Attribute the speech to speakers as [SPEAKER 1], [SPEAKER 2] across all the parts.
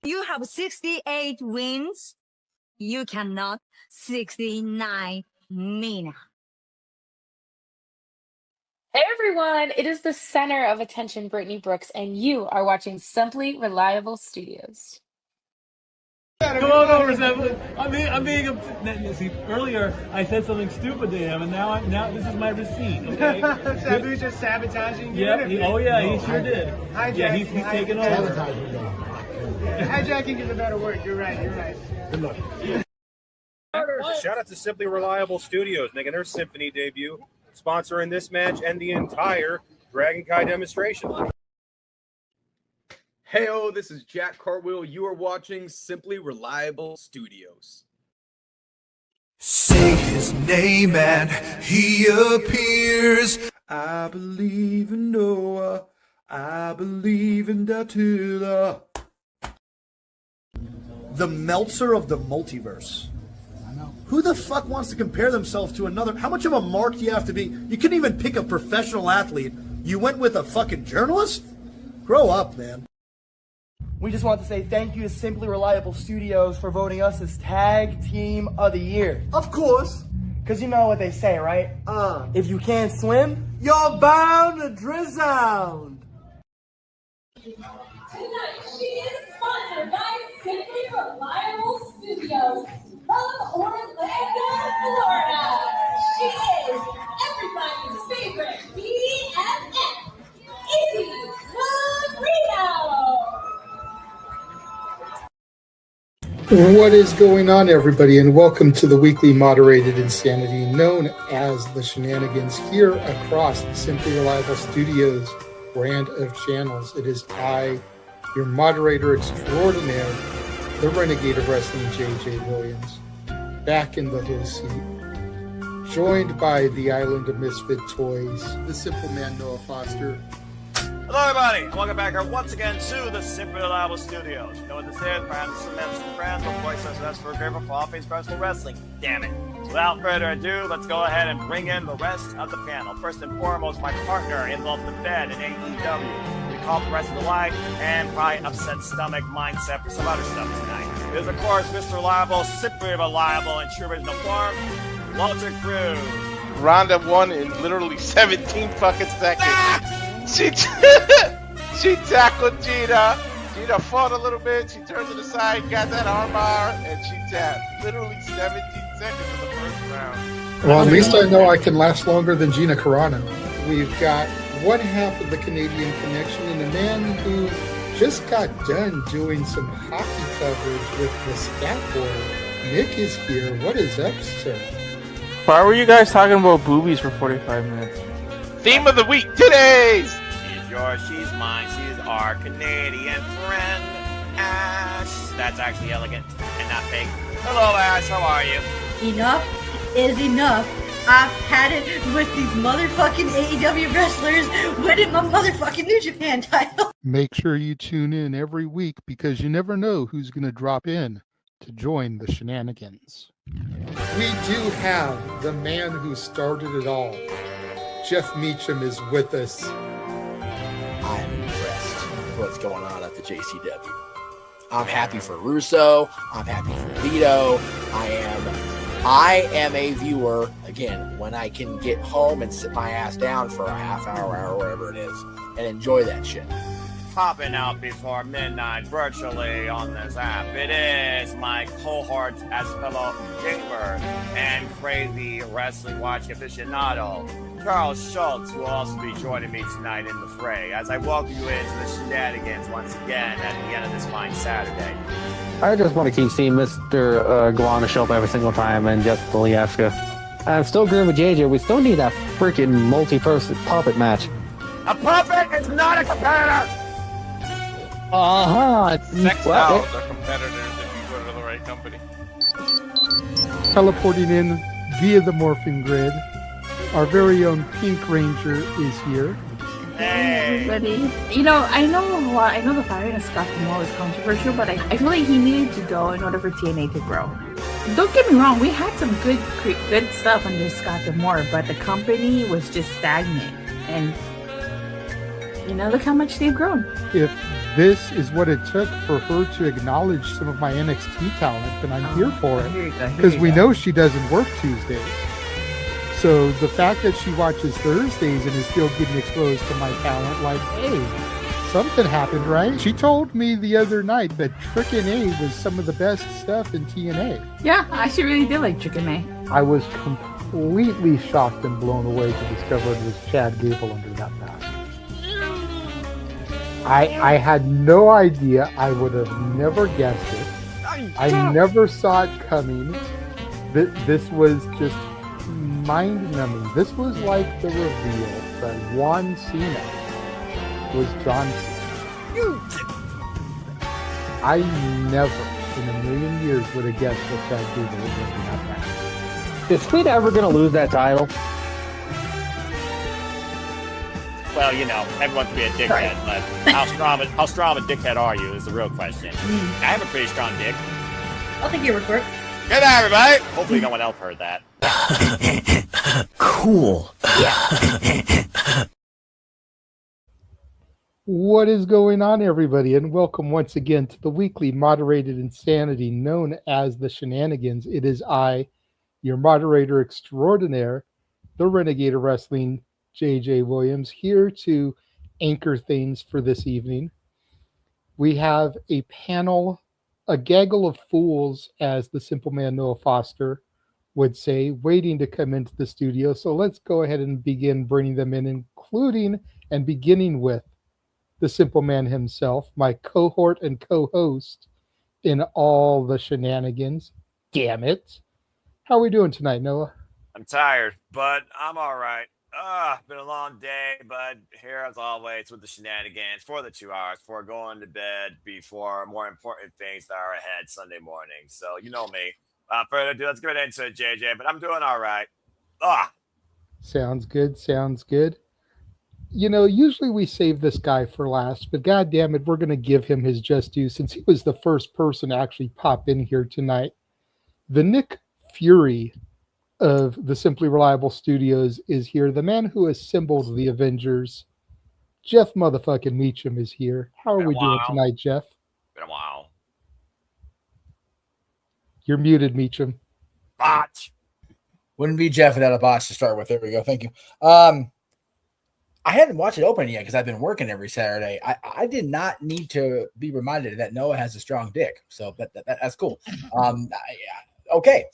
[SPEAKER 1] You have 68 wins. You cannot 69 Mina.
[SPEAKER 2] Hey everyone, it is the center of attention, Brittany Brooks, and you are watching Simply Reliable Studios.
[SPEAKER 3] Come on over, Simply. I'm being see, earlier I said something stupid to him, and now this is my receipt. Okay.
[SPEAKER 4] Sabu's just sabotaging you.
[SPEAKER 3] Yep. He sure did.
[SPEAKER 4] Hijacking.
[SPEAKER 3] Yeah, he's taking over.
[SPEAKER 4] Hijacking is a better word. You're right.
[SPEAKER 3] Good luck.
[SPEAKER 5] Shout out to Simply Reliable Studios making their Symphony debut, sponsoring this match and the entire Dragon Kai demonstration.
[SPEAKER 6] Heyo, this is Jack Cartwheel. You are watching Simply Reliable Studios.
[SPEAKER 7] Say his name and he appears.
[SPEAKER 8] I believe in Noah. I believe in Datula.
[SPEAKER 9] The Meltzer of the multiverse. Who the fuck wants to compare themselves to another? How much of a mark do you have to be? You couldn't even pick a professional athlete. You went with a fucking journalist? Grow up, man.
[SPEAKER 10] We just want to say thank you to Simply Reliable Studios for voting us as Tag Team of the Year.
[SPEAKER 9] Of course.
[SPEAKER 10] Because you know what they say, right? If you can't swim, you're bound to drown.
[SPEAKER 11] Tonight, she is sponsored by Simply Reliable Studios from Orlando, Florida. She is everybody's favorite BFF, Izzy Marino.
[SPEAKER 12] What is going on, everybody, and welcome to the weekly moderated insanity known as the Shenanigans here across the Simply Reliable Studios brand of channels. It is I, your moderator extraordinaire, the Renegade of Wrestling, JJ Williams, back in the host seat, joined by the Island of Misfit Toys, the Simple Man Noah Foster.
[SPEAKER 13] Hello, everybody, and welcome back here once again to the Simply Reliable Studios. You know what this is? Perhaps some friends, but voice us for a great for all things professional wrestling. Damn it. So without further ado, let's go ahead and bring in the rest of the panel. First and foremost, my partner in Love the Bed in AEW. We call the rest of the life and probably upset stomach mindset for some other stuff tonight. It is, of course, Mr. Reliable, Simply Reliable, in true original form, Walter Cruz.
[SPEAKER 14] Ronda won in literally 17 fucking seconds. She tackled Gina. Gina fought a little bit. She turned to the side, got that armbar, and she tapped. Literally 17 seconds in the first round.
[SPEAKER 12] Well, at least I know I can last longer than Gina Carano. We've got one half of the Canadian connection and a man who just got done doing some hockey coverage with the Scat Boy. Nick is here. What is up, sir?
[SPEAKER 15] Why were you guys talking about boobies for 45 minutes?
[SPEAKER 14] Theme of the week, today's.
[SPEAKER 13] She's yours, she's mine, she's our Canadian friend, Ash. That's actually elegant and not fake. Hello, Ash, how are you?
[SPEAKER 1] Enough is enough. I've had it with these motherfucking AEW wrestlers winning my motherfucking New Japan title.
[SPEAKER 12] Make sure you tune in every week because you never know who's going to drop in to join the Shenanigans. We do have the man who started it all. Jeff Meacham is with us.
[SPEAKER 16] I'm impressed with what's going on at the JCW. I'm happy for Russo. I'm happy for Vito. I am a viewer, again, when I can get home and sit my ass down for a half hour, whatever it is, and enjoy that shit.
[SPEAKER 13] Popping out before midnight virtually on this app. It is my cohort as fellow gamer and crazy wrestling watching aficionado, Charles Schultz, will also be joining me tonight in the fray as I welcome you into the Shenanigans once again at the end of this fine Saturday.
[SPEAKER 17] I just want to keep seeing Mr. Guana show up every single time and just Polyaska. I'm still agreeing with JJ. We still need that freaking multi-person puppet match.
[SPEAKER 13] A puppet is not a competitor!
[SPEAKER 14] Sex dolls are competitors if you go to the right company.
[SPEAKER 12] Teleporting in via the morphing grid, our very own Pink Ranger is here.
[SPEAKER 13] Hey,
[SPEAKER 2] everybody. You know, I know the firing of Scott D'Amore is controversial, but I feel like he needed to go in order for TNA to grow. Don't get me wrong, we had some good stuff under Scott D'Amore, but the company was just stagnant. And look how much they've grown.
[SPEAKER 12] If this is what it took for her to acknowledge some of my NXT talent, then I'm here for it. Because we know she doesn't work Tuesdays. So the fact that she watches Thursdays and is still getting exposed to my talent, like, hey, something happened, right? She told me the other night that Trick and A was some of the best stuff in TNA.
[SPEAKER 2] Yeah, I actually really did like Chicken May.
[SPEAKER 12] I was completely shocked and blown away to discover it was Chad Gable under that mask. I had no idea. I would have never guessed it. I never saw it coming. This was just mind-numbing. This was like the reveal that Juan Cena was John Cena. I never in a million years would have guessed that Chad Gable was going to have that.
[SPEAKER 17] Is Speed ever going to lose that title?
[SPEAKER 13] Well, everyone can be a dickhead, but how strong of a dickhead are you is the real question. I have a pretty strong dick.
[SPEAKER 1] I'll take your report.
[SPEAKER 13] Good night, everybody. Hopefully no one else heard that.
[SPEAKER 17] Cool.
[SPEAKER 12] What is going on, everybody, and welcome once again to the weekly moderated insanity known as the Shenanigans. It is I, your moderator extraordinaire, the Renegade of Wrestling, JJ Williams, here to anchor things for this evening. We have a panel, a gaggle of fools, as the simple man Noah Foster would say, waiting to come into the studio. So let's go ahead and begin bringing them in, including and beginning with the simple man himself, my cohort and co-host in all the shenanigans. Damn it. How are we doing tonight, Noah?
[SPEAKER 13] I'm tired, but I'm all right. Been a long day, but here as always with the shenanigans for the 2 hours before going to bed, before more important things that are ahead Sunday morning. So you know me. Further ado, let's get into it, JJ, but I'm doing all right.
[SPEAKER 12] Sounds good. Sounds good. Usually we save this guy for last, but God damn it, we're going to give him his just due since he was the first person to actually pop in here tonight. The Nick Fury of the Simply Reliable Studios is here. The man who assembled the Avengers, Jeff motherfucking Meacham, is here. How are we doing tonight, Jeff?
[SPEAKER 13] Been a while.
[SPEAKER 12] You're muted, Meacham.
[SPEAKER 13] Botch.
[SPEAKER 16] Wouldn't be Jeff without a botch to start with. There we go. Thank you. I hadn't watched it open yet because I've been working every Saturday. I did not need to be reminded that Noah has a strong dick, so that's cool. Okay.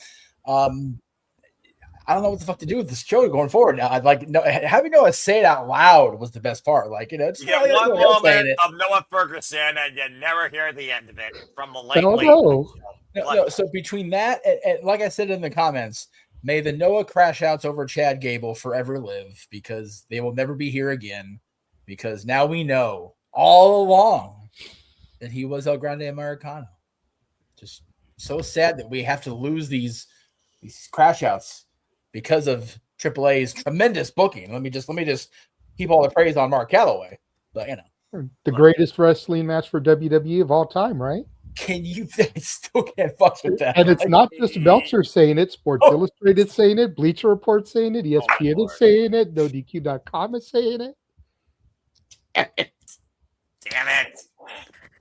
[SPEAKER 16] I don't know what the fuck to do with this show going forward now. I'd like having Noah say it out loud was the best part. It's
[SPEAKER 13] one moment of Noah Ferguson, and you never hear the end of it from the late.
[SPEAKER 12] No.
[SPEAKER 16] So between that and like I said in the comments, may the Noah crash outs over Chad Gable forever live, because they will never be here again. Because now we know all along that he was El Grande Americano. Just so sad that we have to lose these crash outs because of AAA's tremendous booking. Let me just heap all the praise on Mark Calloway. But
[SPEAKER 12] the greatest wrestling match for WWE of all time, right?
[SPEAKER 16] Can you still can't fuck with that?
[SPEAKER 12] And it's not just Meltzer saying it, Sports Illustrated saying it, Bleacher Report saying it, ESPN is saying it, NoDQ.com is saying it.
[SPEAKER 13] Damn it.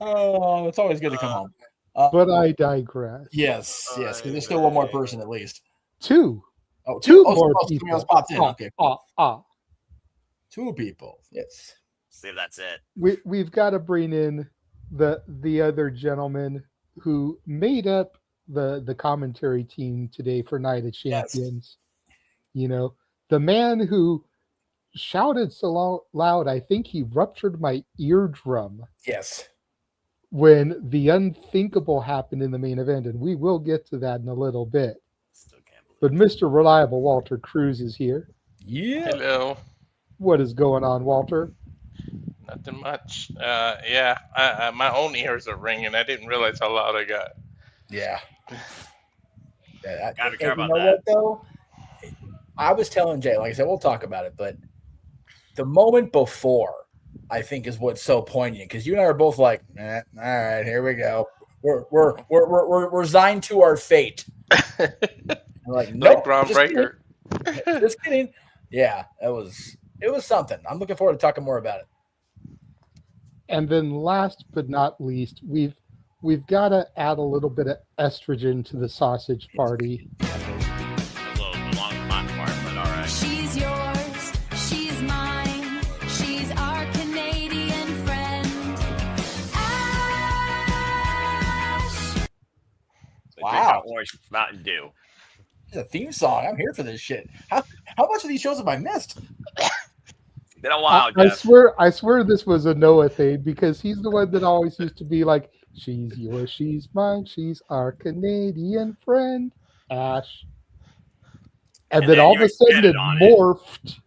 [SPEAKER 16] Oh, it's always good to come home.
[SPEAKER 12] But I digress.
[SPEAKER 16] Yes, because there's still one more person at least.
[SPEAKER 12] Two more people.
[SPEAKER 16] Else popped in. Okay. Two people. Yes.
[SPEAKER 13] See if that's it.
[SPEAKER 12] We've got to bring in the other gentleman who made up the commentary team today for Night of Champions. The man who shouted so loud, I think he ruptured my eardrum.
[SPEAKER 16] Yes.
[SPEAKER 12] When the unthinkable happened in the main event, and we will get to that in a little bit. But Mr. Reliable Walter Cruz is here.
[SPEAKER 16] Yeah.
[SPEAKER 15] Hello.
[SPEAKER 12] What is going on, Walter?
[SPEAKER 15] Nothing much. My own ears are ringing. I didn't realize how loud I got.
[SPEAKER 16] Yeah.
[SPEAKER 13] Gotta care about
[SPEAKER 16] that. What, though? I was telling Jay, like I said, we'll talk about it, but the moment before, I think, is what's so poignant, because you and I are both like, all right, here we go. We're resigned to our fate. We're like, nope,
[SPEAKER 15] groundbreaker.
[SPEAKER 16] Just kidding. Yeah, it was something. I'm looking forward to talking more about it.
[SPEAKER 12] And then last but not least, we've got to add a little bit of estrogen to the sausage party.
[SPEAKER 13] A little long hot part, but all right.
[SPEAKER 11] She's yours, she's mine, she's our Canadian friend. Ash.
[SPEAKER 16] Wow.
[SPEAKER 13] Orange Mountain Dew.
[SPEAKER 16] It's a theme song. I'm here for this shit. How much of these shows have I missed?
[SPEAKER 13] Been a while,
[SPEAKER 12] I
[SPEAKER 13] Jeff.
[SPEAKER 12] swear this was a Noah thing because he's the one that always used to be like, she's yours, she's mine, she's our Canadian friend, Ash. And then all of a sudden it morphed,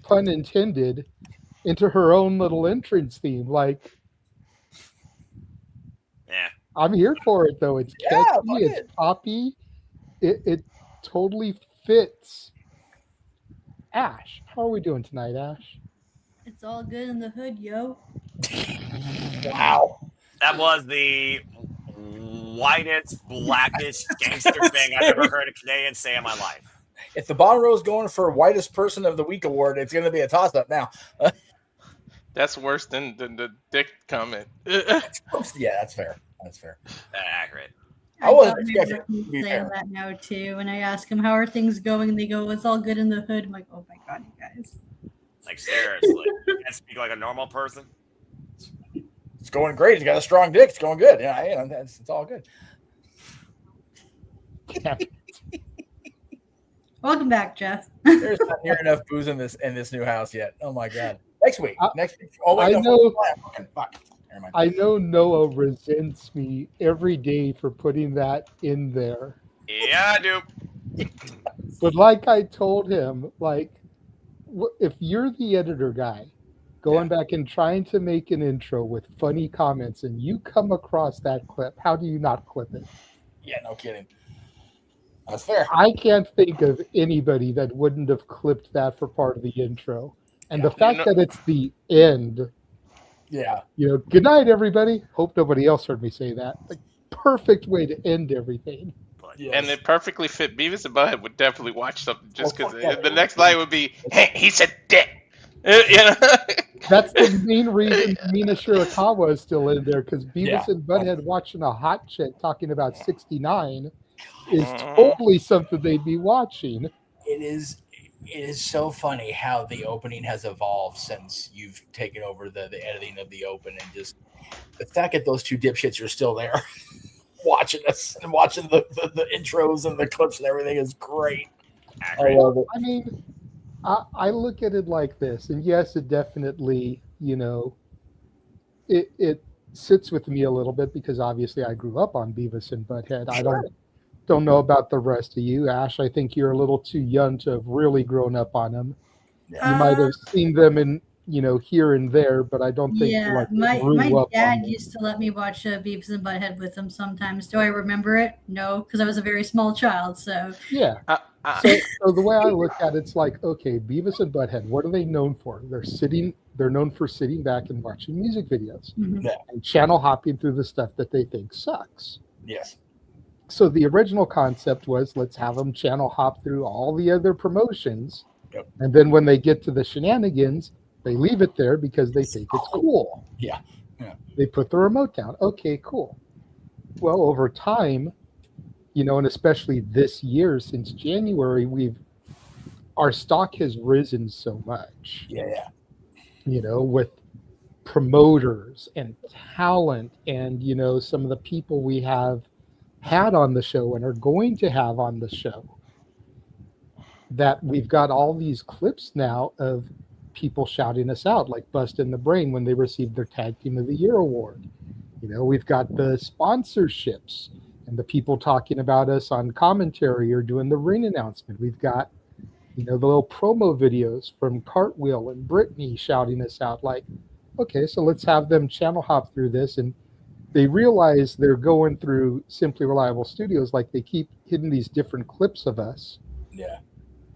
[SPEAKER 12] pun intended, into her own little entrance theme. Like,
[SPEAKER 13] yeah,
[SPEAKER 12] I'm here for it though. It's
[SPEAKER 16] Yeah,
[SPEAKER 12] catchy,
[SPEAKER 16] fuck
[SPEAKER 12] it's
[SPEAKER 16] it.
[SPEAKER 12] poppy, it totally fits. Ash, how are we doing tonight, Ash?
[SPEAKER 1] It's all good in the hood, yo.
[SPEAKER 16] Wow.
[SPEAKER 13] That was the whitest, blackest gangster thing I've ever heard a Canadian say in my life.
[SPEAKER 16] If the bottom row is going for whitest person of the week award, it's going to be a toss-up now.
[SPEAKER 15] That's worse than the dick comment.
[SPEAKER 16] Yeah, that's fair. That's fair.
[SPEAKER 13] Accurate.
[SPEAKER 16] I wasn't
[SPEAKER 1] thought
[SPEAKER 16] expecting
[SPEAKER 1] maybe
[SPEAKER 16] it to be
[SPEAKER 1] saying
[SPEAKER 16] fair.
[SPEAKER 1] that now too. When I ask them how are things going, and they go, "It's all good in the hood." I'm like, "Oh my god, you guys!"
[SPEAKER 13] Like seriously, you can't speak like a normal person.
[SPEAKER 16] It's going great. He's got a strong dick. It's going good. Yeah, it's all good.
[SPEAKER 1] Welcome back, Jeff.
[SPEAKER 16] There's not near enough booze in this new house yet. Oh my god. Next week. Next week. Oh wait,
[SPEAKER 12] I
[SPEAKER 16] no,
[SPEAKER 12] know.
[SPEAKER 16] fuck. Never mind.
[SPEAKER 12] I know Noah resents me every day for putting that in there.
[SPEAKER 13] Yeah, I do.
[SPEAKER 12] But like I told him, like, if you're the editor guy, going back and trying to make an intro with funny comments, and you come across that clip, how do you not clip it?
[SPEAKER 16] Yeah, no kidding. That's fair.
[SPEAKER 12] I can't think of anybody that wouldn't have clipped that for part of the intro. And the fact that it's the end.
[SPEAKER 16] Yeah.
[SPEAKER 12] Good night, everybody. Hope nobody else heard me say that. Like, perfect way to end everything.
[SPEAKER 15] And it perfectly fit. Beavis and Butthead would definitely watch something just because the next line would be, "Hey, he said dick."
[SPEAKER 12] That's the main reason Mina Shirakawa is still in there, because Beavis and Butthead watching a hot chick talking about 69 is totally something they'd be watching.
[SPEAKER 16] It is so funny how the opening has evolved since you've taken over the editing of the open, and just the fact that those two dipshits are still there watching us and watching the intros and the clips and everything is great. I love it.
[SPEAKER 12] I mean, I look at it like this, and yes, it definitely, it sits with me a little bit because obviously I grew up on Beavis and Butthead. I don't know about the rest of you, Ash. I think you're a little too young to have really grown up on them. You might have seen them in, here and there, but I don't think
[SPEAKER 1] my
[SPEAKER 12] grew up
[SPEAKER 1] dad
[SPEAKER 12] on them.
[SPEAKER 1] used to let me watch Beavis and Butthead with him sometimes. Do I remember it? No, because I was a very small child. So
[SPEAKER 12] Yeah. So the way I look at it, it's like, okay, Beavis and Butthead, what are they known for? They're known for sitting back and watching music videos and channel hopping through the stuff that they think sucks.
[SPEAKER 16] Yes.
[SPEAKER 12] So the original concept was, let's have them channel hop through all the other promotions.
[SPEAKER 16] Yep.
[SPEAKER 12] And then when they get to the Shenanigans, they leave it there because they think it's cool.
[SPEAKER 16] Yeah.
[SPEAKER 12] They put the remote down. Okay, cool. Well, over time, and especially this year, since January, our stock has risen so much.
[SPEAKER 16] Yeah.
[SPEAKER 12] With promoters and talent and, some of the people we have had on the show and are going to have on the show, that we've got all these clips now of people shouting us out, like Bust in the Brain when they received their Tag Team of the Year award. We've got the sponsorships and the people talking about us on commentary or doing the ring announcement. We've got, the little promo videos from Cartwheel and Brittany shouting us out, like, okay, so let's have them channel hop through this. And they realize they're going through Simply Reliable Studios, like they keep hitting these different clips of us.
[SPEAKER 16] Yeah.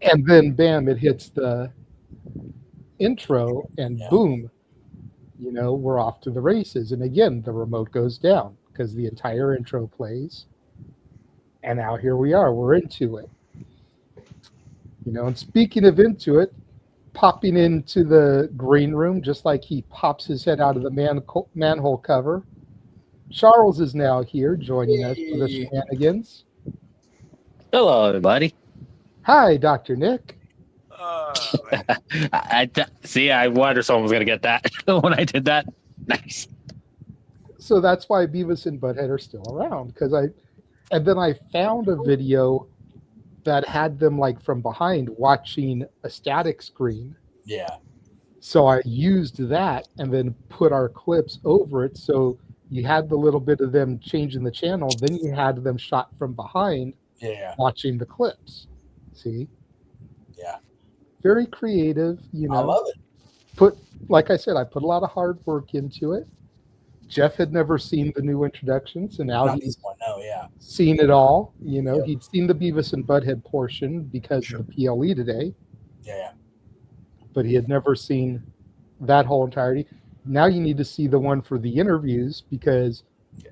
[SPEAKER 12] And then, bam, it hits the intro, and boom, we're off to the races. And again, the remote goes down because the entire intro plays. And now here we are. We're into it. And speaking of into it, popping into the green room just like he pops his head out of the manhole cover. Charles is now here joining us for the Shenanigans.
[SPEAKER 17] Hello, everybody.
[SPEAKER 12] Hi, Dr. Nick.
[SPEAKER 17] See, I wondered someone was going to get that when I did that. Nice.
[SPEAKER 12] So that's why Beavis and Butthead are still around, and then I found a video that had them like from behind watching a static screen.
[SPEAKER 16] Yeah.
[SPEAKER 12] So I used that and then put our clips over it. So you had the little bit of them changing the channel, then you had them shot from behind watching the clips. See?
[SPEAKER 16] Yeah.
[SPEAKER 12] Very creative,
[SPEAKER 16] I love
[SPEAKER 12] it. Like I said, I put a lot of hard work into it. Jeff had never seen the new introductions, and now he's seen it all. He'd seen the Beavis and Butthead portion because of the PLE today.
[SPEAKER 16] Yeah.
[SPEAKER 12] But he had never seen that whole entirety. Now you need to see the one for the interviews because,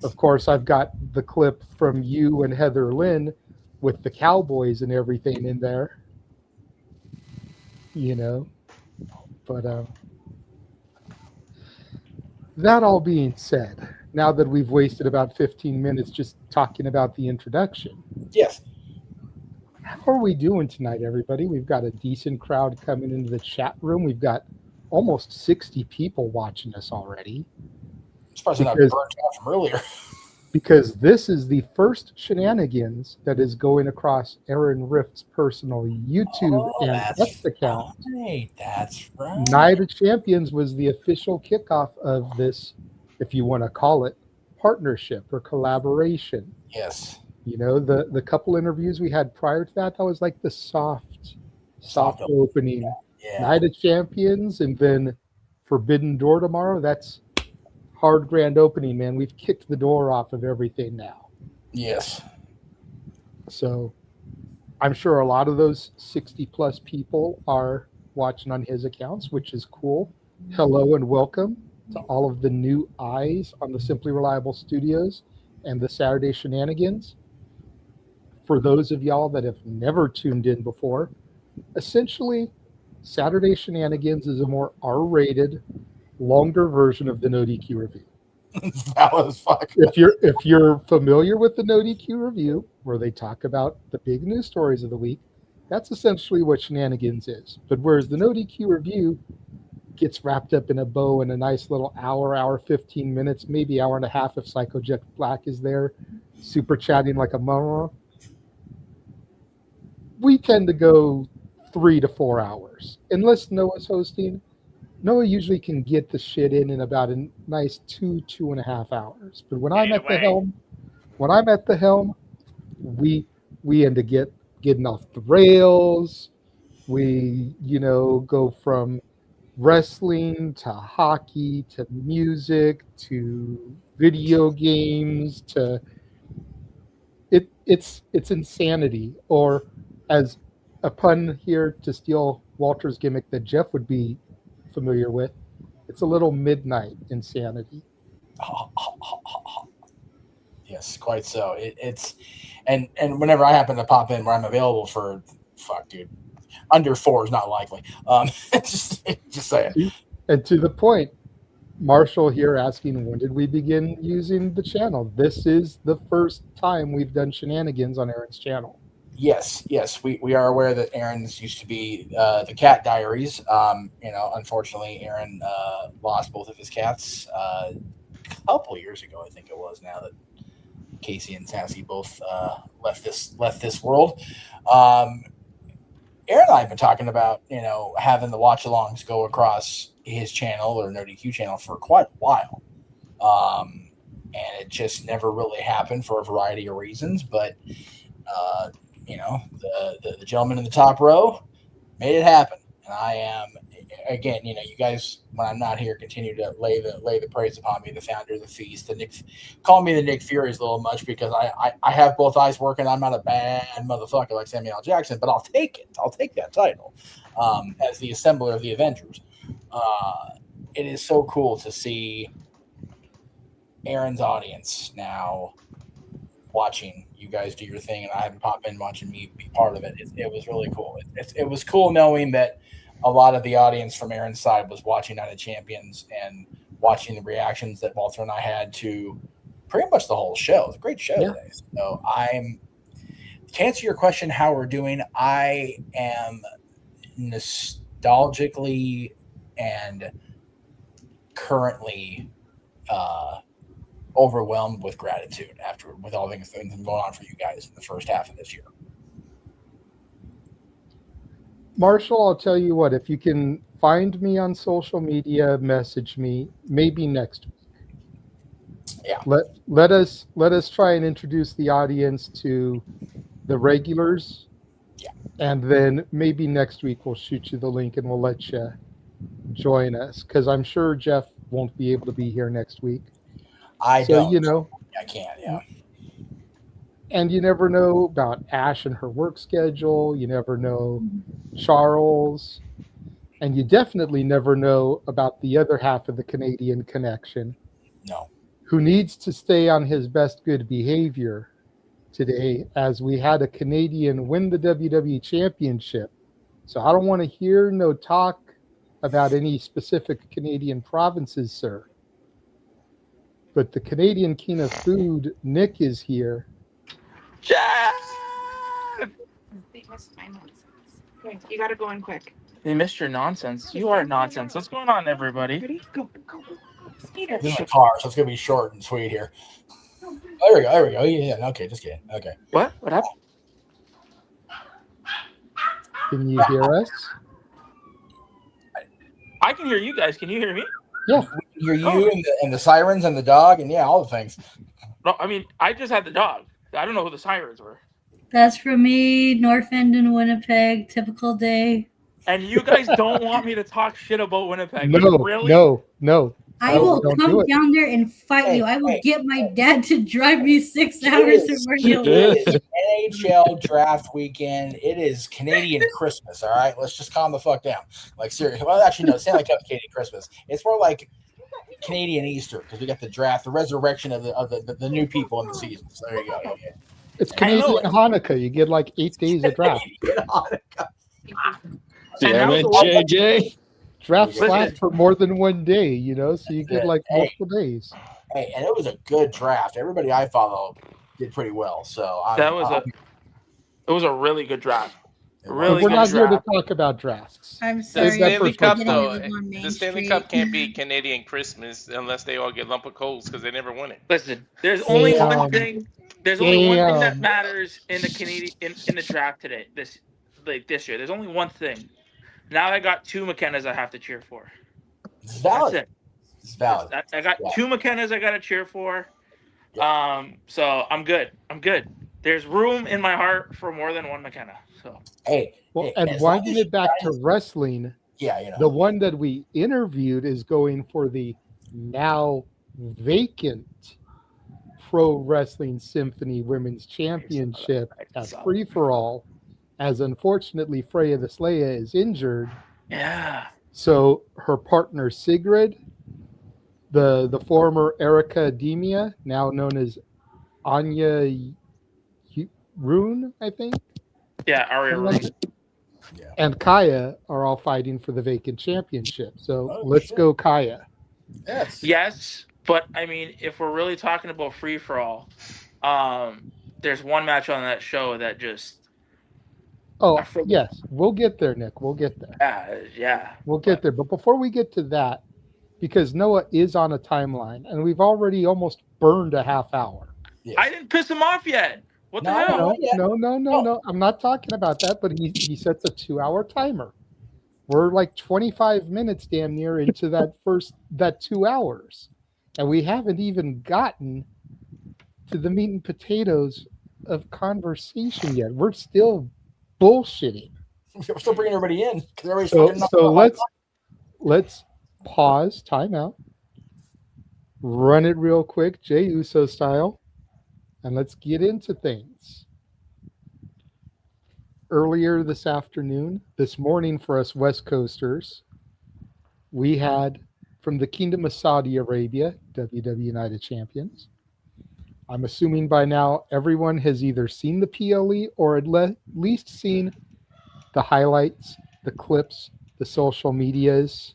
[SPEAKER 12] of course, I've got the clip from you and Heather Lynn with the Cowboys and everything in there. But that all being said, now that we've wasted about 15 minutes just talking about the introduction.
[SPEAKER 16] Yes.
[SPEAKER 12] How are we doing tonight, everybody? We've got a decent crowd coming into the chat room. We've got almost 60 people watching us already.
[SPEAKER 16] It's probably not burnt out from earlier.
[SPEAKER 12] Because this is the first Shenanigans that is going across Aaron Rift's personal YouTube and X account.
[SPEAKER 16] Right, that's right.
[SPEAKER 12] Night of Champions was the official kickoff of this, if you want to call it, partnership or collaboration.
[SPEAKER 16] Yes.
[SPEAKER 12] The couple interviews we had prior to that was like the soft opening.
[SPEAKER 16] Yeah.
[SPEAKER 12] Night of Champions, and then Forbidden Door tomorrow. That's hard grand opening, man. We've kicked the door off of everything now.
[SPEAKER 16] Yes.
[SPEAKER 12] So I'm sure a lot of those 60 plus people are watching on his accounts, which is cool. Hello and welcome to all of the new eyes on the Simply Reliable Studios and the Saturday Shenanigans. For those of y'all that have never tuned in before, essentially Saturday Shenanigans is a more R-rated, longer version of the No DQ review.
[SPEAKER 16] That was fucking.
[SPEAKER 12] If you're familiar with the No DQ review, where they talk about the big news stories of the week, that's essentially what Shenanigans is. But whereas the No DQ review gets wrapped up in a bow in a nice little hour 15 minutes, maybe hour and a half if Psycho Jet Black is there, super chatting like a mama, we tend to go 3 to 4 hours. Unless Noah's hosting, Noah usually can get the shit in about a nice 2.5 hours. But when I'm at the helm, we end up getting off the rails. We, go from wrestling to hockey to music to video games to it's insanity. Or as a pun here to steal Walter's gimmick that Jeff would be familiar with, it's a little midnight insanity.
[SPEAKER 16] Yes, quite so. It's and whenever I happen to pop in where I'm available for, under 4 is not likely. Just saying.
[SPEAKER 12] And to the point, Marshall here asking, when did we begin using the channel? This is the first time we've done Shenanigans on Aaron's channel.
[SPEAKER 16] Yes, we are aware that Aaron's used to be the Cat Diaries. Unfortunately, Aaron lost both of his cats a couple years ago. I think it was now that Casey and Sassy both left this world. Aaron and I have been talking about having the watch-alongs go across his channel or No DQ channel for quite a while, and it just never really happened for a variety of reasons, but. The gentleman in the top row made it happen. And I am, again, you guys, when I'm not here, continue to lay the praise upon me, the founder of the feast. Call me the Nick Fury is a little much because I have both eyes working. I'm not a bad motherfucker like Samuel L. Jackson, but I'll take it. I'll take that title as the assembler of the Avengers. It is so cool to see Aaron's audience now watching you guys do your thing, and I haven't popped in watching me be part of it. It was really cool. It was cool knowing that a lot of the audience from Aaron's side was watching Night of Champions and watching the reactions that Walter and I had to pretty much the whole show. It was a great show today. So to answer your question, how we're doing, I am nostalgically and currently overwhelmed with gratitude with all things going on for you guys in the first half of this year.
[SPEAKER 12] Marshall, I'll tell you what, if you can find me on social media, message me, maybe next week.
[SPEAKER 16] Yeah.
[SPEAKER 12] Let us try and introduce the audience to the regulars.
[SPEAKER 16] Yeah.
[SPEAKER 12] And then maybe next week we'll shoot you the link and we'll let you join us, because I'm sure Jeff won't be able to be here next week.
[SPEAKER 16] I can't, yeah.
[SPEAKER 12] And you never know about Ash and her work schedule. You never know Charles. And you definitely never know about the other half of the Canadian connection.
[SPEAKER 16] No.
[SPEAKER 12] Who needs to stay on his best good behavior today, as we had a Canadian win the WWE Championship. So I don't want to hear no talk about any specific Canadian provinces, sir. But the Canadian king of food, Nick, is here.
[SPEAKER 2] They missed my nonsense. Okay, you gotta go in quick.
[SPEAKER 18] They missed your nonsense. You are nonsense. What's going on, everybody?
[SPEAKER 2] Ready? Go. Skater.
[SPEAKER 16] This is a car, so it's going to be short and sweet here. Oh, there we go. Yeah, okay, just kidding. Okay.
[SPEAKER 18] What happened?
[SPEAKER 12] Can you hear us?
[SPEAKER 18] I can hear you guys. Can you hear me?
[SPEAKER 12] Yeah.
[SPEAKER 16] We can hear you and the sirens and the dog and all the things.
[SPEAKER 18] No, I mean, I just had the dog. I don't know who the sirens were.
[SPEAKER 1] That's from me, North End in Winnipeg, typical day.
[SPEAKER 18] And you guys don't want me to talk shit about Winnipeg.
[SPEAKER 12] No,
[SPEAKER 18] really?
[SPEAKER 12] No.
[SPEAKER 1] I will come down there and fight you. I will get my dad to drive me 6 hours to where you live.
[SPEAKER 16] It is NHL draft weekend. It is Canadian Christmas, all right? Let's just calm the fuck down. Like, seriously. Well, actually, no, Stanley Cup Canadian Christmas. It's more like Canadian Easter, because we got the draft, the resurrection of the new people in the season. So there you go. Okay.
[SPEAKER 12] It's Canadian Hanukkah. You get like 8 days of draft.
[SPEAKER 17] Damn it, JJ.
[SPEAKER 12] Drafts last for more than 1 day, so you get like multiple days.
[SPEAKER 16] Hey, and it was a good draft. Everybody I follow did pretty well. So
[SPEAKER 18] it was a really good draft.
[SPEAKER 12] We're not here to talk about drafts.
[SPEAKER 1] I'm sorry.
[SPEAKER 15] The Stanley Cup, though,
[SPEAKER 1] on
[SPEAKER 15] the Stanley Cup can't be Canadian Christmas unless they all get lump of coals because they never won it.
[SPEAKER 18] Listen, there's only one thing. There's only one thing that matters in the Canadian in the draft today. This year, there's only one thing. Now I got 2 McKennas I have to cheer for.
[SPEAKER 16] It's valid.
[SPEAKER 18] That's it.
[SPEAKER 16] It's valid.
[SPEAKER 18] I got 2 McKennas I got to cheer for. So I'm good. There's room in my heart for more than 1 McKenna. So
[SPEAKER 12] and winding it back to wrestling, the one that we interviewed is going for the now vacant Pro Wrestling Symphony Women's Championship at Free For All, as unfortunately Freya the Slaya is injured.
[SPEAKER 18] Yeah.
[SPEAKER 12] So her partner Sigrid, the former Erica Demia, now known as Anya Rune, I think.
[SPEAKER 18] Yeah, Aria Rune.
[SPEAKER 12] And Kaya are all fighting for the vacant championship. So let's go, Kaya.
[SPEAKER 18] Yes, but I mean, if we're really talking about Free For All, there's one match on that show that just.
[SPEAKER 12] Oh, yes. We'll get there, Nick. We'll get there.
[SPEAKER 18] Yeah.
[SPEAKER 12] We'll get there. But before we get to that, because Noah is on a timeline, and we've already almost burned a half hour.
[SPEAKER 18] I didn't piss him off yet. What the hell?
[SPEAKER 12] No. I'm not talking about that, but he sets a 2-hour timer. We're like 25 minutes damn near into that 2 hours. And we haven't even gotten to the meat and potatoes of conversation yet. We're still bullshitting.
[SPEAKER 16] We're still bringing everybody in.
[SPEAKER 12] So let's pause, time out, run it real quick, Jey Uso style, and let's get into things. Earlier this morning for us West Coasters, we had from the Kingdom of Saudi Arabia, WWE United Champions. I'm assuming by now everyone has either seen the PLE or at least seen the highlights, the clips, the social medias.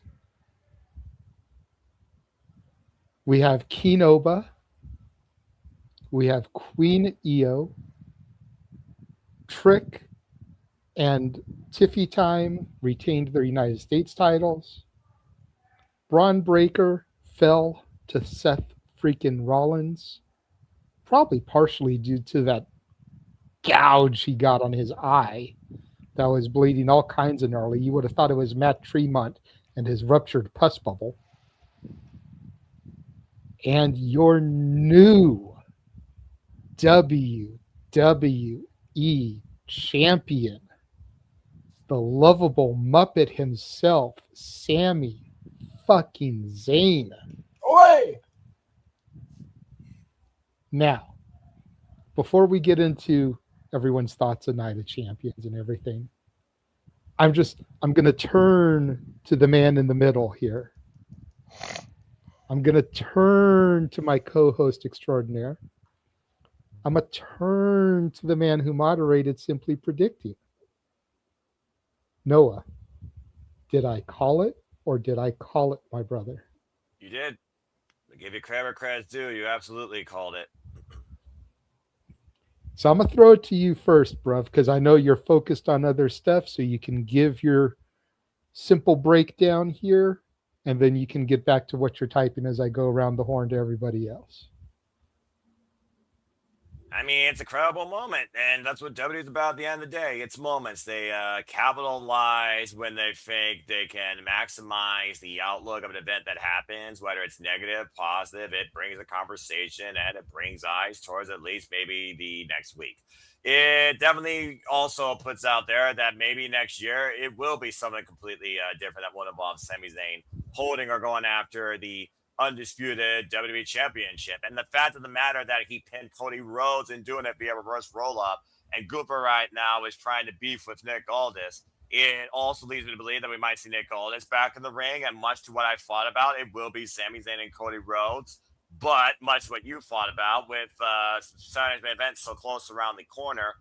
[SPEAKER 12] We have Kinoba. We have Queen Io, Trick, and Tiffy Time retained their United States titles. Braun Breaker fell to Seth freaking Rollins, probably partially due to that gouge he got on his eye that was bleeding all kinds of gnarly. You would have thought it was Matt Tremont and his ruptured pus bubble. And your new WWE champion, the lovable Muppet himself, Sami fucking Zayn.
[SPEAKER 16] Oi!
[SPEAKER 12] Now, before we get into everyone's thoughts of Night of Champions and everything, I'm going to turn to the man in the middle here. I'm going to turn to my co-host extraordinaire. I'm going to turn to the man who moderated Simply Predicting. Noah, did I call it or did I call it, my brother?
[SPEAKER 13] You did. I give you credit where credit's due. You absolutely called it.
[SPEAKER 12] So I'm going to throw it to you first, bruv, because I know you're focused on other stuff, so you can give your simple breakdown here, and then you can get back to what you're typing as I go around the horn to everybody else.
[SPEAKER 13] I mean, it's a credible moment, and that's what WWE is about at the end of the day. It's moments. They capitalize when they think they can maximize the outlook of an event that happens, whether it's negative, positive. It brings a conversation, and it brings eyes towards at least maybe the next week. It definitely also puts out there that maybe next year it will be something completely different that won't involve Sami Zayn holding or going after the undisputed WWE Championship. And the fact of the matter that he pinned Cody Rhodes and doing it via reverse roll-up, and Gunther right now is trying to beef with Nick Aldis, it also leads me to believe that we might see Nick Aldis back in the ring, and much to what I thought about, it will be Sami Zayn and Cody Rhodes. But much to what you thought about with Saturday's main event so close around the corner,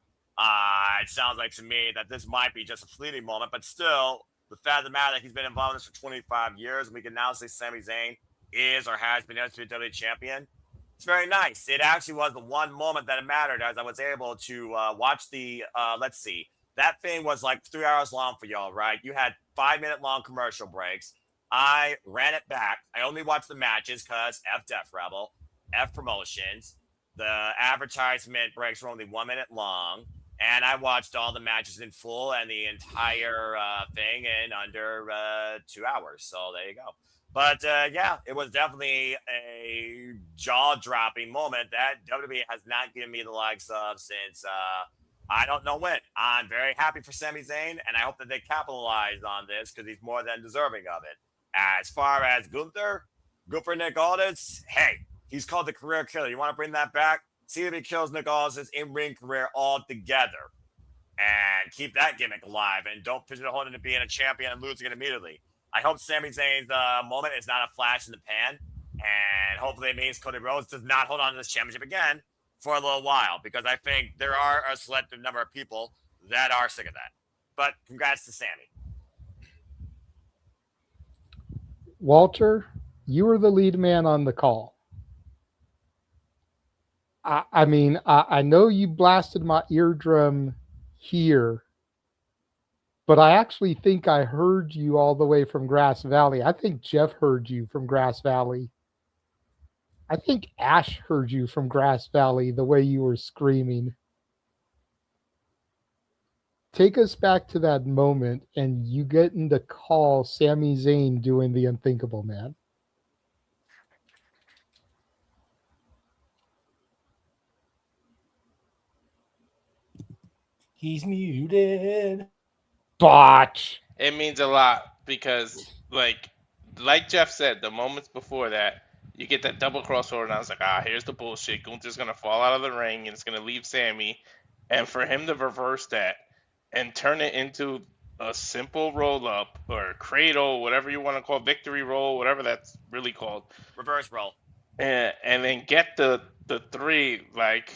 [SPEAKER 13] it sounds like to me that this might be just a fleeting moment, but still, the fact of the matter that he's been involved in this for 25 years, and we can now say Sami Zayn is or has been WWE champion. It's very nice. It actually was the one moment that it mattered as I was able to watch the, let's see, that thing was like 3 hours long for y'all, right? You had 5-minute long commercial breaks. I ran it back. I only watched the matches because F Def Rebel, F Promotions. The advertisement breaks were only 1 minute long. And I watched all the matches in full and the entire thing in under 2 hours. So there you go. But yeah, it was definitely a jaw-dropping moment that WWE has not given me the likes of since I don't know when. I'm very happy for Sami Zayn, and I hope that they capitalize on this because he's more than deserving of it. As far as Gunther Nick Aldis, hey, he's called the career killer. You want to bring that back? See if he kills Nick Aldis' in-ring career altogether. And keep that gimmick alive, and don't pigeonhole him into being a champion and losing it immediately. I hope Sami Zayn's moment is not a flash in the pan, and hopefully it means Cody Rhodes does not hold on to this championship again for a little while, because I think there are a selective number of people that are sick of that. But congrats to Sami.
[SPEAKER 12] Walter, you were the lead man on the call. I mean, I know you blasted my eardrum here, but I actually think I heard you all the way from Grass Valley. I think Jeff heard you from Grass Valley. I think Ash heard you from Grass Valley, the way you were screaming. Take us back to that moment and you getting to call Sami Zayn doing the unthinkable, man.
[SPEAKER 3] He's muted.
[SPEAKER 12] Botch.
[SPEAKER 15] It means a lot because, like Jeff said, the moments before that, you get that double crossover, and I was like, here's the bullshit. Gunther's going to fall out of the ring, and it's going to leave Sami. And for him to reverse that and turn it into a simple roll-up or cradle, whatever you want to call it, victory roll, whatever that's really called.
[SPEAKER 13] Reverse roll.
[SPEAKER 15] And then get the three, like,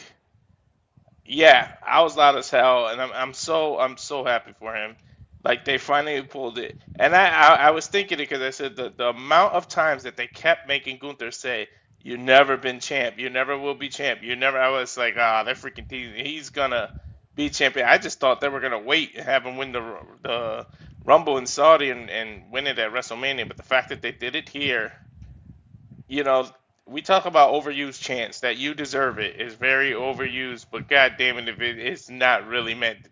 [SPEAKER 15] yeah, I was loud as hell, and I'm so happy for him. Like they finally pulled it, and I was thinking it because I said the amount of times that they kept making Gunther say, "You never been champ, you never will be champ, you never." I was like, they're freaking teasing. He's gonna be champion. I just thought they were gonna wait and have him win the Rumble in Saudi and win it at WrestleMania. But the fact that they did it here, you know, we talk about overused chants that you deserve it is very overused. But god damn it, if it's not really meant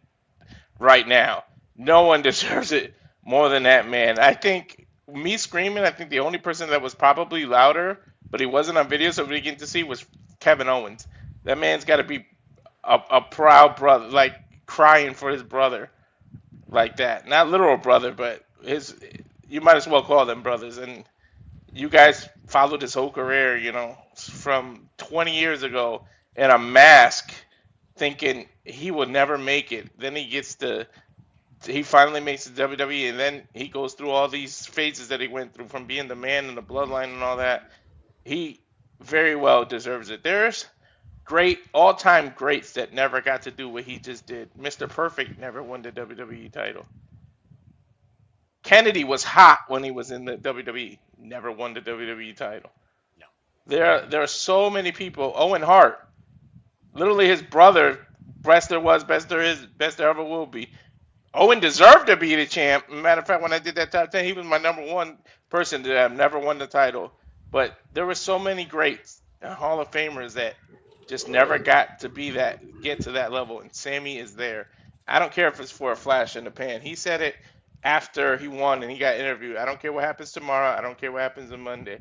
[SPEAKER 15] right now. No one deserves it more than that man. I think me screaming, I think the only person that was probably louder, but he wasn't on video, so we get to see, was Kevin Owens. That man's got to be a proud brother, like crying for his brother, like that. Not literal brother, but his. You might as well call them brothers. And you guys followed his whole career, you know, from 20 years ago in a mask, thinking he would never make it. Then he finally makes the WWE, and then he goes through all these phases that he went through, from being the man in the bloodline and all that. He very well deserves it. There's great all-time greats that never got to do what he just did. Mr. Perfect never won the WWE title. Kennedy was hot when he was in the WWE, never won the WWE title.
[SPEAKER 16] No.
[SPEAKER 15] There are so many people. Owen Hart, literally his brother, best there was, best there is, best there ever will be. Owen deserved to be the champ. Matter of fact, when I did that top 10, he was my number one person that have never won the title. But there were so many greats, Hall of Famers, that just never got to get to that level. And Sammy is there. I don't care if it's for a flash in the pan. He said it after he won and he got interviewed. I don't care what happens tomorrow. I don't care what happens on Monday.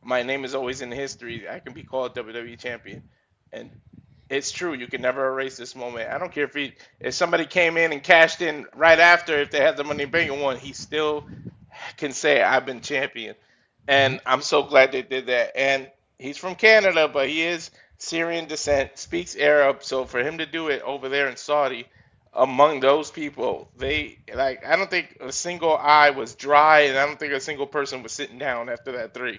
[SPEAKER 15] My name is always in history. I can be called WWE champion. And it's true. You can never erase this moment. I don't care if somebody came in and cashed in right after, if they had the Money in the Bank and won, he still can say, I've been champion. And I'm so glad they did that. And he's from Canada, but he is Syrian descent, speaks Arab. So for him to do it over there in Saudi, among those people, I don't think a single eye was dry, and I don't think a single person was sitting down after that 3.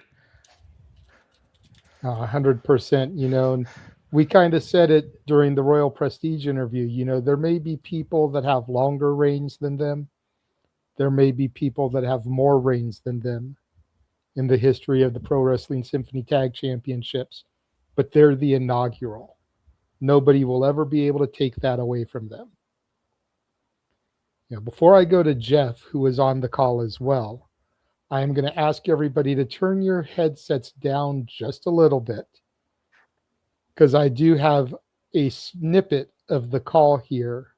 [SPEAKER 12] 100%, you know, and we kind of said it during the Royal Prestige interview. You know, there may be people that have longer reigns than them. There may be people that have more reigns than them in the history of the Pro Wrestling Symphony Tag Championships, but they're the inaugural. Nobody will ever be able to take that away from them. You know, before I go to Jeff, who is on the call as well, I am going to ask everybody to turn your headsets down just a little bit, because I do have a snippet of the call here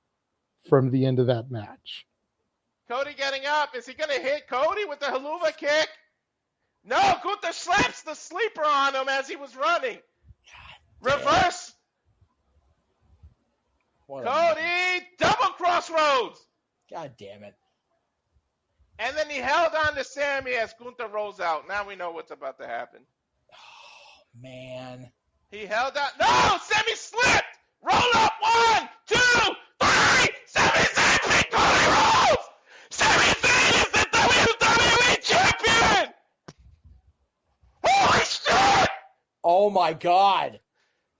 [SPEAKER 12] from the end of that match.
[SPEAKER 14] Cody getting up. Is he going to hit Cody with the haluva kick? No, Gunther slaps the sleeper on him as he was running. Reverse. Cody, double crossroads.
[SPEAKER 16] God damn it.
[SPEAKER 14] And then he held on to Sammy as Gunther rolls out. Now we know what's about to happen.
[SPEAKER 16] Oh, man.
[SPEAKER 14] He held on. No! Sammy slipped! Roll up! 1, 2, 3! Sammy Zayn! Cody rolls! Sammy Zayn is the WWE champion! Holy shit!
[SPEAKER 16] Oh my God.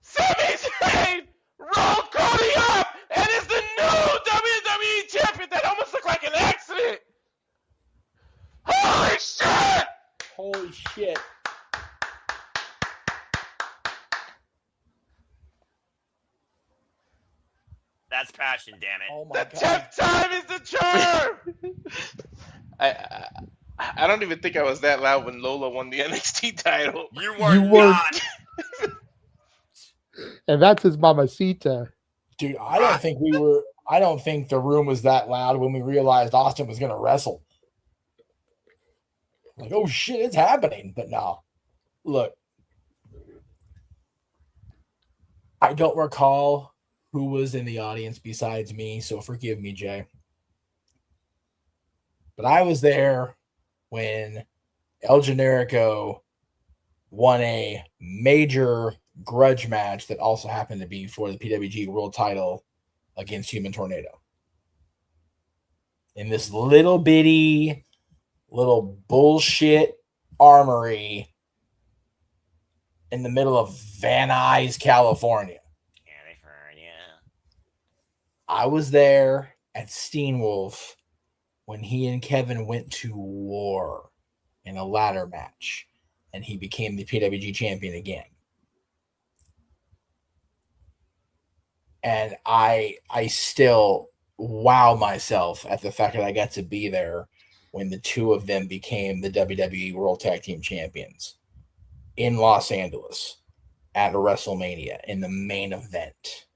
[SPEAKER 14] Sami Zayn rolled Cody up and is the new WWE champion. That almost looked like an accident. Holy shit!
[SPEAKER 16] Holy shit.
[SPEAKER 19] That's passion, damn it.
[SPEAKER 16] Oh my
[SPEAKER 14] The 10th time is the charm!
[SPEAKER 15] I don't even think I was that loud when Lola won the NXT title.
[SPEAKER 19] You were
[SPEAKER 12] not. And that's his mamacita.
[SPEAKER 16] Dude, I don't think the room was that loud when we realized Austin was going to wrestle. Like, oh shit, it's happening. But no, look, I don't recall who was in the audience besides me, so forgive me, Jay. But I was there when El Generico won a major grudge match that also happened to be for the PWG World Title against Human Tornado. In this little bitty, little bullshit armory in the middle of Van Nuys, California. I was there at Steenwolf when he and Kevin went to war in a ladder match and he became the PWG champion again. And I still wow myself at the fact that I got to be there when the two of them became the WWE World Tag Team Champions in Los Angeles at WrestleMania in the main event.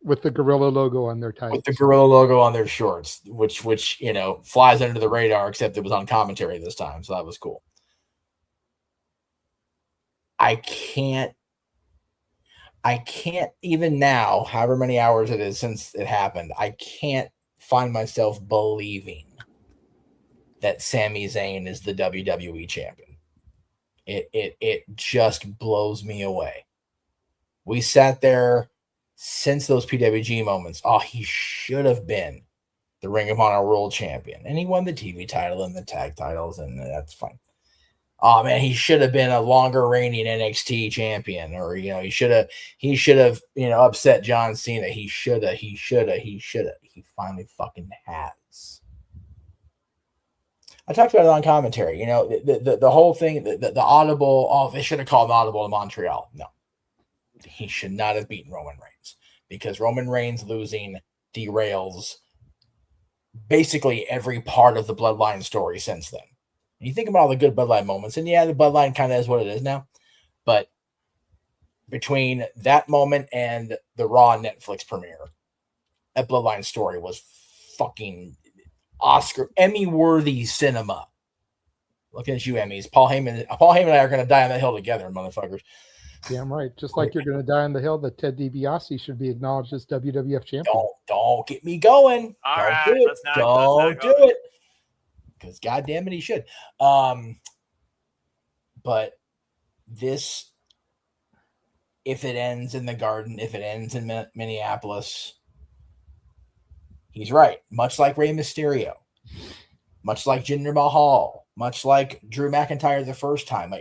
[SPEAKER 12] With the gorilla logo on their tights.
[SPEAKER 16] With the gorilla logo on their shorts, which flies under the radar, except it was on commentary this time, so that was cool. I can't even now, however many hours it is since it happened, I can't find myself believing that Sami Zayn is the WWE champion. It just blows me away. We sat there since those PWG moments. Oh, he should have been the Ring of Honor World Champion. And he won the TV title and the tag titles, and that's fine. Oh man, he should have been a longer reigning NXT champion, or he should have upset John Cena. He should have. He finally fucking has. I talked about it on commentary. The whole thing, the audible. Oh, they should have called an audible to Montreal. No, he should not have beaten Roman Reigns, because Roman Reigns losing derails basically every part of the Bloodline story since then. You think about all the good Bloodline moments, and yeah, the Bloodline kind of is what it is now. But between that moment and the Raw Netflix premiere, that Bloodline story was fucking Oscar, Emmy-worthy cinema. Looking at you, Emmys. Paul Heyman and I are going to die on that hill together, motherfuckers.
[SPEAKER 12] Damn right. Just like you're going to die on the hill that Ted DiBiase should be acknowledged as WWF champion.
[SPEAKER 16] Don't get me going.
[SPEAKER 19] All
[SPEAKER 16] Don't
[SPEAKER 19] right,
[SPEAKER 16] do it.
[SPEAKER 19] let's not
[SPEAKER 16] do
[SPEAKER 19] go.
[SPEAKER 16] it. Because goddamn it, he should. But this, if it ends in the Garden, if it ends in Minneapolis, he's right. Much like Rey Mysterio, much like Jinder Mahal, much like Drew McIntyre the first time.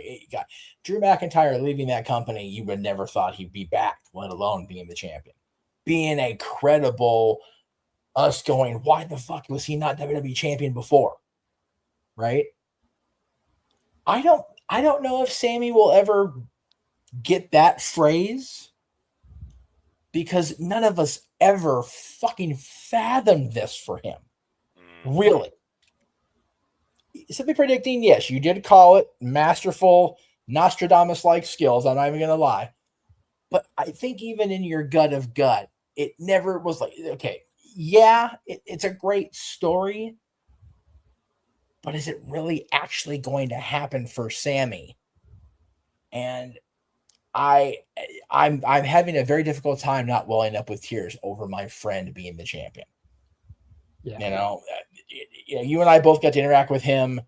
[SPEAKER 16] Drew McIntyre leaving that company, you would never thought he'd be back, let alone being the champion. Being a credible, us going, why the fuck was he not WWE champion before? Right? I don't know if Sammy will ever get that phrase, because none of us ever fucking fathomed this for him. Really. Simply predicting, yes, you did call it masterful, Nostradamus-like skills. I'm not even going to lie. But I think even in your gut of gut, it never was like, okay, yeah, it's a great story, but is it really actually going to happen for Sammy? And I'm having a very difficult time not welling up with tears over my friend being the champion. Yeah. You and I both got to interact with him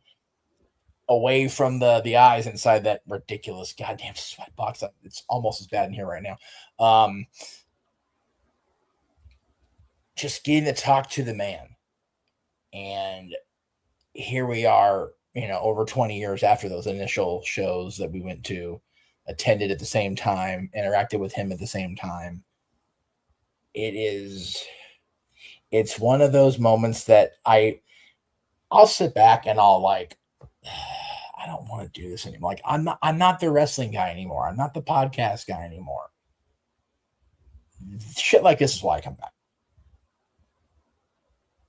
[SPEAKER 16] away from the eyes inside that ridiculous goddamn sweatbox. It's almost as bad in here right now. Just getting to talk to the man. And here we are, over 20 years after those initial shows that we went to, attended at the same time, interacted with him at the same time. It's one of those moments that I'll sit back and I'll I don't want to do this anymore. I'm not the wrestling guy anymore. I'm not the podcast guy anymore. Shit like this is why I come back.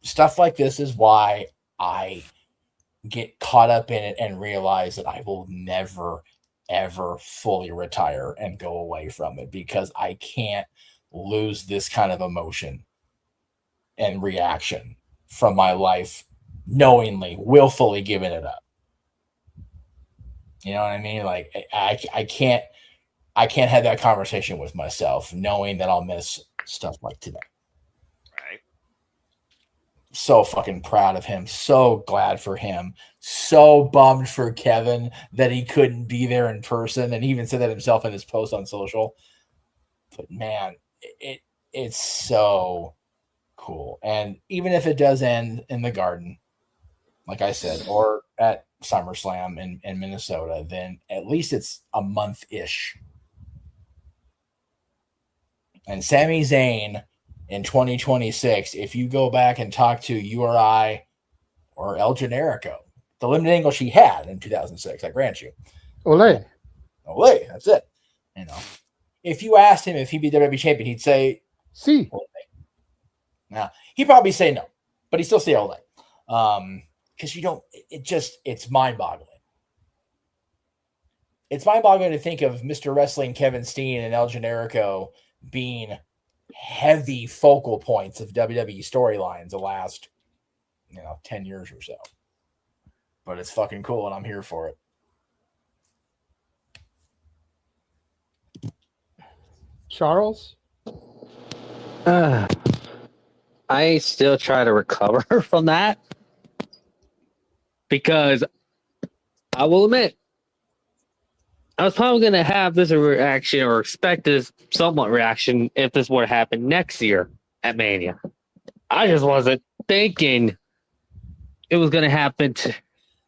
[SPEAKER 16] Stuff like this is why I get caught up in it and realize that I will never, ever fully retire and go away from it, because I can't lose this kind of emotion and reaction from my life, knowingly, willfully giving it up. You know what I mean? I can't have that conversation with myself knowing that I'll miss stuff like today.
[SPEAKER 19] Right.
[SPEAKER 16] So fucking proud of him. So glad for him. So bummed for Kevin that he couldn't be there in person. And he even said that himself in his post on social. But man, it's so cool. And even if it does end in the Garden, like I said, or at SummerSlam in Minnesota, then at least it's a month-ish. And Sami Zayn in 2026, if you go back and talk to you or I or El Generico. The limited angle she had in 2006, I grant you.
[SPEAKER 12] Ole.
[SPEAKER 16] Ole, that's it. You know, if you asked him if he'd be WWE champion, he'd say,
[SPEAKER 12] "See."
[SPEAKER 16] Now he'd probably say no, but he'd still say Ole. Because you don't, it's mind-boggling. It's mind-boggling to think of Mr. Wrestling Kevin Steen and El Generico being heavy focal points of WWE storylines the last, 10 years or so. But it's fucking cool, and I'm here for it.
[SPEAKER 12] Charles?
[SPEAKER 17] I still try to recover from that because I will admit, I was probably going to have this reaction or expect this somewhat reaction if this were to happen next year at Mania. I just wasn't thinking it was going to happen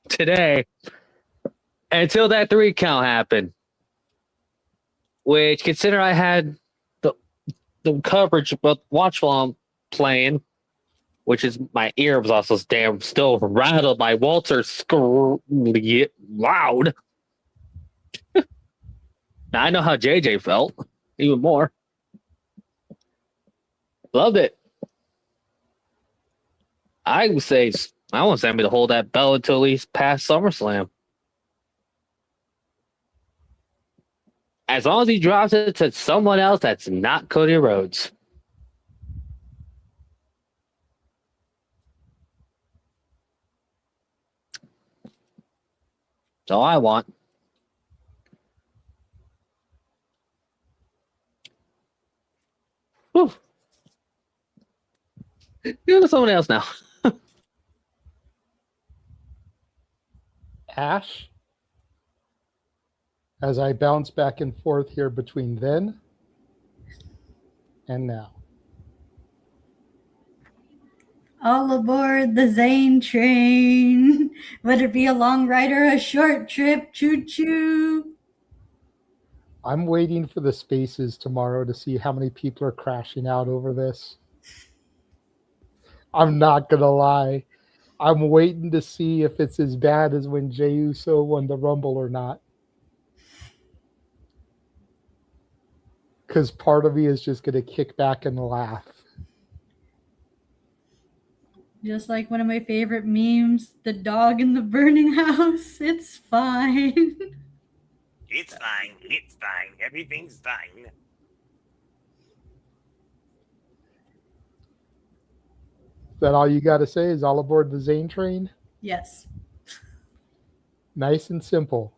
[SPEAKER 17] today until that 3 count happened. Which, consider I had the coverage, but watch while I'm playing, which is my ear was also still rattled by Walter loud. Now I know how JJ felt, even more. Loved it. I would say I want Sammy to hold that belt until he's past SummerSlam. As long as he drops it to someone else that's not Cody Rhodes. That's all I want. Whew. Go to someone else now.
[SPEAKER 12] Ash? As I bounce back and forth here between then and now.
[SPEAKER 1] All aboard the Zane train. Whether it be a long ride or a short trip, choo-choo.
[SPEAKER 12] I'm waiting for the spaces tomorrow to see how many people are crashing out over this. I'm not going to lie. I'm waiting to see if it's as bad as when Jey Uso won the Rumble or not. Because part of me is just going to kick back and laugh.
[SPEAKER 1] Just like one of my favorite memes, the dog in the burning house. It's fine.
[SPEAKER 19] It's fine. It's fine. Everything's fine.
[SPEAKER 12] Is that all you got to say? Is all aboard the Zane train?
[SPEAKER 1] Yes.
[SPEAKER 12] Nice and simple.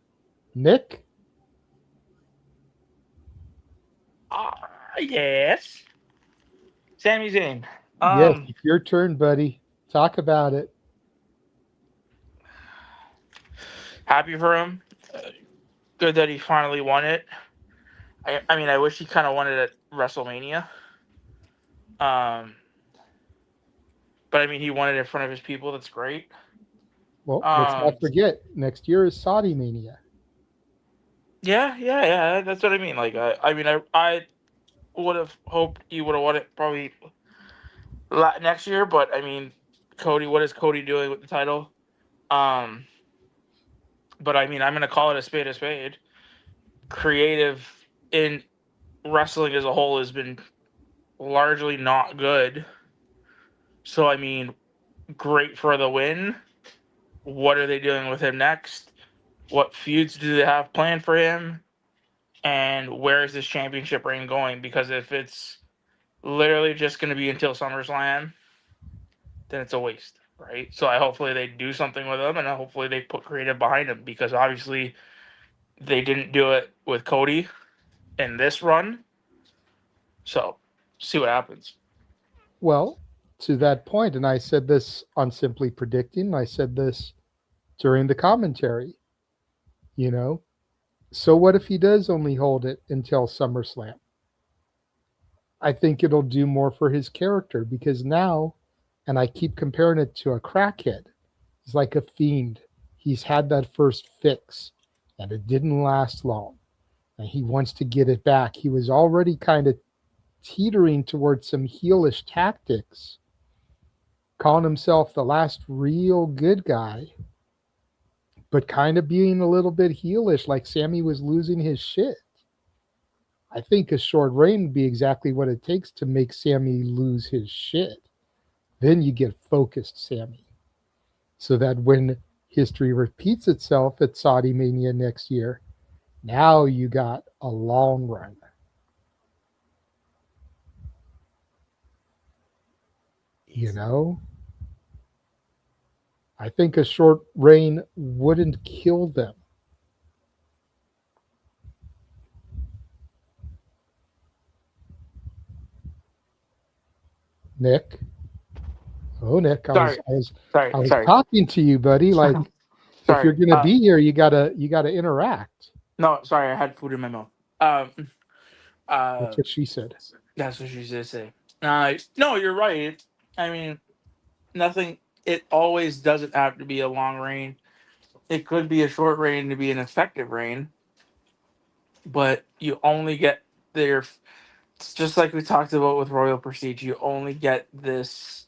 [SPEAKER 12] Nick?
[SPEAKER 18] Yes. Sami Zayn.
[SPEAKER 12] Yes, it's your turn, buddy. Talk about it.
[SPEAKER 18] Happy for him. Good that he finally won it. I mean, I wish he kind of won it at WrestleMania. But I mean, he won it in front of his people. That's great.
[SPEAKER 12] Well, let's not forget, next year is Saudi Mania.
[SPEAKER 18] Yeah. That's what I mean. Like, I would have hoped he would have won it probably next year. But I mean, Cody, what is Cody doing with the title? But I mean, I'm gonna call it a spade a spade. Creative in wrestling as a whole has been largely not good. So I mean, great for the win. What are they doing with him next? What feuds do they have planned for him? And where is this championship reign going? Because if it's literally just going to be until SummerSlam, then it's a waste, right? So hopefully they do something with him, and hopefully they put creative behind him, because obviously they didn't do it with Cody in this run. So see what happens.
[SPEAKER 12] Well, to that point, and I said this on Simply Predicting, I said this during the commentary, so what if he does only hold it until SummerSlam? I think it'll do more for his character, because now, and I keep comparing it to a crackhead, he's like a fiend. He's had that first fix, and it didn't last long, and he wants to get it back. He was already kind of teetering towards some heelish tactics calling himself the last real good guy, but kind of being a little bit heelish, like Sammy was losing his shit. I think a short reign would be exactly what it takes to make Sammy lose his shit. Then you get focused Sammy. So that when history repeats itself at Saudi Mania next year, now you got a long run. You know? I think a short reign wouldn't kill them. Nick? Oh, Nick, I was
[SPEAKER 18] Sorry.
[SPEAKER 12] talking to you, buddy. Like, if you're
[SPEAKER 18] Sorry.
[SPEAKER 12] gonna be here, you gotta interact.
[SPEAKER 18] No, sorry, I had food in my mouth.
[SPEAKER 12] That's what she said.
[SPEAKER 18] That's what she did say. No, you're right. I mean, nothing. It always doesn't have to be a long reign. It could be a short reign to be an effective reign, but you only get there. It's just like we talked about with Royal Prestige. You only get this.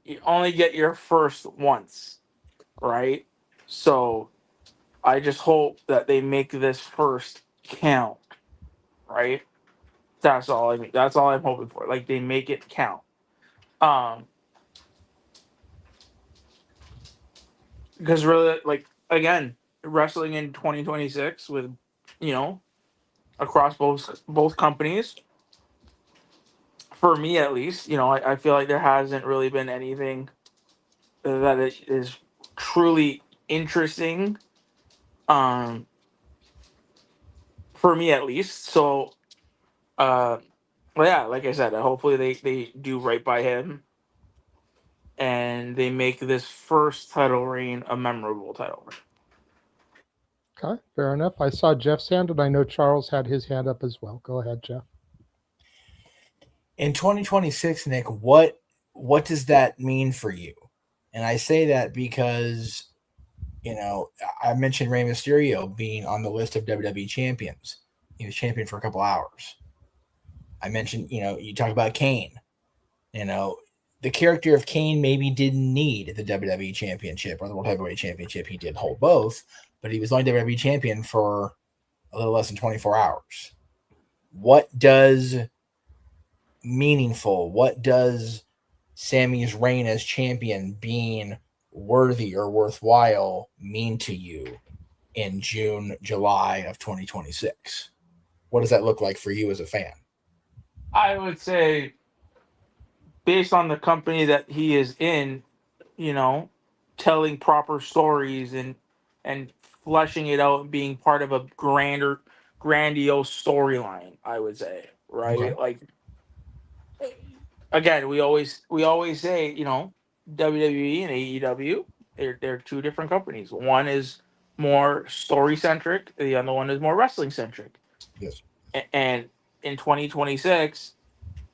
[SPEAKER 18] You only get your first once, right? So, I just hope that they make this first count, right? That's all I mean. That's all I'm hoping for. Like they make it count. Because really, like again, wrestling in 2026 with, across both companies. For me, at least, I feel like there hasn't really been anything that is truly interesting. For me, at least. So, well, yeah, like I said, hopefully they do right by him, and they make this first title reign a memorable title reign.
[SPEAKER 12] Okay, fair enough. I saw Jeff's hand, and I know Charles had his hand up as well. Go ahead, Jeff.
[SPEAKER 16] In 2026, Nick, what does that mean for you? And I say that because, I mentioned Rey Mysterio being on the list of WWE champions. He was champion for a couple hours. I mentioned, you talk about Kane. The character of Kane maybe didn't need the WWE championship or the World Heavyweight Championship. He did hold both, but he was only WWE champion for a little less than 24 hours. What does meaningful, what does Sammy's reign as champion being worthy or worthwhile mean to you in June, July of 2026? What does that look like for you as a fan?
[SPEAKER 18] I would say, based on the company that he is in, telling proper stories and fleshing it out and being part of a grandiose storyline, I would say, right?
[SPEAKER 16] Okay.
[SPEAKER 18] Like, again, we always say, WWE and AEW, they're two different companies. One is more story centric, the other one is more wrestling centric.
[SPEAKER 16] Yes.
[SPEAKER 18] And in 2026,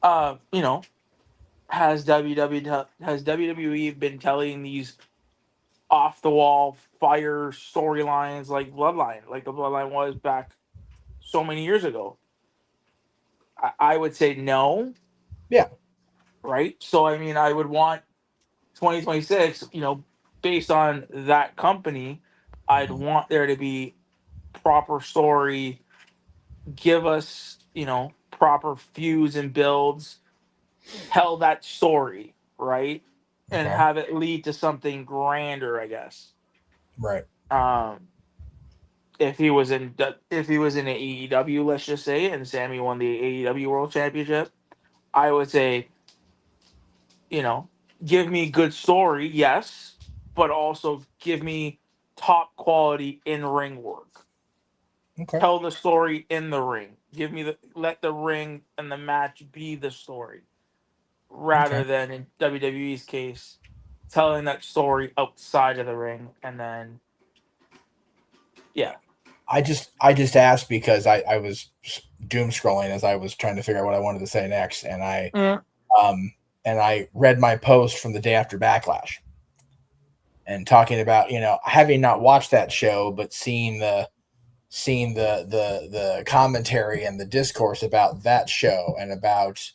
[SPEAKER 18] has WWE been telling these off the wall fire storylines like Bloodline, like the Bloodline was back so many years ago? I would say no.
[SPEAKER 16] Yeah.
[SPEAKER 18] Right. So I mean, I would want 2026. Based on that company, I'd want there to be proper story. Give us, proper feuds and builds. Tell that story, right? And
[SPEAKER 16] Okay.
[SPEAKER 18] have it lead to something grander, I guess.
[SPEAKER 16] Right.
[SPEAKER 18] If he was in AEW, let's just say, and Sammy won the AEW World Championship, I would say, give me good story, yes, but also give me top quality in ring work.
[SPEAKER 16] Okay.
[SPEAKER 18] Tell the story in the ring. Let the ring and the match be the story, rather than in WWE's case, telling that story outside of the ring, and then, yeah.
[SPEAKER 16] I just asked because I was doom scrolling as I was trying to figure out what I wanted to say next, and I read my post from the day after Backlash, and talking about having not watched that show, but seeing the commentary and the discourse about that show and about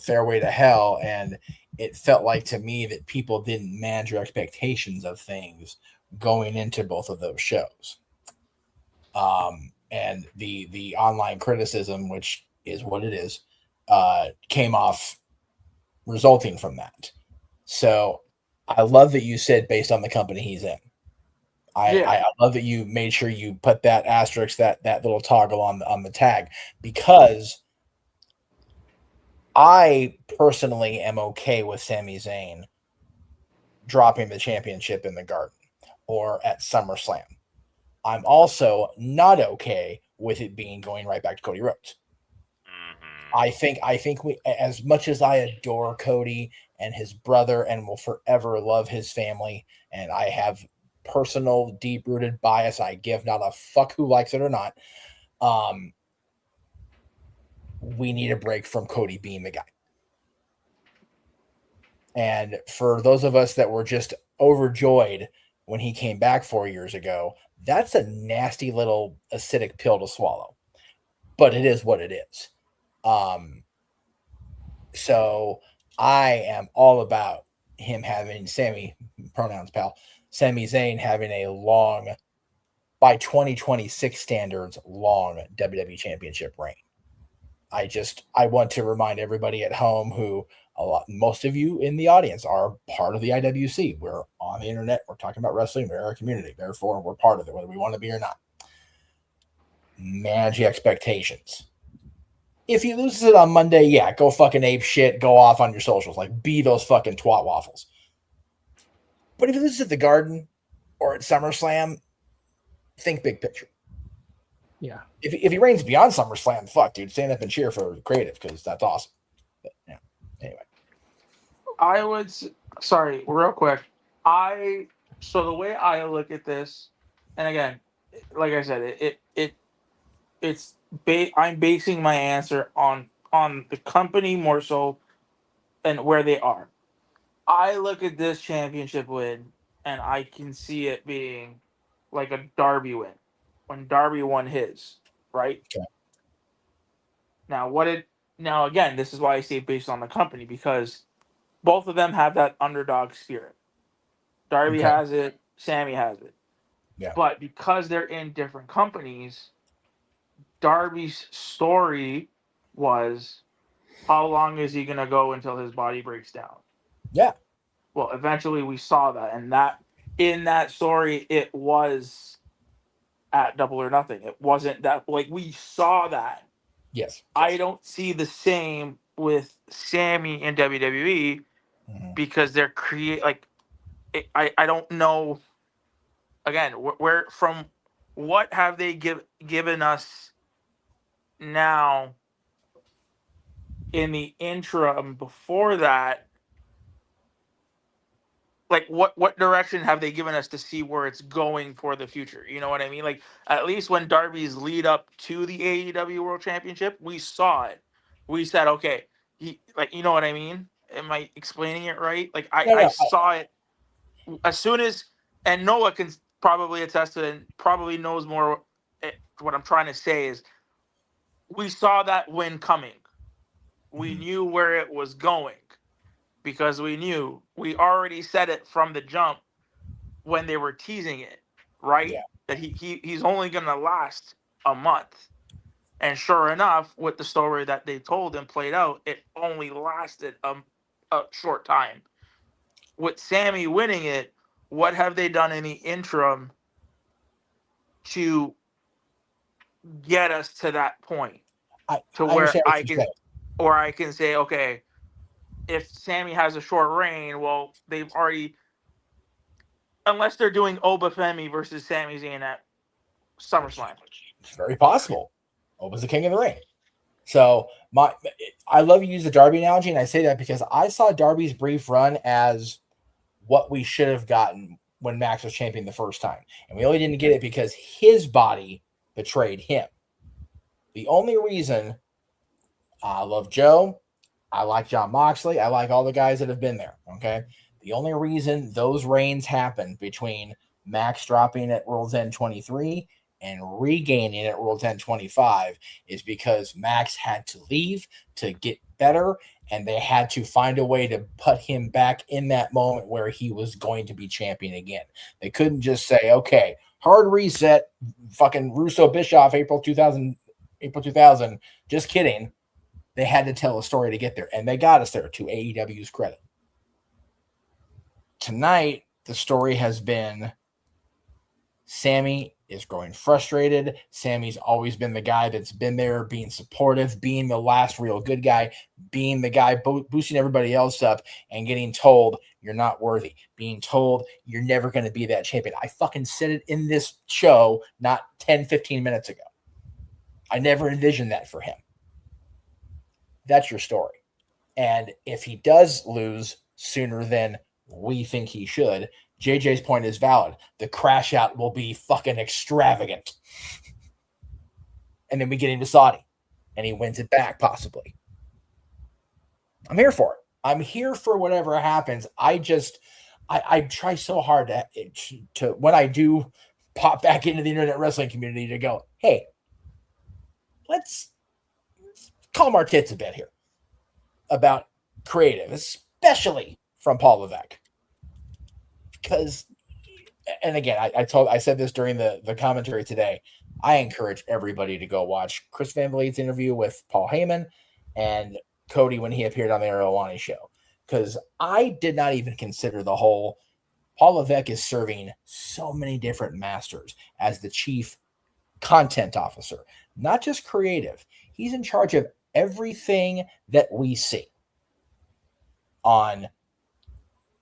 [SPEAKER 16] Fairway to Hell, and it felt like to me that people didn't manage their expectations of things going into both of those shows. And the online criticism, which is what it is, came off resulting from that. So I love that you said based on the company he's in. I love that you made sure you put that asterisk, that little toggle on the tag, because I personally am okay with Sami Zayn dropping the championship in the Garden or at SummerSlam. I'm also not okay with it being going right back to Cody Rhodes. I think we, as much as I adore Cody and his brother and will forever love his family, and I have personal deep-rooted bias, I give not a fuck who likes it or not. We need a break from Cody being the guy. And for those of us that were just overjoyed when he came back 4 years ago, that's a nasty little acidic pill to swallow. But it is what it is. So I am all about him having Sami Zayn having a long, by 2026 standards, long WWE Championship reign. I want to remind everybody at home who most of you in the audience are part of the IWC. We're on the internet. We're talking about wrestling. We're a community. Therefore, we're part of it, whether we want to be or not. Manage your expectations. If he loses it on Monday, yeah, go fucking ape shit. Go off on your socials. Like, be those fucking twat waffles. But if he loses at the Garden or at SummerSlam, think big picture.
[SPEAKER 17] Yeah.
[SPEAKER 16] If he reigns beyond SummerSlam, fuck, dude, stand up and cheer for creative, because that's awesome. But, yeah. Anyway.
[SPEAKER 18] I would, sorry, real quick. So the way I look at this, and again, like I said, I'm basing my answer on the company more so and where they are. I look at this championship win and I can see it being like a Darby win when Darby won his, right?
[SPEAKER 16] Okay.
[SPEAKER 18] Now again, this is why I say based on the company, because both of them have that underdog spirit. Darby has it, Sammy has it.
[SPEAKER 16] Yeah.
[SPEAKER 18] But because they're in different companies, Darby's story was, how long is he going to go until his body breaks down?
[SPEAKER 16] Yeah.
[SPEAKER 18] Well, eventually we saw that, and in that story, it was at Double or Nothing. It wasn't that, like, we saw that.
[SPEAKER 16] Yes.
[SPEAKER 18] I don't see the same with Sammy in WWE because they're I don't know. Again, where from what have they given us now in the interim before that? Like what direction have they given us to see where it's going for the future? You know what I mean? Like, at least when Darby's lead up to the AEW World Championship, we saw it. We said, okay, you know what I mean? Am I explaining it right? Like I saw it as soon as, and Noah can probably attest to it and probably knows more. What I'm trying to say is, we saw that win coming. We knew where it was going, because we already said it from the jump when they were teasing it, right?
[SPEAKER 16] Yeah.
[SPEAKER 18] That he's only going to last a month. And sure enough, with the story that they told and played out, it only lasted a short time. With Sammy winning it, what have they done in the interim to get us to that point? Where I can say, okay, if Sammy has a short reign, well, they've already, unless they're doing Obafemi versus Sami Zayn at SummerSlam.
[SPEAKER 16] It's very possible. Oba's the king of the ring. So I love you use the Darby analogy, and I say that because I saw Darby's brief run as what we should have gotten when Max was champion the first time. And we only didn't get it because his body betrayed him. The only reason I love Joe, I like John Moxley, I like all the guys that have been there, okay? The only reason those reigns happened between Max dropping at World's End 23 and regaining at World 1025 is because Max had to leave to get better, and they had to find a way to put him back in that moment where he was going to be champion again. They couldn't just say, okay, hard reset, fucking Russo Bischoff, April 2000. Just kidding. They had to tell a story to get there, and they got us there, to AEW's credit. Tonight, the story has been Sammy is growing frustrated. Sammy's always been the guy that's been there, being supportive, being the last real good guy, being the guy boosting everybody else up, and getting told you're not worthy, being told you're never going to be that champion. I fucking said it in this show not 10, 15 minutes ago. I never envisioned that for him. That's your story. And if he does lose sooner than we think he should, JJ's point is valid. The crash out will be fucking extravagant. And then we get into Saudi and he wins it back, possibly. I'm here for it. I'm here for whatever happens. I try so hard to when I do pop back into the internet wrestling community to go, hey, let's calm our tits a bit here about creative, especially from Paul Levesque. Because, and again, I said this during the commentary today, I encourage everybody to go watch Chris Van Vliet's interview with Paul Heyman and Cody when he appeared on the Arowane show. Because I did not even consider the whole, Paul Levesque is serving so many different masters as the chief content officer, not just creative. He's in charge of everything that we see on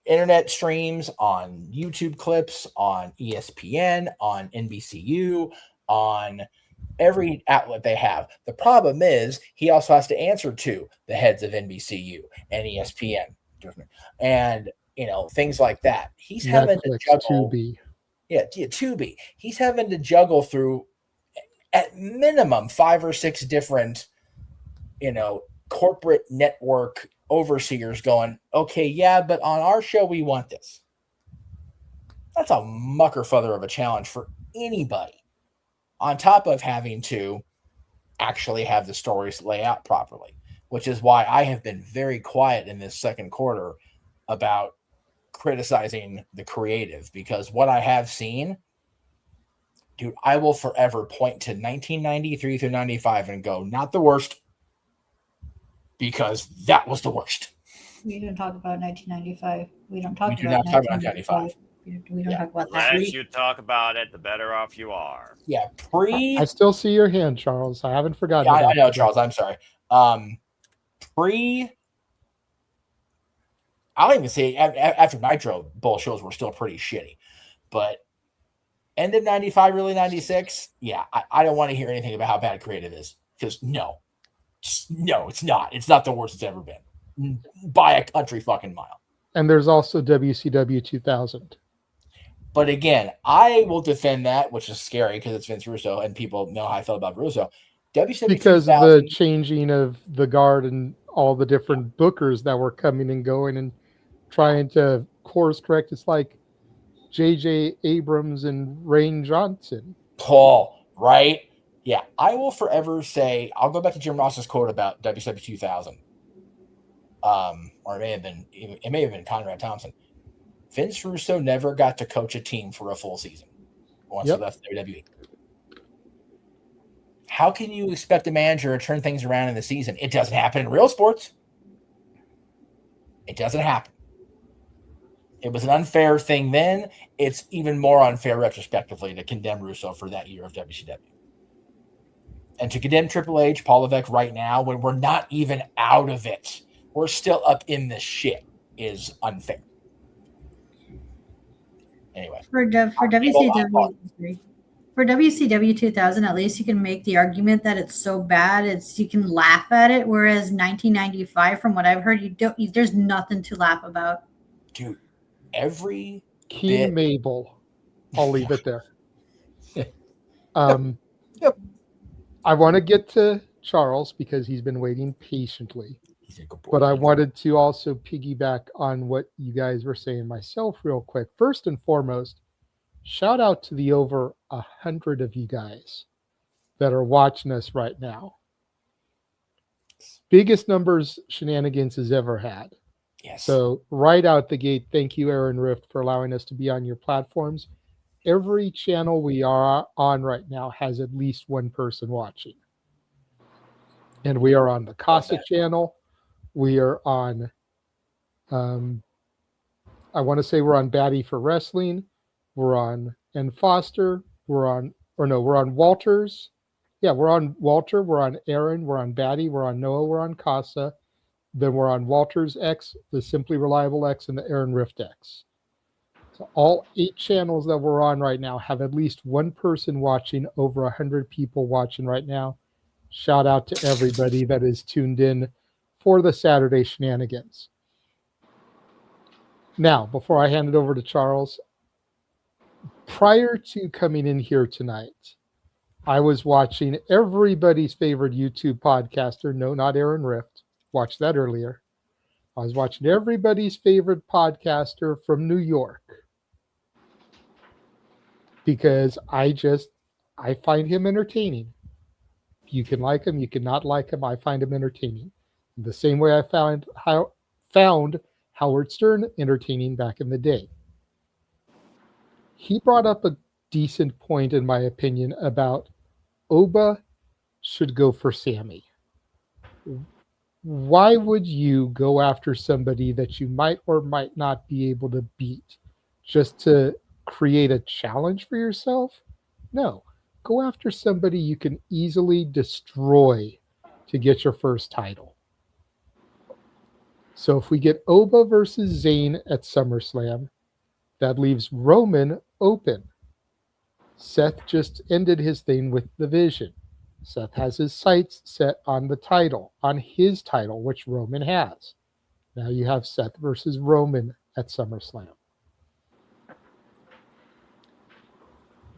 [SPEAKER 16] internet streams, on YouTube clips, on ESPN, on NBCU, on every outlet they have. The problem is he also has to answer to the heads of NBCU and ESPN and, things like that. He's having to juggle. Tubi. Yeah, Tubi. He's having to juggle through at minimum 5 or 6 different, corporate network overseers going, okay, yeah, but on our show, we want this. That's a mucker feather of a challenge for anybody, on top of having to actually have the stories lay out properly, which is why I have been very quiet in this second quarter about criticizing the creative, because what I have seen, dude, I will forever point to 1993 through 95 and go, not the worst, because that was the worst.
[SPEAKER 1] We don't talk about 1995. We don't talk
[SPEAKER 16] We do
[SPEAKER 1] about
[SPEAKER 16] not talk about 1995.
[SPEAKER 1] We don't talk about
[SPEAKER 19] The
[SPEAKER 1] that.
[SPEAKER 19] less you talk about it, the better off you are.
[SPEAKER 16] Yeah,
[SPEAKER 12] I still see your hand, Charles. I haven't forgotten.
[SPEAKER 16] I know, Charles. I'm sorry. I don't even say after Nitro, both shows were still pretty shitty, but end of 95, really 96. Yeah, I don't want to hear anything about how bad creative is, because no, it's not. It's not the worst it's ever been by a country fucking mile.
[SPEAKER 12] And there's also WCW 2000.
[SPEAKER 16] But again, I will defend that, which is scary because it's Vince Russo and people know how I felt about Russo. WCW
[SPEAKER 12] because
[SPEAKER 16] 2000,
[SPEAKER 12] of the changing of the guard and all the different bookers that were coming and going and trying to course correct. It's like J.J. Abrams and Rain Johnson.
[SPEAKER 16] Paul, right? Yeah, I will forever say, I'll go back to Jim Ross's quote about WCW 2000. Or it may have been Conrad Thompson. Vince Russo never got to coach a team for a full season once he left WWE. How can you expect a manager to turn things around in the season? It doesn't happen in real sports. It doesn't happen. It was an unfair thing then. It's even more unfair retrospectively to condemn Russo for that year of WCW. And to condemn Triple H, Paul Levesque right now, when we're not even out of it, we're still up in the shit, is unfair. Anyway.
[SPEAKER 1] For WCW 2000, at least you can make the argument that it's so bad, you can laugh at it. Whereas 1995, from what I've heard, there's nothing to laugh about.
[SPEAKER 16] Dude, every
[SPEAKER 12] Key Mabel. I'll leave it there. I want to get to Charles because he's been waiting patiently. But I wanted to also piggyback on what you guys were saying myself real quick. First and foremost, shout out to the over 100 of you guys that are watching us right now. Biggest numbers Shenanigans has ever had.
[SPEAKER 16] Yes.
[SPEAKER 12] So right out the gate, thank you, Aaron Rift, for allowing us to be on your platforms. Every channel we are on right now has at least one person watching. And we are on the Casa channel. We are on, I want to say we're on Batty for Wrestling. We're on N Foster. We're on Walters. Yeah, we're on Walter. We're on Aaron. We're on Batty. We're on Noah. We're on Casa. Then we're on Walters X, the Simply Reliable X, and the Aaron Rift X. So all 8 channels that we're on right now have at least one person watching, over 100 people watching right now. Shout out to everybody that is tuned in for the Saturday Shenanigans. Now, before I hand it over to Charles, prior to coming in here tonight, I was watching everybody's favorite YouTube podcaster. No, not Aaron Rift. Watched that earlier. I was watching everybody's favorite podcaster from New York because I find him entertaining. You can like him, you cannot like him. I find him entertaining. The same way I found Howard Stern entertaining back in the day. He brought up a decent point, in my opinion, about Oba should go for Sammy. Why would you go after somebody that you might or might not be able to beat just to create a challenge for yourself? No. Go after somebody you can easily destroy to get your first title. So if we get Oba versus Zayn at SummerSlam, that leaves Roman open. Seth just ended his thing with the Vision. Seth has his sights set on the title, on his title, which Roman has. Now you have Seth versus Roman at SummerSlam.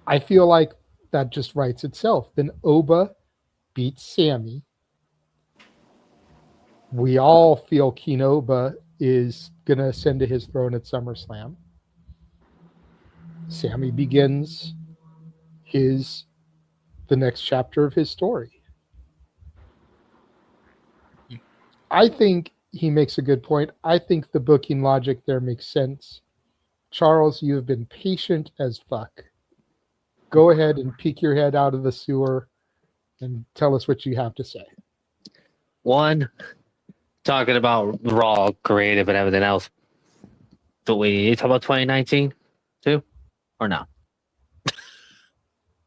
[SPEAKER 12] I feel like that just writes itself. Then Oba beats Sammy. We all feel Kenoba is going to ascend to his throne at SummerSlam. Sammy begins the next chapter of his story. I think he makes a good point. I think the booking logic there makes sense. Charles, you have been patient as fuck. Go ahead and peek your head out of the sewer and tell us what you have to say.
[SPEAKER 17] One, talking about Raw, creative, and everything else. Do we need to talk about 2019 too? Or no?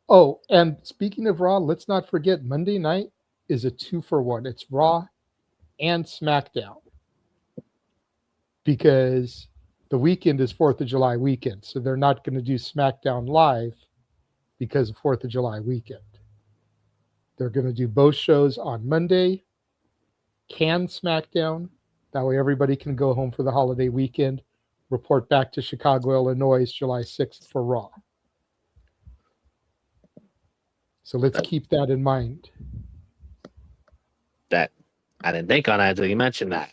[SPEAKER 12] Oh, and speaking of Raw, let's not forget Monday night is a 2-for-1. It's Raw and SmackDown. Because the weekend is 4th of July weekend. So they're not going to do SmackDown live because of 4th of July weekend. They're going to do both shows on Monday. Can SmackDown. That way everybody can go home for the holiday weekend. Report back to Chicago, Illinois, July 6th for Raw. So let's keep that in mind.
[SPEAKER 17] That I didn't think on that until you mentioned that.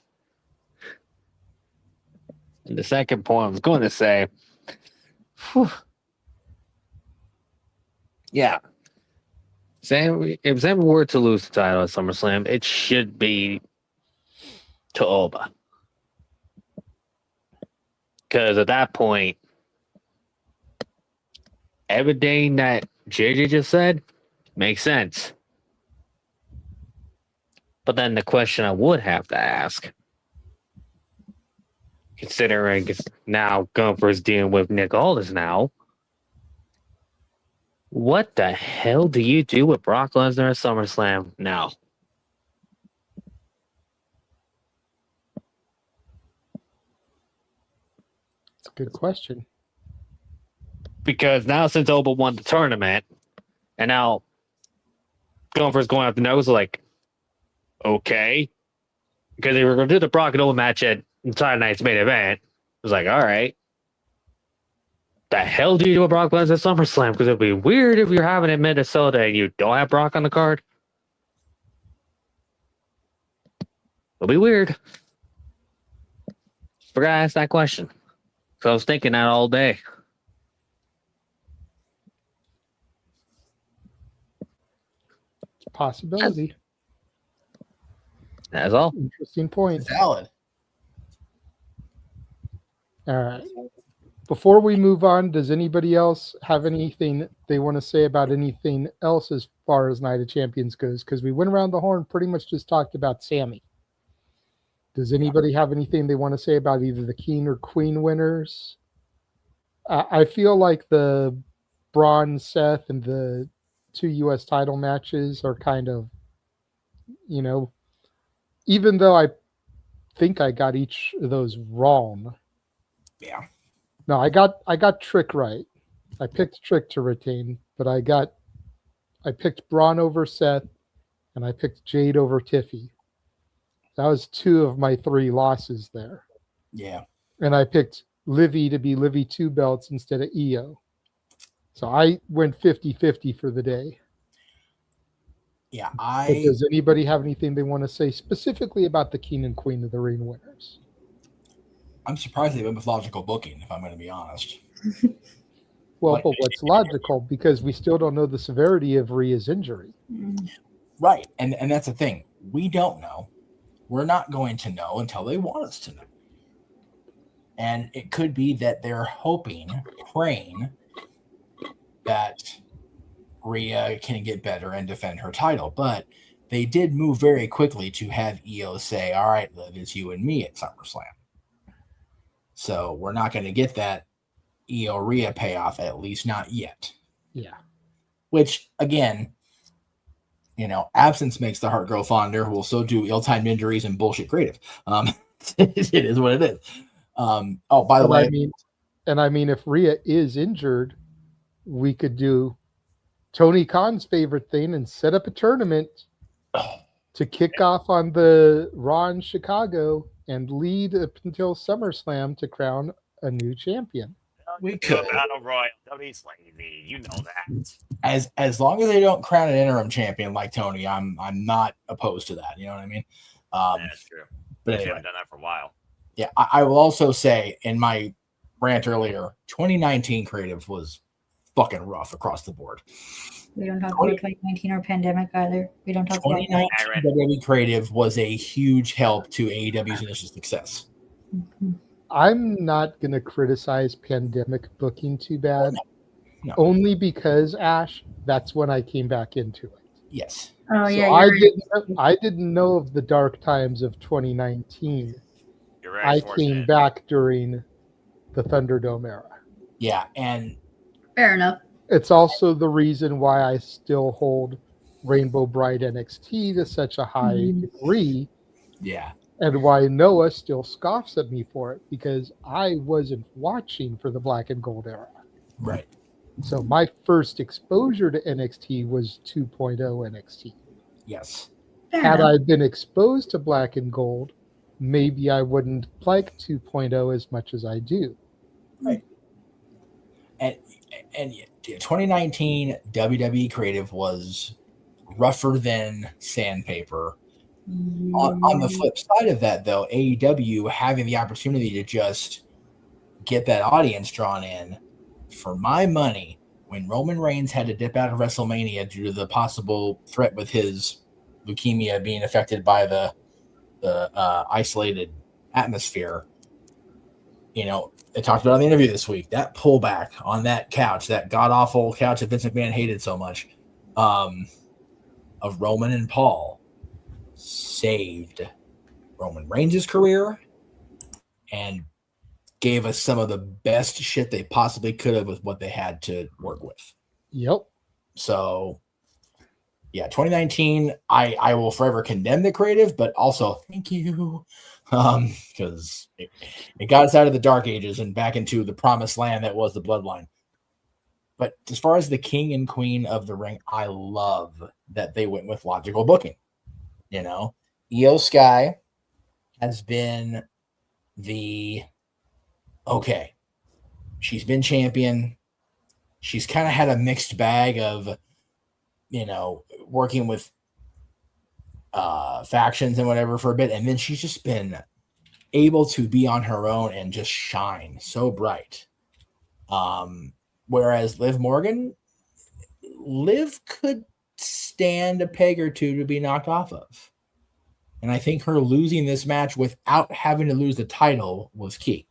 [SPEAKER 17] And the second point I was going to say, yeah, if Sammy were to lose the title at SummerSlam, it should be to Oba. Because at that point, everything that JJ just said makes sense. But then the question I would have to ask, considering it's now Gunther's dealing with Nick Aldis now, what the hell do you do with Brock Lesnar at SummerSlam now?
[SPEAKER 12] It's a good question.
[SPEAKER 17] Because now since Oba won the tournament, and now Gunther's going up the nose, like, okay. Because they were going to do the Brock and Oba match at Saturday night's main event. It was like, all right. The hell do you do with Brock Lesnar at SummerSlam? Because it'd be weird if you're having it in Minnesota and you don't have Brock on the card. It'll be weird. Forgot to ask that question. So I was thinking that all day.
[SPEAKER 12] Possibility.
[SPEAKER 17] That's all.
[SPEAKER 12] Interesting point.
[SPEAKER 16] Valid.
[SPEAKER 12] All right. Before we move on, does anybody else have anything they want to say about anything else as far as Night of Champions goes? Because we went around the horn, pretty much just talked about Sammy. Does anybody have anything they want to say about either the King or Queen winners? I feel like the Braun, Seth, and the 2 U.S. title matches are kind of, even though I think I got each of those wrong.
[SPEAKER 16] Yeah.
[SPEAKER 12] No, I got Trick right. I picked Trick to retain, but I picked Braun over Seth, and I picked Jade over Tiffy. That was 2 of my 3 losses there.
[SPEAKER 16] Yeah.
[SPEAKER 12] And I picked Livy to be Livy 2 belts instead of EO. So I went 50-50 for the day.
[SPEAKER 16] Yeah,
[SPEAKER 12] But does anybody have anything they want to say specifically about the King and Queen of the Ring winners?
[SPEAKER 16] I'm surprised they went with logical booking, if I'm going to be honest.
[SPEAKER 12] Well, but what's logical? Because we still don't know the severity of Rhea's injury.
[SPEAKER 16] Right. And that's the thing. We don't know. We're not going to know until they want us to know. And it could be that they're hoping, praying that Rhea can get better and defend her title. But they did move very quickly to have EO say, all right, Liv, it's you and me at SummerSlam. So we're not going to get that EO Rhea payoff, at least not yet.
[SPEAKER 12] Yeah.
[SPEAKER 16] Which, again, absence makes the heart grow fonder. Will so do ill-timed injuries and bullshit creative. It is what it is. By the way,
[SPEAKER 12] I mean, if Rhea is injured, we could do Tony Khan's favorite thing and set up a tournament to kick off on the Raw in Chicago and lead up until SummerSlam to crown a new champion.
[SPEAKER 16] We could.
[SPEAKER 19] Battle Royal. Nobody's lazy. You know that.
[SPEAKER 16] As long as they don't crown an interim champion like Tony, I'm not opposed to that. You know what I mean?
[SPEAKER 19] That's true.
[SPEAKER 16] But
[SPEAKER 19] You
[SPEAKER 16] anyway.
[SPEAKER 19] haven't done that for a while.
[SPEAKER 16] Yeah, I will also say in my rant earlier, 2019 creative was fucking rough across the board.
[SPEAKER 1] We don't talk about 2019 or pandemic either. We don't talk about
[SPEAKER 16] 2019 WWE creative was a huge help to AEW's initial success.
[SPEAKER 12] I'm not going to criticize pandemic booking too bad.
[SPEAKER 16] No.
[SPEAKER 12] Only because, Ash, that's when I came back into it.
[SPEAKER 16] Yes.
[SPEAKER 1] Oh, yeah.
[SPEAKER 12] I didn't know of the dark times of 2019.
[SPEAKER 19] You're very
[SPEAKER 12] I
[SPEAKER 19] fortunate.
[SPEAKER 12] came back during the Thunderdome era.
[SPEAKER 16] Yeah, and
[SPEAKER 1] Fair enough.
[SPEAKER 12] It's also the reason why I still hold Rainbow Bright NXT to such a high degree.
[SPEAKER 16] Yeah.
[SPEAKER 12] And why Noah still scoffs at me for it, because I wasn't watching for the Black and Gold era.
[SPEAKER 16] Right.
[SPEAKER 12] So my first exposure to NXT was 2.0 NXT.
[SPEAKER 16] Yes.
[SPEAKER 12] Had I been exposed to Black and Gold, maybe I wouldn't like 2.0 as much as I do.
[SPEAKER 16] Right. And 2019 WWE creative was rougher than sandpaper. On the flip side of that, though, AEW having the opportunity to just get that audience drawn in, for my money, when Roman Reigns had to dip out of WrestleMania due to the possible threat with his leukemia being affected by the isolated atmosphere, they talked about in the interview this week, that pullback on that couch, that god-awful couch that Vince McMahon hated so much, of Roman and Paul, saved Roman Reigns' career and gave us some of the best shit they possibly could have with what they had to work with.
[SPEAKER 12] Yep.
[SPEAKER 16] So, yeah, 2019, I will forever condemn the creative, but also thank you, because it got us out of the dark ages and back into the promised land that was the bloodline. But as far as the king and queen of the ring, I love that they went with logical booking. Io Sky has been she's been champion. She's kind of had a mixed bag of, working with factions and whatever for a bit. And then she's just been able to be on her own and just shine so bright. Whereas Liv Morgan, Liv could stand a peg or two to be knocked off of. And I think her losing this match without having to lose the title was key.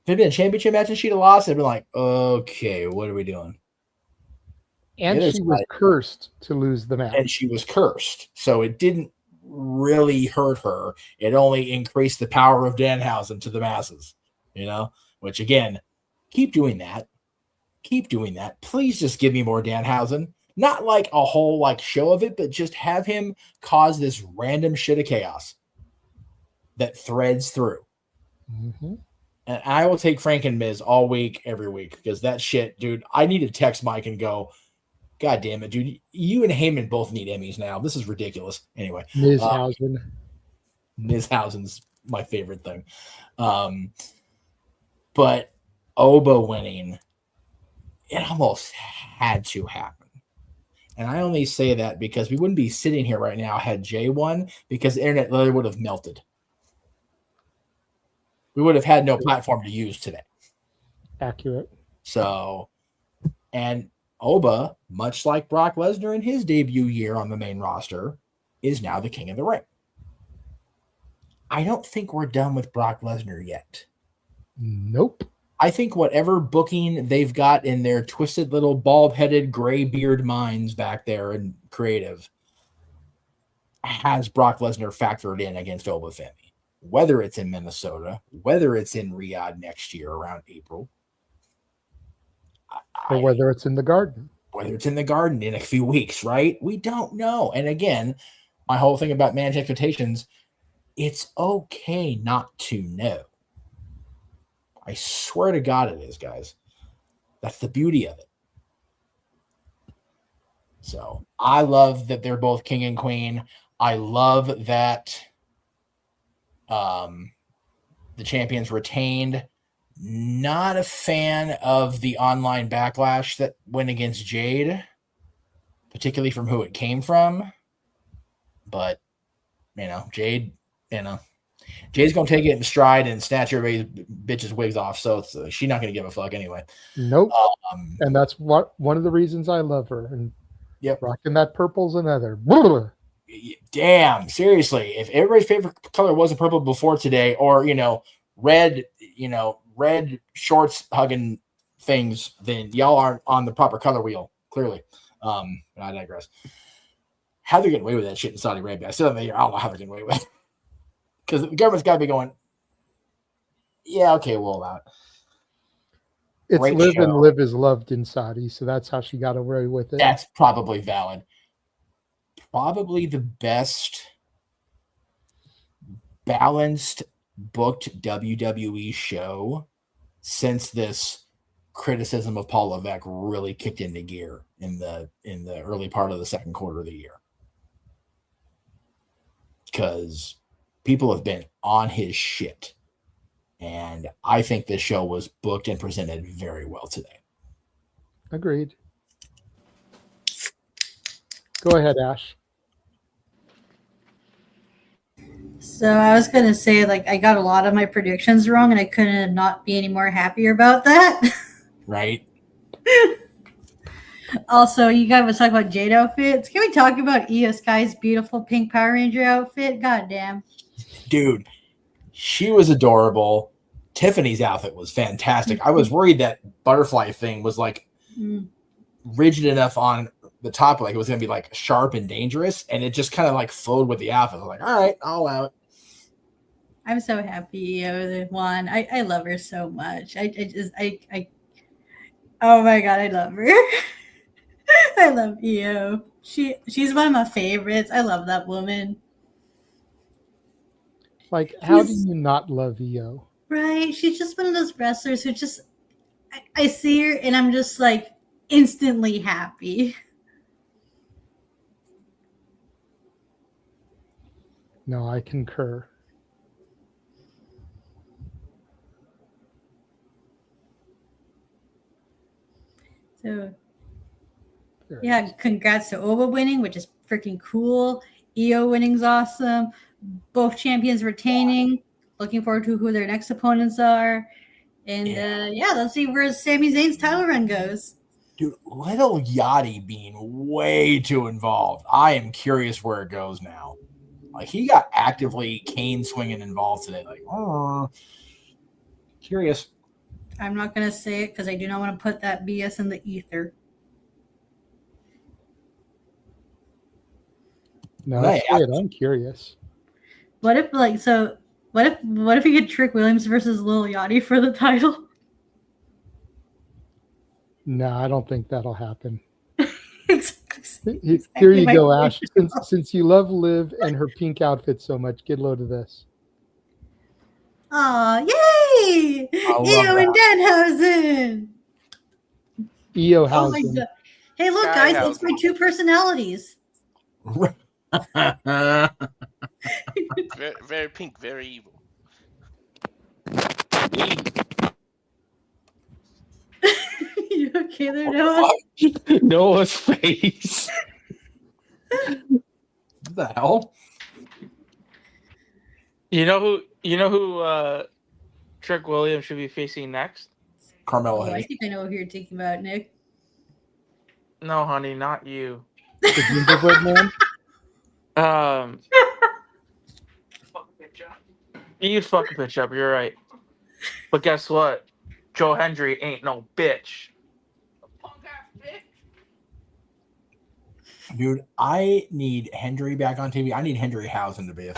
[SPEAKER 16] If it had been a championship match and she'd have lost, I'd been like, okay, what are we doing?
[SPEAKER 12] And she was cursed to lose the match.
[SPEAKER 16] And she was cursed. So it didn't really hurt her. It only increased the power of Danhausen to the masses, which again, keep doing that. Keep doing that. Please just give me more Danhausen. Not like a whole show of it, but just have him cause this random shit of chaos that threads through.
[SPEAKER 12] Mm-hmm.
[SPEAKER 16] And I will take Frank and Miz all week, every week, because that shit, dude, I need to text Mike and go, God damn it, dude. You and Heyman both need Emmys now. This is ridiculous. Anyway. Mizhausen's my favorite thing. But Oba winning, it almost had to happen. And I only say that because we wouldn't be sitting here right now had Jay won, because the internet literally would have melted. We would have had no platform to use today.
[SPEAKER 12] Accurate.
[SPEAKER 16] So, and Oba, much like Brock Lesnar in his debut year on the main roster, is now the king of the ring. I don't think we're done with Brock Lesnar yet.
[SPEAKER 12] Nope.
[SPEAKER 16] I think whatever booking they've got in their twisted little bald-headed gray beard minds back there and creative has Brock Lesnar factored in against Oba Femi. Whether it's in Minnesota, whether it's in Riyadh next year around April,
[SPEAKER 12] or whether it's in the Garden.
[SPEAKER 16] Whether it's in the Garden in a few weeks, right? We don't know. And again, my whole thing about managing expectations, it's okay not to know. I swear to God it is, guys. That's the beauty of it. So I love that they're both king and queen. I love that the champions retained. Not a fan of the online backlash that went against Jade, particularly from who it came from. But, Jade, Jay's going to take it in stride and snatch everybody's bitches' wigs off, so she's not going to give a fuck anyway.
[SPEAKER 12] Nope. And that's one of the reasons I love her. And rocking that purple's another.
[SPEAKER 16] Damn, seriously. If everybody's favorite color wasn't purple before today, or, red, red shorts hugging things, then y'all aren't on the proper color wheel, clearly. But I digress. How they're getting away with that shit in Saudi Arabia, I still don't know how they're getting away with it. Because the government's got to be going, yeah, okay, we'll allow it.
[SPEAKER 12] It's live and live is loved in Saudi, so that's how she got away with it.
[SPEAKER 16] That's probably valid. Probably the best balanced booked WWE show since this criticism of Paul Levesque really kicked into gear in the early part of the second quarter of the year. Because people have been on his shit. And I think this show was booked and presented very well today.
[SPEAKER 12] Agreed. Go ahead, Ash.
[SPEAKER 1] So I was going to say, I got a lot of my predictions wrong, and I couldn't not be any more happier about that.
[SPEAKER 16] Right.
[SPEAKER 1] Also, you guys was talking about Jade outfits. Can we talk about Io Sky's beautiful pink Power Ranger outfit? Goddamn.
[SPEAKER 16] Dude, she was adorable. Tiffany's outfit was fantastic. I was worried that butterfly thing was rigid enough on the top, it was going to be sharp and dangerous, and it just kind of flowed with the outfit. I was like, all right, I'll allow it.
[SPEAKER 1] I'm so happy Io won. I love her so much. Oh my God, I love her. I love Io. She's one of my favorites. I love that woman.
[SPEAKER 12] How do you not love Io?
[SPEAKER 1] Right? She's just one of those wrestlers who just, I see her and I'm just instantly happy.
[SPEAKER 12] No, I concur.
[SPEAKER 1] So, yeah, congrats to Oba winning, which is freaking cool. Io winning's awesome. Both champions retaining. Looking forward to who their next opponents are. And let's see where Sami Zayn's title run goes.
[SPEAKER 16] Dude, Little Yachty being way too involved. I am curious where it goes now. Like, he got actively cane swinging involved today. Like, curious.
[SPEAKER 1] I'm not going to say it because I do not want to put that BS in the ether.
[SPEAKER 12] No,
[SPEAKER 16] Hey,
[SPEAKER 12] say it. I'm curious.
[SPEAKER 1] What if what if you get Trick Williams versus Lil Yachty for the title?
[SPEAKER 12] No, I don't think that'll happen.
[SPEAKER 1] Exactly
[SPEAKER 12] Here you
[SPEAKER 1] my
[SPEAKER 12] go,
[SPEAKER 1] point.
[SPEAKER 12] Ash. Since you love Liv and her pink outfit so much, get a load of this.
[SPEAKER 1] Aw, yay!
[SPEAKER 12] love
[SPEAKER 1] Io and Danhausen!
[SPEAKER 12] EO
[SPEAKER 1] Oh my
[SPEAKER 12] Hausen.
[SPEAKER 1] god. Hey, look, guys, it's my two personalities.
[SPEAKER 15] Very, very pink, very evil.
[SPEAKER 1] You okay there, Noah?
[SPEAKER 17] Noah's face.
[SPEAKER 16] What the hell?
[SPEAKER 18] You know who Trick Williams should be facing next?
[SPEAKER 16] Carmelo
[SPEAKER 1] Oh, I
[SPEAKER 16] Hayes.
[SPEAKER 1] think I know who you're talking about, Nick.
[SPEAKER 18] No, honey, not you.
[SPEAKER 12] The gingerbread man?
[SPEAKER 18] You'd fuck a bitch up, you're right. But guess what? Joe Hendry ain't no bitch.
[SPEAKER 16] Dude, I need Hendry back on TV. I need Hendry Hausen to be a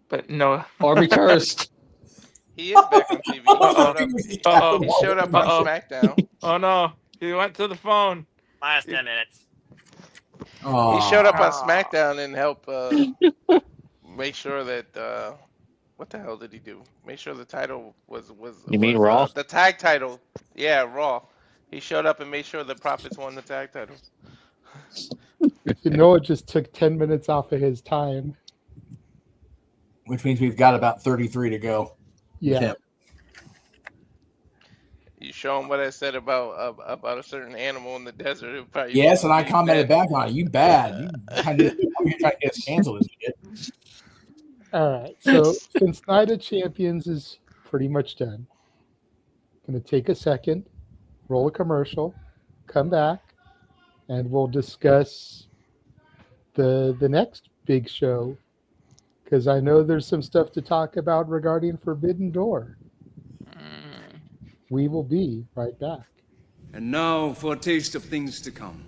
[SPEAKER 18] But no.
[SPEAKER 17] Or be cursed.
[SPEAKER 15] He is back on TV. He showed up on SmackDown.
[SPEAKER 18] Oh no, he went to the phone.
[SPEAKER 19] Last 10 minutes.
[SPEAKER 15] He showed up on SmackDown and helped make sure that what the hell did he do? Make sure the title was
[SPEAKER 17] You mean Raw?
[SPEAKER 15] The tag title. Yeah, Raw. He showed up and made sure the Profits won the tag titles.
[SPEAKER 12] You know, it just took 10 minutes off of his time.
[SPEAKER 16] Which means we've got about 33 to go.
[SPEAKER 12] Yeah.
[SPEAKER 15] You show him what I said about a certain animal in the desert. It'll probably
[SPEAKER 16] Yes, and I commented back on it. You bad. You trying to get us canceled and shit.
[SPEAKER 12] All right. So since Night of Champions is pretty much done, going to take a second, roll a commercial, come back, and we'll discuss the next big show, because I know there's some stuff to talk about regarding Forbidden Door. We will be right back.
[SPEAKER 20] And now for a taste of things to come.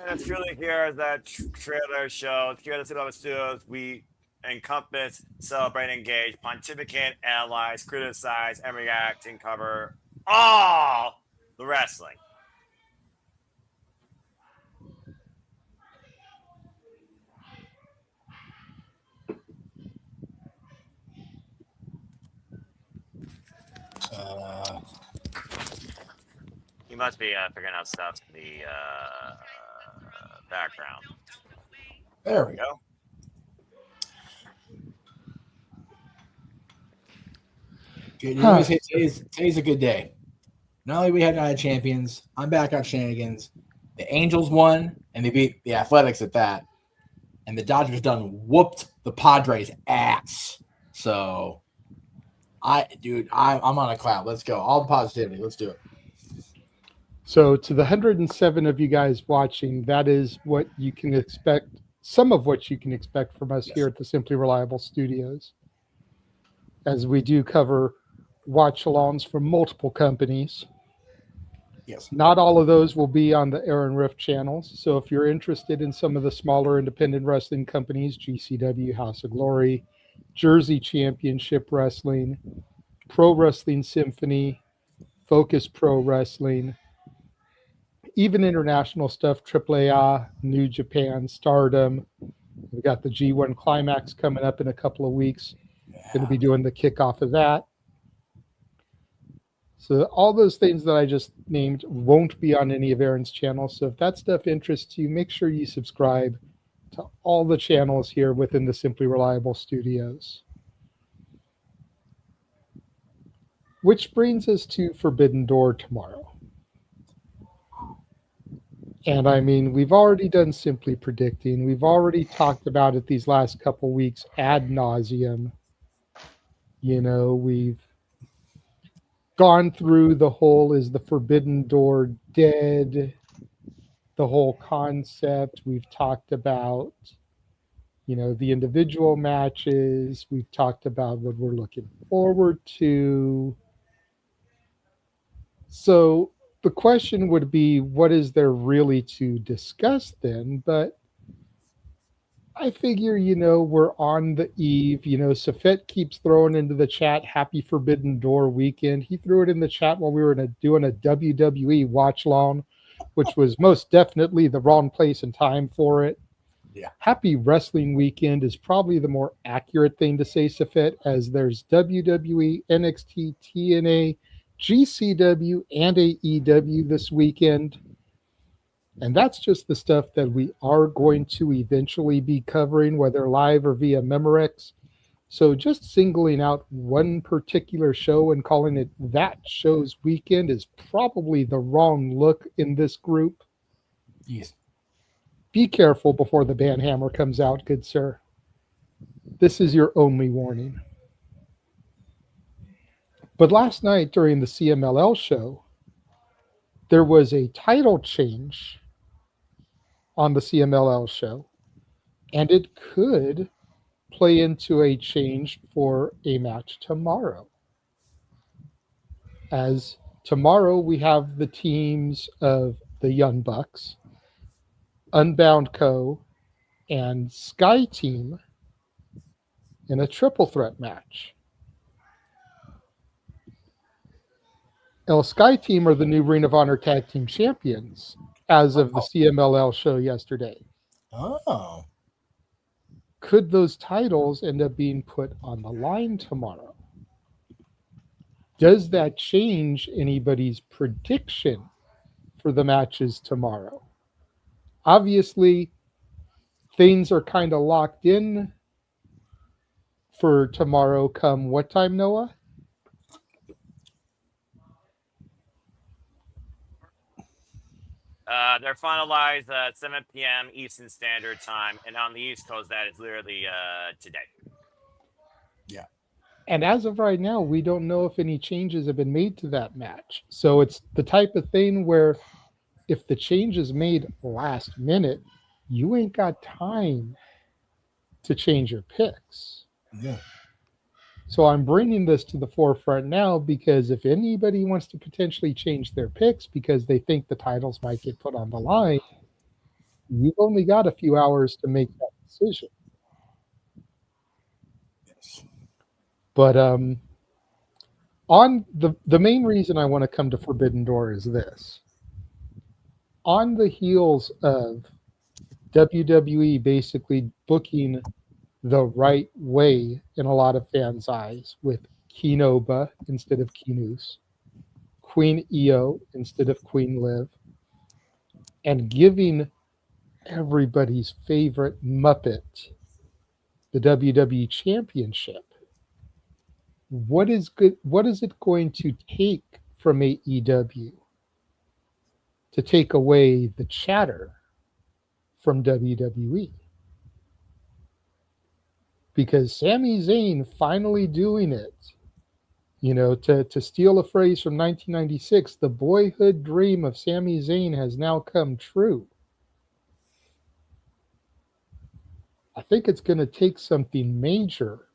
[SPEAKER 19] And it's really here that trailer show. Here at the Cinema Studios, we encompass, celebrate, engage, pontificate, analyze, criticize, and react and cover all the wrestling. must be figuring out stuff in the background.
[SPEAKER 16] There we go. Okay, let me say today's a good day. Not only we had Night of Champions, I'm back on Shenanigans. The Angels won, and they beat the Athletics at that. And the Dodgers done whooped the Padres' ass. So, I'm on a cloud. Let's go. All the positivity. Let's do it.
[SPEAKER 12] So to the 107 of you guys watching, that is what you can expect, some of what you can expect from us here at the Simply Reliable Studios. As we do cover watch-alongs from multiple companies.
[SPEAKER 16] Yes.
[SPEAKER 12] Not all of those will be on the Aaron Rift channels. So if you're interested in some of the smaller independent wrestling companies, GCW, House of Glory, Jersey Championship Wrestling, Pro Wrestling Symphony, Focus Pro Wrestling, even international stuff, AAA, New Japan, Stardom. We've got the G1 Climax coming up in a couple of weeks. Going to be doing the kickoff of that. So all those things that I just named won't be on any of Aaron's channels. So if that stuff interests you, make sure you subscribe to all the channels here within the Simply Reliable Studios. Which brings us to Forbidden Door tomorrow. And I mean, we've already done Simply Predicting. We've already talked about it these last couple weeks ad nauseum. You know, we've gone through the whole, is the Forbidden Door dead? The whole concept. We've talked about, you know, the individual matches. We've talked about what we're looking forward to. So the question would be, what is there really to discuss then? But I figure, you know, we're on the eve. You know, Safet keeps throwing into the chat, happy Forbidden Door weekend. He threw it in the chat while we were doing a WWE watch long, which was most definitely the wrong place and time for it.
[SPEAKER 16] Yeah.
[SPEAKER 12] Happy Wrestling Weekend is probably the more accurate thing to say, Safet, as there's WWE, NXT, TNA, GCW, and AEW this weekend. And that's just the stuff that we are going to eventually be covering, whether live or via Memorex. So just singling out one particular show and calling it that show's weekend is probably the wrong look in this group.
[SPEAKER 16] Yes.
[SPEAKER 12] Be careful before the banhammer comes out, good sir. This is your only warning. But last night during the CMLL show, there was a title change on the CMLL show, and it could play into a change for a match tomorrow. As tomorrow we have the teams of the Young Bucks, Unbound Co., and Sky Team in a triple threat match. Now, Sky Team are the new Ring of Honor Tag Team Champions as of the CMLL show yesterday.
[SPEAKER 16] Oh.
[SPEAKER 12] Could those titles end up being put on the line tomorrow? Does that change anybody's prediction for the matches tomorrow? Obviously, things are kind of locked in for tomorrow come what time, Noah?
[SPEAKER 19] They're finalized at 7 p.m. Eastern Standard Time, and on the East Coast, that is literally today.
[SPEAKER 16] Yeah.
[SPEAKER 12] And as of right now, we don't know if any changes have been made to that match. So it's the type of thing where if the change is made last minute, you ain't got time to change your picks.
[SPEAKER 16] Yeah.
[SPEAKER 12] So I'm bringing this to the forefront now because if anybody wants to potentially change their picks because they think the titles might get put on the line, you've only got a few hours to make that decision.
[SPEAKER 16] Yes.
[SPEAKER 12] But on the main reason I want to come to Forbidden Door is this. On the heels of WWE basically booking the right way in a lot of fans' eyes with Kinoba instead of Kinus, Queen Io instead of Queen Liv, and giving everybody's favorite Muppet the WWE Championship, what is it going to take from AEW to take away the chatter from WWE? Because Sami Zayn finally doing it, to steal a phrase from 1996, the boyhood dream of Sami Zayn has now come true. I think it's going to take something major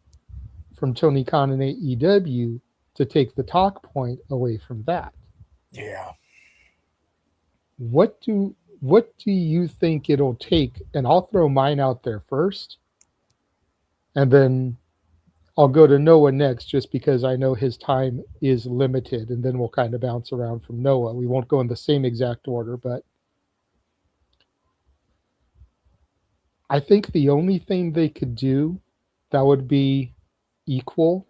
[SPEAKER 12] from Tony Khan and AEW to take the talk point away from that.
[SPEAKER 16] Yeah.
[SPEAKER 12] What do you think it'll take? And I'll throw mine out there first, and then I'll go to Noah next, just because I know his time is limited, and then we'll kind of bounce around from Noah. We won't go in the same exact order, but I think the only thing they could do that would be equal,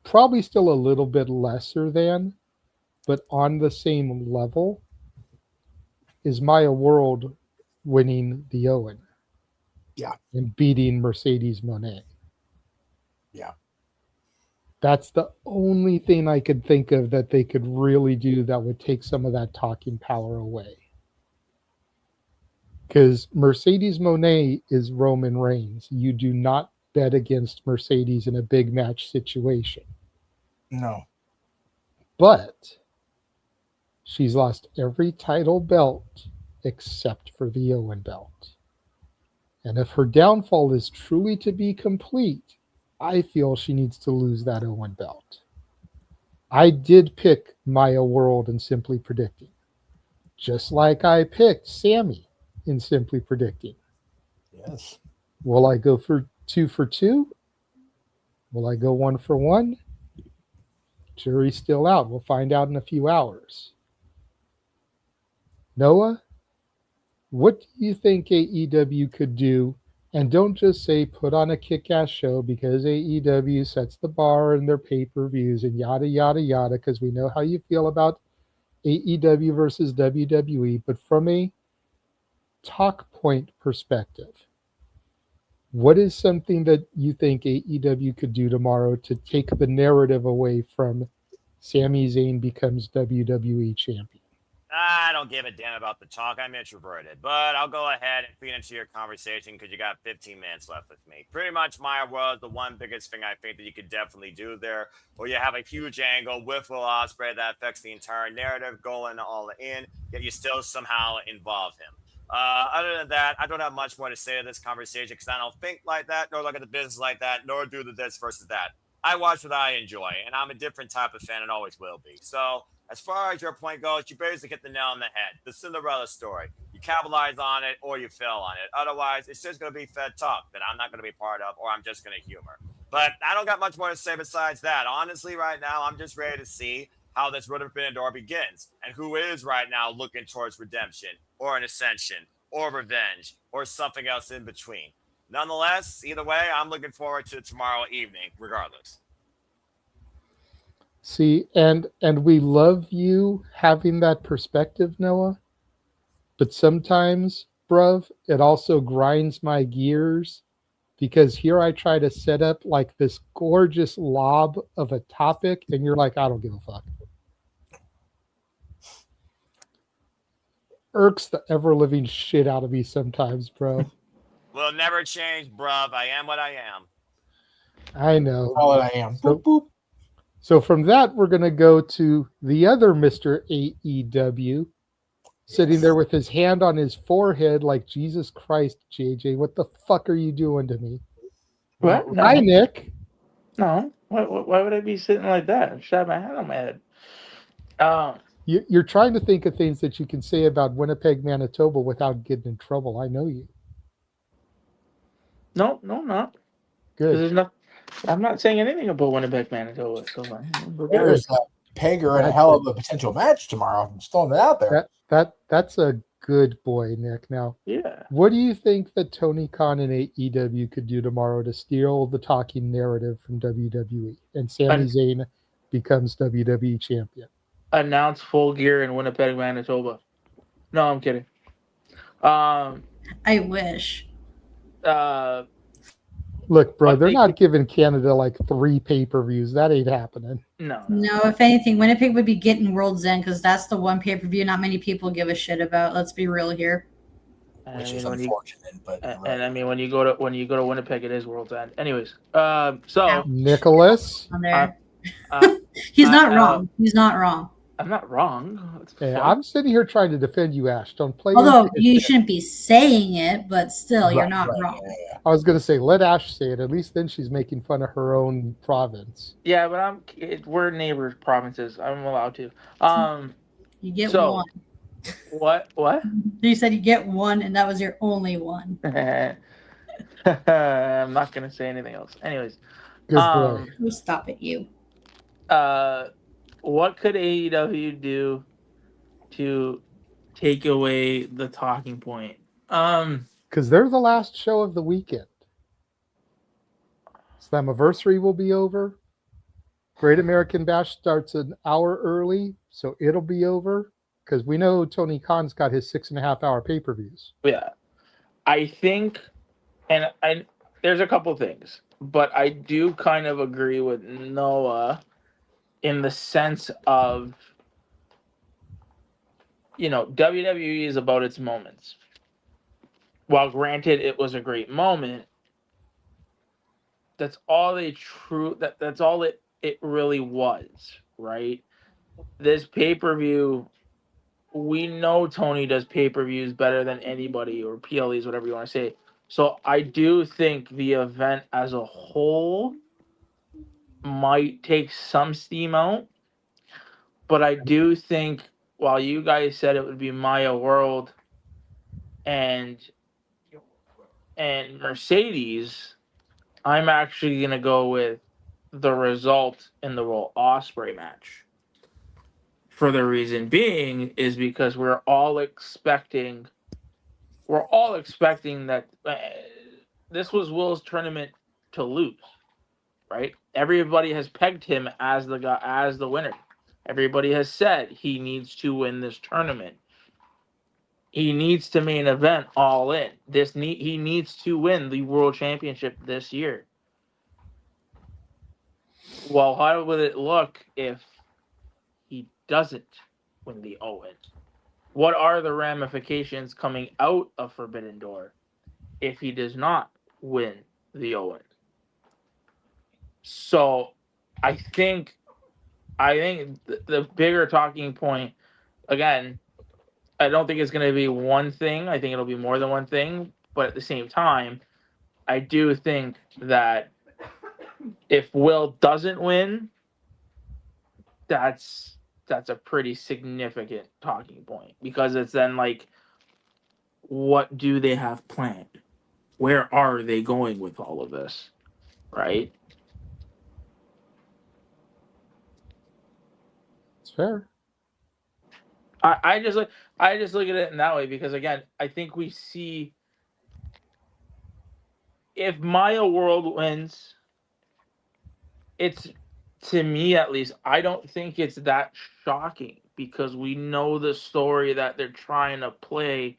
[SPEAKER 12] probably still a little bit lesser than, but on the same level, is Maya World winning the Owen.
[SPEAKER 16] Yeah.
[SPEAKER 12] And beating Mercedes Moné.
[SPEAKER 16] Yeah.
[SPEAKER 12] That's the only thing I could think of that they could really do that would take some of that talking power away. Because Mercedes Moné is Roman Reigns. You do not bet against Mercedes in a big match situation.
[SPEAKER 16] No.
[SPEAKER 12] But she's lost every title belt except for the Owen belt. And if her downfall is truly to be complete, I feel she needs to lose that Owen belt. I did pick Maya World in Simply Predicting, just like I picked Sammy in Simply Predicting.
[SPEAKER 16] Yes.
[SPEAKER 12] Will I go for 2 for 2? Will I go 1 for 1? Jury's still out. We'll find out in a few hours. Noah, what do you think AEW could do? And don't just say put on a kick-ass show, because AEW sets the bar in their pay-per-views and yada, yada, yada, because we know how you feel about AEW versus WWE. But from a talk point perspective, what is something that you think AEW could do tomorrow to take the narrative away from Sami Zayn becomes WWE champion?
[SPEAKER 19] I don't give a damn about the talk. I'm introverted, but I'll go ahead and feed into your conversation because you got 15 minutes left with me. Pretty much Maya World is the one biggest thing I think that you could definitely do there, where you have a huge angle with Will Ospreay that affects the entire narrative going all in, yet you still somehow involve him. Other than that, I don't have much more to say to this conversation because I don't think like that, nor look at the business like that, nor do the this versus that. I watch what I enjoy, and I'm a different type of fan and always will be. So as far as your point goes, you basically hit the nail on the head. The Cinderella story. You capitalize on it or you fail on it. Otherwise, it's just going to be fed talk that I'm not going to be part of, or I'm just going to humor. But I don't got much more to say besides that. Honestly, right now, I'm just ready to see how this Road to Forbidden Door begins and who is right now looking towards redemption or an ascension or revenge or something else in between. Nonetheless, either way, I'm looking forward to tomorrow evening, regardless.
[SPEAKER 12] See, and we love you having that perspective, Noah. But sometimes, bruv, it also grinds my gears, because here I try to set up like this gorgeous lob of a topic, and you're like, I don't give a fuck. Irks the ever-living shit out of me sometimes, bro.
[SPEAKER 19] Will never change, bruv. I am what I am.
[SPEAKER 12] I know.
[SPEAKER 16] All that I am.
[SPEAKER 12] So,
[SPEAKER 16] Boop, boop.
[SPEAKER 12] So from that, we're going to go to the other Mr. AEW, sitting there with his hand on his forehead like, Jesus Christ, JJ, what the fuck are you doing to me?
[SPEAKER 18] What? No.
[SPEAKER 12] Hi, Nick.
[SPEAKER 18] No. Why would I be sitting like that? I should have my hand on my head.
[SPEAKER 12] You're trying to think of things that you can say about Winnipeg, Manitoba without getting in trouble. I know you.
[SPEAKER 18] No, I'm not.
[SPEAKER 12] Good.
[SPEAKER 18] There's not. I'm not saying anything about Winnipeg, Manitoba. So
[SPEAKER 16] There's a Pager and a hell of a potential match tomorrow. I'm just throwing it out there.
[SPEAKER 12] That's a good boy, Nick. Now,
[SPEAKER 18] yeah.
[SPEAKER 12] What do you think that Tony Khan and AEW could do tomorrow to steal the talking narrative from WWE and Sami Zayn becomes WWE champion.
[SPEAKER 18] Announce Full Gear in Winnipeg, Manitoba. No, I'm kidding.
[SPEAKER 1] I wish.
[SPEAKER 12] Look, bro,
[SPEAKER 18] But
[SPEAKER 12] they're
[SPEAKER 18] they
[SPEAKER 12] not giving Canada like 3 pay-per-views. That ain't happening.
[SPEAKER 18] No.
[SPEAKER 1] If anything, Winnipeg would be getting World's End because that's the one pay-per-view not many people give a shit about. Let's be real here.
[SPEAKER 16] Which is unfortunate, but
[SPEAKER 18] And I mean, when you go to Winnipeg, it is World's End. Anyways, so
[SPEAKER 12] Nicholas,
[SPEAKER 1] On there. He's not wrong. He's not wrong.
[SPEAKER 18] I'm not wrong. What the
[SPEAKER 12] hey,
[SPEAKER 18] fuck?
[SPEAKER 12] I'm sitting here trying to defend you, Ash. Don't play.
[SPEAKER 1] Although
[SPEAKER 12] into
[SPEAKER 1] you
[SPEAKER 12] it.
[SPEAKER 1] shouldn't be saying it, but still, you're
[SPEAKER 12] Right,
[SPEAKER 1] not
[SPEAKER 12] right,
[SPEAKER 1] wrong.
[SPEAKER 12] I was gonna say let Ash say it. At least then she's making fun of her own province.
[SPEAKER 18] Yeah, but we're neighbor provinces. I'm allowed to.
[SPEAKER 1] You get
[SPEAKER 18] so,
[SPEAKER 1] one.
[SPEAKER 18] What?
[SPEAKER 1] You said you get one, and that was your only one.
[SPEAKER 18] I'm not gonna say anything else. Anyways,
[SPEAKER 12] Good boy.
[SPEAKER 1] Oh, stop it, you.
[SPEAKER 18] What could AEW do to take away the talking point?
[SPEAKER 12] Because they're the last show of the weekend. Slammiversary will be over. Great American Bash starts an hour early, so it'll be over. Because we know Tony Khan's got his 6.5-hour pay-per-views.
[SPEAKER 18] Yeah, I think, and there's a couple things, but I do kind of agree with Noah in the sense of, WWE is about its moments. While granted it was a great moment, that's all that's all it really was, right? This pay-per-view, we know Tony does pay-per-views better than anybody, or PLEs, whatever you want to say. So I do think the event as a whole might take some steam out. But I do think, while you guys said it would be Maya World and Mercedes, I'm actually going to go with the result in the Will Ospreay match. For the reason being is because we're all expecting that this was Will's tournament to lose, right? Everybody has pegged him as the winner. Everybody has said he needs to win this tournament. He needs to main event All In. He needs to win the World Championship this year. Well, how would it look if he doesn't win the Owen? What are the ramifications coming out of Forbidden Door if he does not win the Owen? So I think the bigger talking point, again, I don't think it's going to be one thing. I think it'll be more than one thing. But at the same time, I do think that if Will doesn't win, that's a pretty significant talking point, because it's then like, what do they have planned? Where are they going with all of this? Right?
[SPEAKER 12] It's fair.
[SPEAKER 18] I just look at it in that way, because again, I think we see, if Maya World wins, it's, to me at least, I don't think it's that shocking, because we know the story that they're trying to play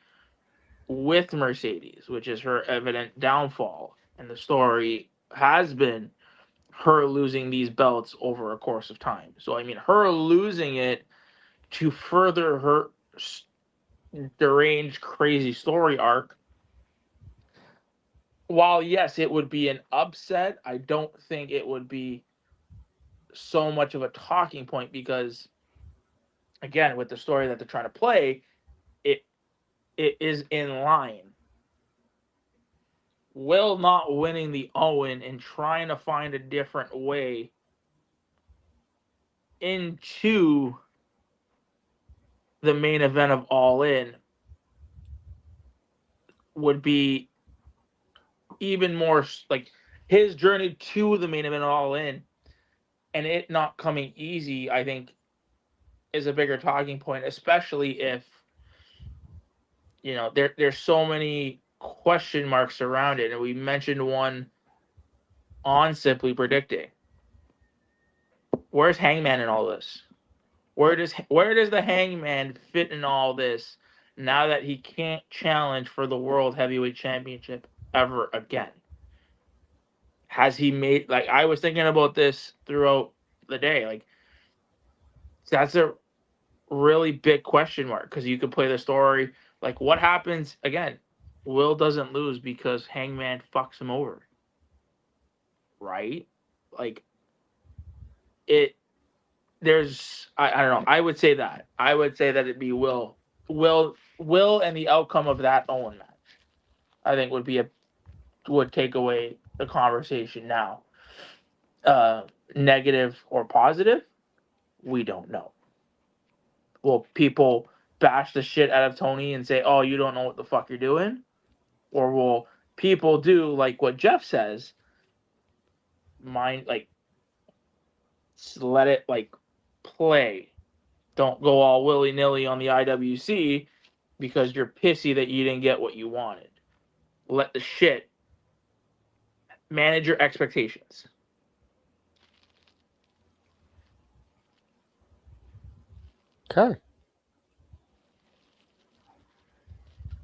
[SPEAKER 18] with Mercedes, which is her evident downfall. And the story has been her losing these belts over a course of time. So, I mean, her losing it to further her deranged, crazy story arc, while yes, it would be an upset, I don't think it would be so much of a talking point, because, again, with the story that they're trying to play, it is in line. Will not winning the Owen and trying to find a different way into the main event of All In would be even more like his journey to the main event of All In, and it not coming easy, I think, is a bigger talking point, especially if, there's so many question marks around it. And we mentioned one on Simply Predicting, where's Hangman in all this? Where does the Hangman fit in all this now that he can't challenge for the World Heavyweight Championship ever again? Has he made, like, I was thinking about this throughout the day, like, that's a really big question mark, because you could play the story like, what happens again? Will doesn't lose because Hangman fucks him over, right? Like, there's I don't know. I would say that it'd be Will and the outcome of that Owen match, I think would take away the conversation now. Negative or positive, we don't know. Will people bash the shit out of Tony and say, "Oh, you don't know what the fuck you're doing," or will people do like what Jeff says? Let it like play. Don't go all willy-nilly on the IWC because you're pissy that you didn't get what you wanted. Let the shit manage your expectations.
[SPEAKER 12] Okay.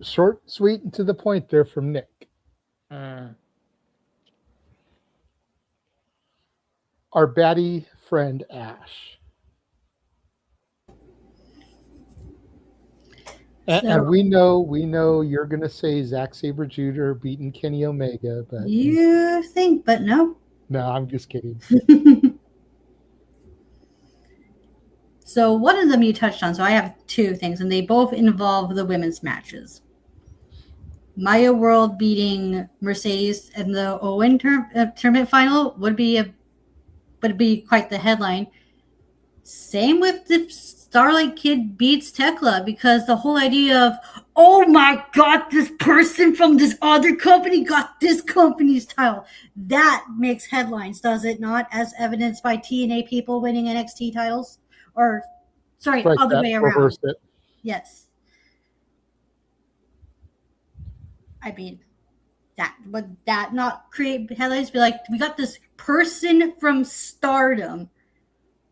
[SPEAKER 12] Short, sweet, and to the point there from Nick. Our baddie friend Ash. And we know you're going to say Zack Sabre Jr. beating Kenny Omega, but
[SPEAKER 1] You think, but no.
[SPEAKER 12] no, I'm just kidding.
[SPEAKER 1] So one of them you touched on. So I have two things, and they both involve the women's matches. Maya World beating Mercedes in the Owen tournament final would be quite the headline. Same with the Starlight Kid beats Tekla, because the whole idea of, oh my God, this person from this other company got this company's title. That makes headlines, does it not? As evidenced by TNA people winning NXT titles? Or, sorry,
[SPEAKER 12] Right,
[SPEAKER 1] other way around.
[SPEAKER 12] reverse it.
[SPEAKER 1] Yes. I mean, would that not create headlines? Be like, we got this person from Stardom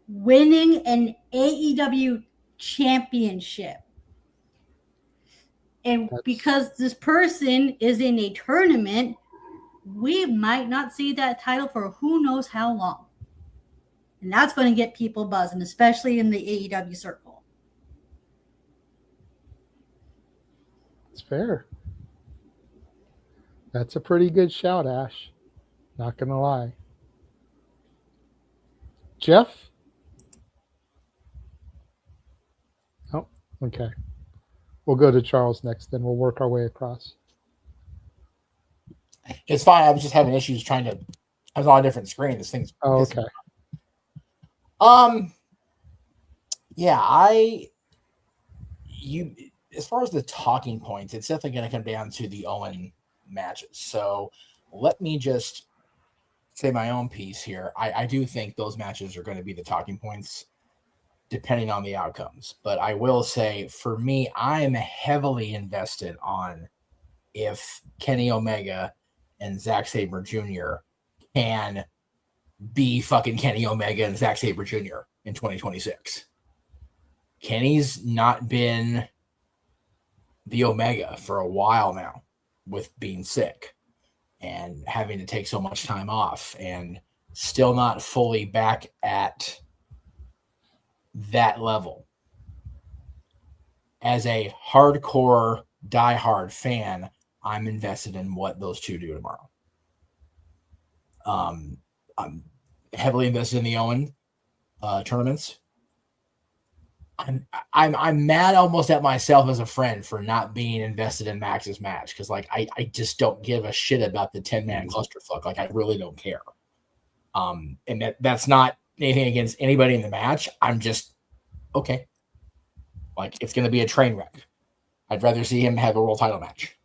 [SPEAKER 1] winning an AEW championship. And because this person is in a tournament, we might not see that title for who knows how long. And that's going to get people buzzing, especially in the AEW circle.
[SPEAKER 12] It's fair. That's a pretty good shout, Ash. Not going to lie. Jeff? Oh, okay. We'll go to Charles next, then we'll work our way across.
[SPEAKER 16] It's fine. I was just having issues trying to. I was on a different screen. This thing's.
[SPEAKER 12] Oh, okay.
[SPEAKER 16] Yeah, as far as the talking points, it's definitely going to come down to the Owen matches. So let me just say my own piece here. I do think those matches are going to be the talking points, depending on the outcomes. But I will say, for me, I'm heavily invested on if Kenny Omega and Zack Sabre Jr. can be fucking Kenny Omega and Zack Sabre Jr. in 2026. Kenny's not been the Omega for a while now, with being sick and having to take so much time off, and still not fully back at that level. As a hardcore, diehard fan, I'm invested in what those two do tomorrow. I'm heavily invested in the Owen tournaments. I'm mad almost at myself as a friend for not being invested in Max's match, because like I just don't give a shit about the 10-man clusterfuck. Like I really don't care. And that's not anything against anybody in the match. I'm just okay. Like it's gonna be a train wreck. I'd rather see him have a world title match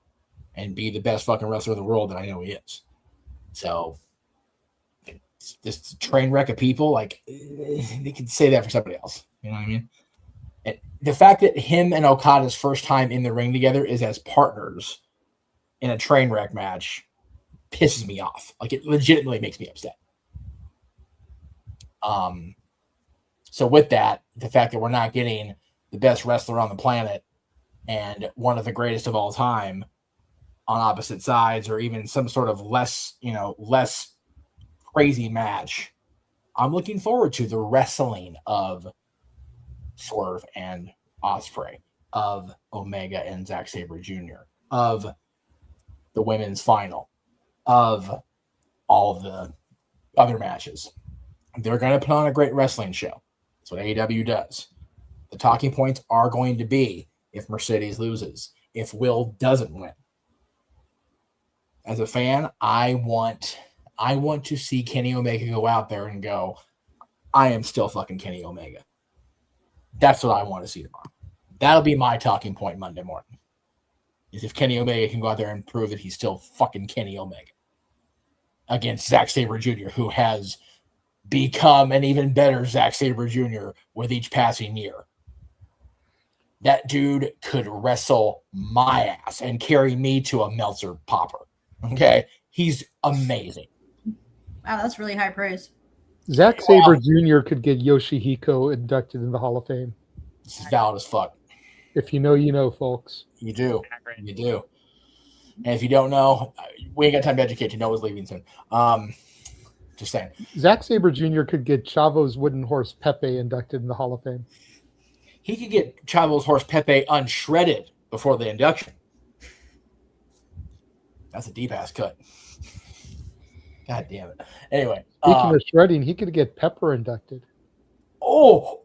[SPEAKER 16] and be the best fucking wrestler in the world that I know he is. So this train wreck of people, like they could say that for somebody else. You know what I mean? And the fact that him and Okada's first time in the ring together is as partners in a train wreck match pisses me off. Like it legitimately makes me upset. So with that, the fact that we're not getting the best wrestler on the planet and one of the greatest of all time on opposite sides, or even some sort of less crazy match, I'm looking forward to the wrestling of Swerve and Ospreay, of Omega and Zack Sabre Jr., of the women's final, of all of the other matches. They're going to put on a great wrestling show. That's what AEW does. The talking points are going to be if Mercedes loses, if Will doesn't win. As a fan, I want to see Kenny Omega go out there and go, I am still fucking Kenny Omega. That's what I want to see tomorrow. That'll be my talking point Monday morning. Is if Kenny Omega can go out there and prove that he's still fucking Kenny Omega against Zack Sabre Jr., who has become an even better Zack Sabre Jr. with each passing year. That dude could wrestle my ass and carry me to a Meltzer popper. Okay? He's amazing.
[SPEAKER 1] Wow, that's really high praise.
[SPEAKER 12] Zack Sabre Jr. could get Yoshihiko inducted in the Hall of Fame.
[SPEAKER 16] This is valid as fuck.
[SPEAKER 12] If you know, you know, folks.
[SPEAKER 16] You do. You do. And if you don't know, we ain't got time to educate you. Noah's leaving soon. Just saying.
[SPEAKER 12] Zack Sabre Jr. could get Chavo's wooden horse Pepe inducted in the Hall of Fame.
[SPEAKER 16] He could get Chavo's horse Pepe unshredded before the induction. That's a deep ass cut. God damn it. Anyway.
[SPEAKER 12] Speaking of shredding, he could get Pepper inducted.
[SPEAKER 16] Oh,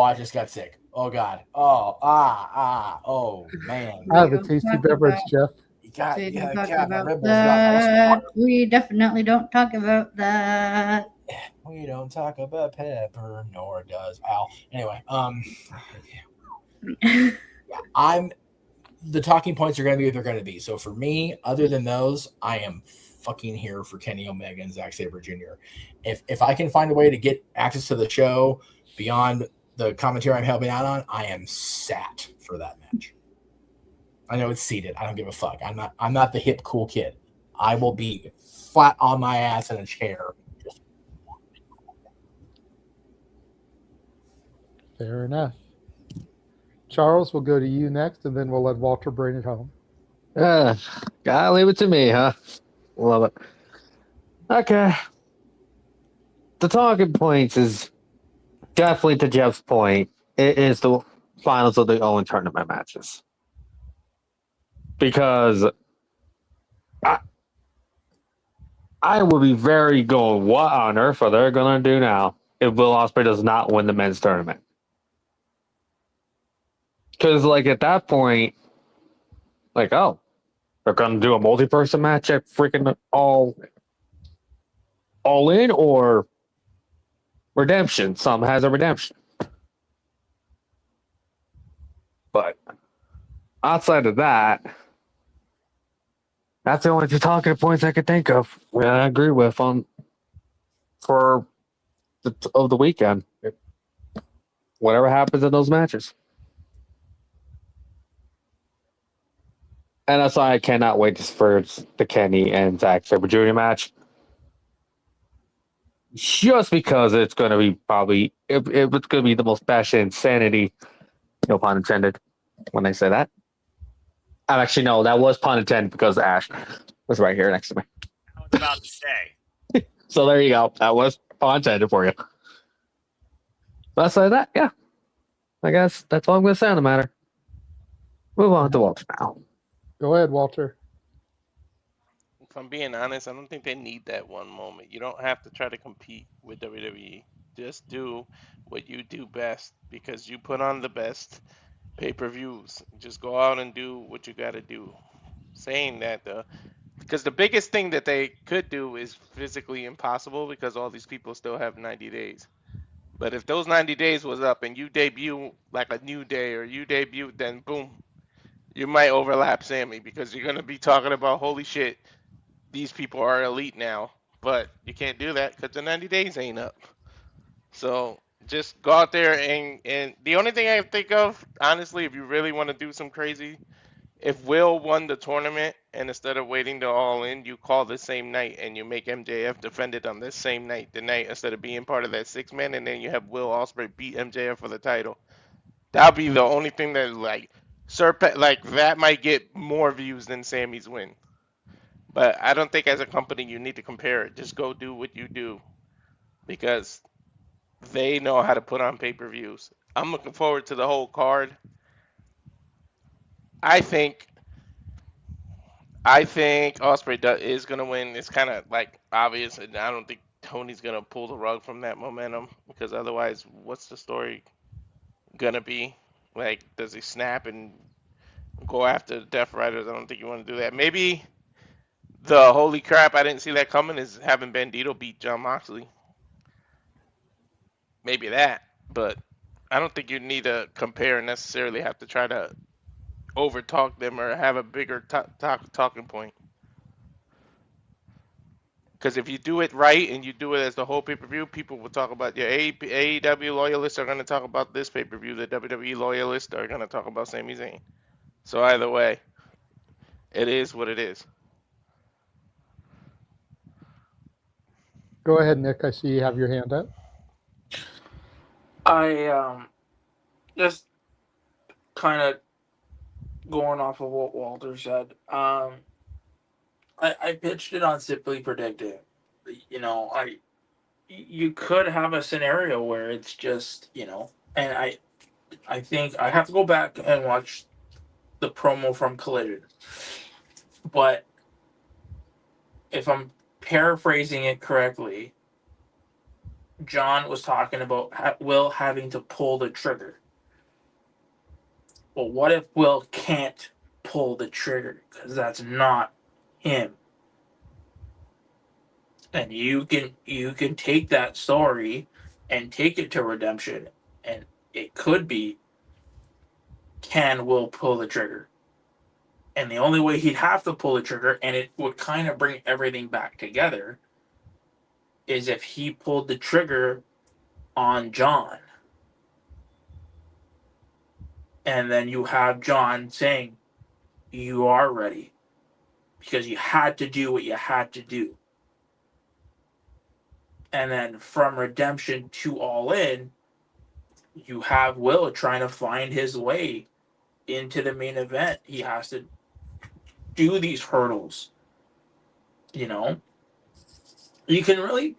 [SPEAKER 16] I just got sick. Oh, God. Oh, man.
[SPEAKER 12] I have a tasty beverage, Jeff.
[SPEAKER 1] We definitely don't talk about that.
[SPEAKER 16] We don't talk about Pepper, nor does Al. Anyway, the talking points are going to be what they're going to be. So for me, other than those, I am fucking here for Kenny Omega and Zack Sabre Jr. If I can find a way to get access to the show beyond the commentary I'm helping out on, I am sat for that match. I know it's seated. I don't give a fuck. I'm not the hip cool kid. I will be flat on my ass in a chair.
[SPEAKER 12] Fair enough. Charles, we'll go to you next, and then we'll let Walter bring it home.
[SPEAKER 17] Gotta leave it to me, huh? Love it. Okay. The talking points is definitely, to Jeff's point, it is the finals of the Owen tournament matches. Because I would be very going, what on earth are they going to do now if Will Ospreay does not win the men's tournament? Because, like, at that point, like, oh, they're going to do a multi-person match at freaking all in, or redemption. Some has a redemption. But outside of that, that's the only two talking points I could think of. I agree with for the weekend. Whatever happens in those matches. And that's why I cannot wait for the Kenny and Zack Sabre Jr. match. Just because it's going to be probably, it's going to be the most batshit insanity, no pun intended, when I say that. Actually, no, that was pun intended because Ash was right here next to me.
[SPEAKER 19] I was about to say.
[SPEAKER 17] So there you go. That was pun intended for you. But outside that, yeah. I guess that's all I'm going to say on the matter. Move on to Walter now.
[SPEAKER 12] Go ahead, Walter.
[SPEAKER 15] If I'm being honest, I don't think they need that one moment. You don't have to try to compete with WWE. Just do what you do best, because you put on the best pay-per-views. Just go out and do what you got to do. Saying that, because the biggest thing that they could do is physically impossible, because all these people still have 90 days. But if those 90 days was up and you debut like a New Day, or you debut, then boom, you might overlap Sammy, because you're going to be talking about, holy shit, these people are elite now. But you can't do that because the 90 days ain't up. So just go out there and the only thing I think of, honestly, if you really want to do some crazy, if Will won the tournament and instead of waiting to All In, you call the same night and you make MJF defend it on this same night, the night instead of being part of that 6-man, and then you have Will Ospreay beat MJF for the title. That'll be the only thing that like that might get more views than Sammy's win. But I don't think as a company you need to compare it. Just go do what you do because they know how to put on pay-per-views. I'm looking forward to the whole card. I think Ospreay is gonna win. It's kind of like obvious, and I don't think Tony's gonna pull the rug from that momentum because otherwise, what's the story gonna be? Like, does he snap and go after the Death Riders? I don't think you want to do that. Maybe the holy crap, I didn't see that coming is having Bandito beat John Moxley. Maybe that, but I don't think you need to compare and necessarily have to try to overtalk them or have a bigger talking point. Because if you do it right and you do it as the whole pay-per-view, people will talk about your AEW loyalists are going to talk about this pay-per-view. The WWE loyalists are going to talk about Sami Zayn. So either way, it is what it is.
[SPEAKER 12] Go ahead, Nick. I see you have your hand up.
[SPEAKER 18] I just kind of going off of what Walter said. I pitched it on Simply Predicting. You could have a scenario where it's just, and I think I have to go back and watch the promo from Collision. But if I'm paraphrasing it correctly, John was talking about Will having to pull the trigger. Well, what if Will can't pull the trigger? Because that's not him. And you can take that story and take it to redemption, and it could be, can Will pull the trigger? And the only way he'd have to pull the trigger, and it would kind of bring everything back together, is if he pulled the trigger on John. And then you have John saying, you are ready. Because you had to do what you had to do. And then from Redemption to All In, you have Will trying to find his way into the main event. He has to do these hurdles. You can really...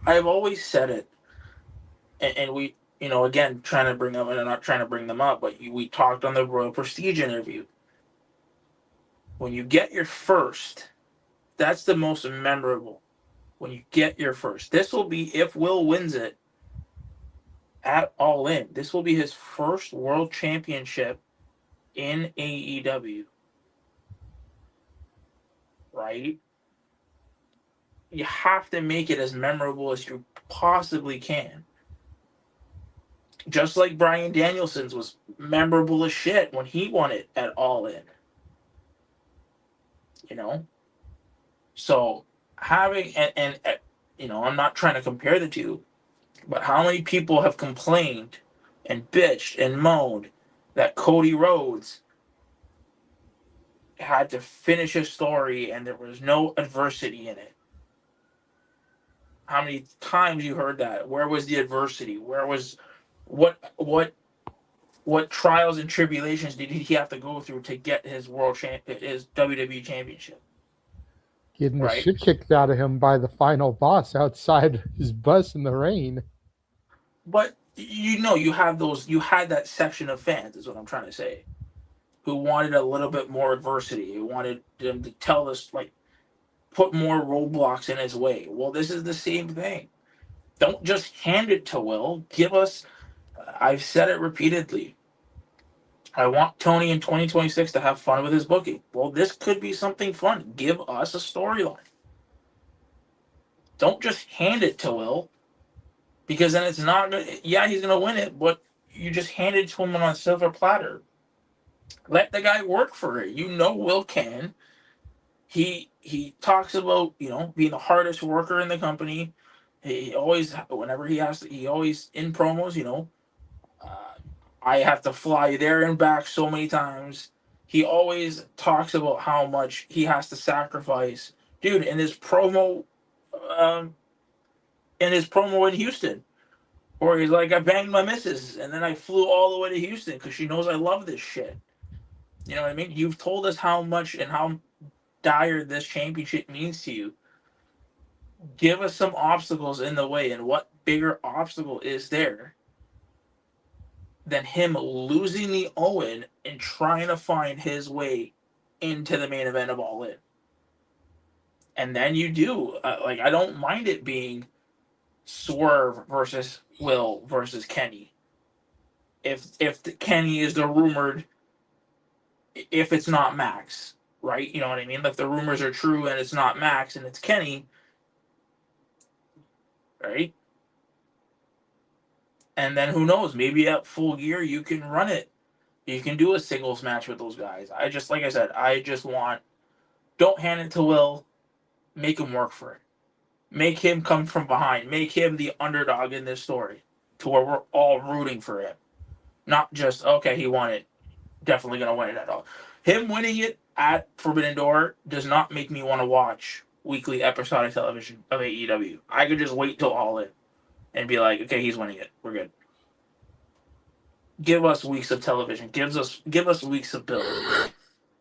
[SPEAKER 18] I've always said it. And we, again, trying to bring them, and I'm not trying to bring them up, but we talked on the Royal Prestige interview. When you get your first, that's the most memorable. When you get your first. This will be, if Will wins it at All In, this will be his first world championship in AEW. Right? You have to make it as memorable as you possibly can. Just like Bryan Danielson's was memorable as shit when he won it at All In. So having, and I'm not trying to compare the two, but how many people have complained and bitched and moaned that Cody Rhodes had to finish a story and there was no adversity in it? How many times you heard that? Where was the adversity? Where was what trials and tribulations did he have to go through to get his his WWE championship?
[SPEAKER 12] Getting the shit kicked out of him by the final boss outside his bus in the rain.
[SPEAKER 18] But you had that section of fans, is what I'm trying to say, who wanted a little bit more adversity. Who wanted them to tell us, put more roadblocks in his way. Well, this is the same thing. Don't just hand it to Will. Give us, I've said it repeatedly, I want Tony in 2026 to have fun with his booking. Well, this could be something fun. Give us a storyline. Don't just hand it to Will, because then it's not good. Yeah, he's going to win it, but you just hand it to him on a silver platter. Let the guy work for it. Will can. He talks about, being the hardest worker in the company. He always, whenever he always in promos, I have to fly there and back so many times. He always talks about how much he has to sacrifice. Dude, in his promo in Houston, where he's like, I banged my missus and then I flew all the way to Houston because she knows I love this shit. You know what I mean? You've told us how much and how dire this championship means to you. Give us some obstacles in the way, and what bigger obstacle is there than him losing the Owen and trying to find his way into the main event of All In? And then you do. I don't mind it being Swerve versus Will versus Kenny. If Kenny is the rumored, if it's not Max, right? You know what I mean? If the rumors are true and it's not Max and it's Kenny, right? And then who knows? Maybe at Full Gear you can run it. You can do a singles match with those guys. I just want, don't hand it to Will. Make him work for it. Make him come from behind. Make him the underdog in this story, to where we're all rooting for him. Not just, okay, he won it. Definitely going to win it at all. Him winning it at Forbidden Door does not make me want to watch weekly episodic television of AEW. I could just wait till All In and be like, okay, he's winning it. We're good. Give us weeks of television. Give us weeks of build.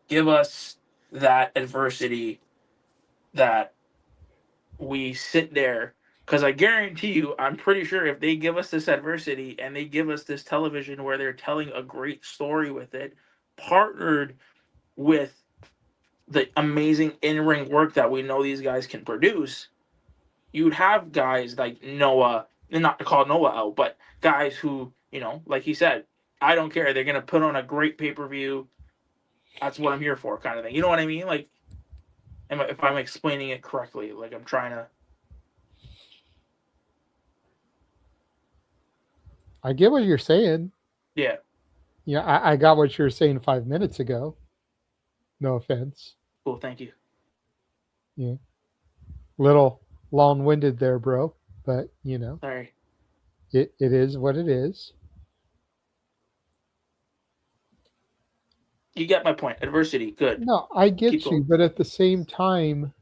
[SPEAKER 18] Give us that adversity that we sit there. Because I guarantee you, I'm pretty sure if they give us this adversity and they give us this television where they're telling a great story with it, partnered with the amazing in-ring work that we know these guys can produce, you'd have guys like Noah, and not to call Noah out, but guys who, like he said, I don't care. They're going to put on a great pay-per-view. That's what I'm here for, kind of thing. You know what I mean? Like, if I'm explaining it correctly, like I'm trying to.
[SPEAKER 12] I get what you're saying.
[SPEAKER 18] Yeah.
[SPEAKER 12] Yeah, I got what you were saying 5 minutes ago. No offense.
[SPEAKER 18] Cool, thank you.
[SPEAKER 12] Yeah. Little long-winded there, bro. But,
[SPEAKER 18] Sorry.
[SPEAKER 12] It is what it is.
[SPEAKER 18] You get my point. Adversity, good.
[SPEAKER 12] No, I get
[SPEAKER 18] Keep
[SPEAKER 12] you,
[SPEAKER 18] going.
[SPEAKER 12] but at the same time,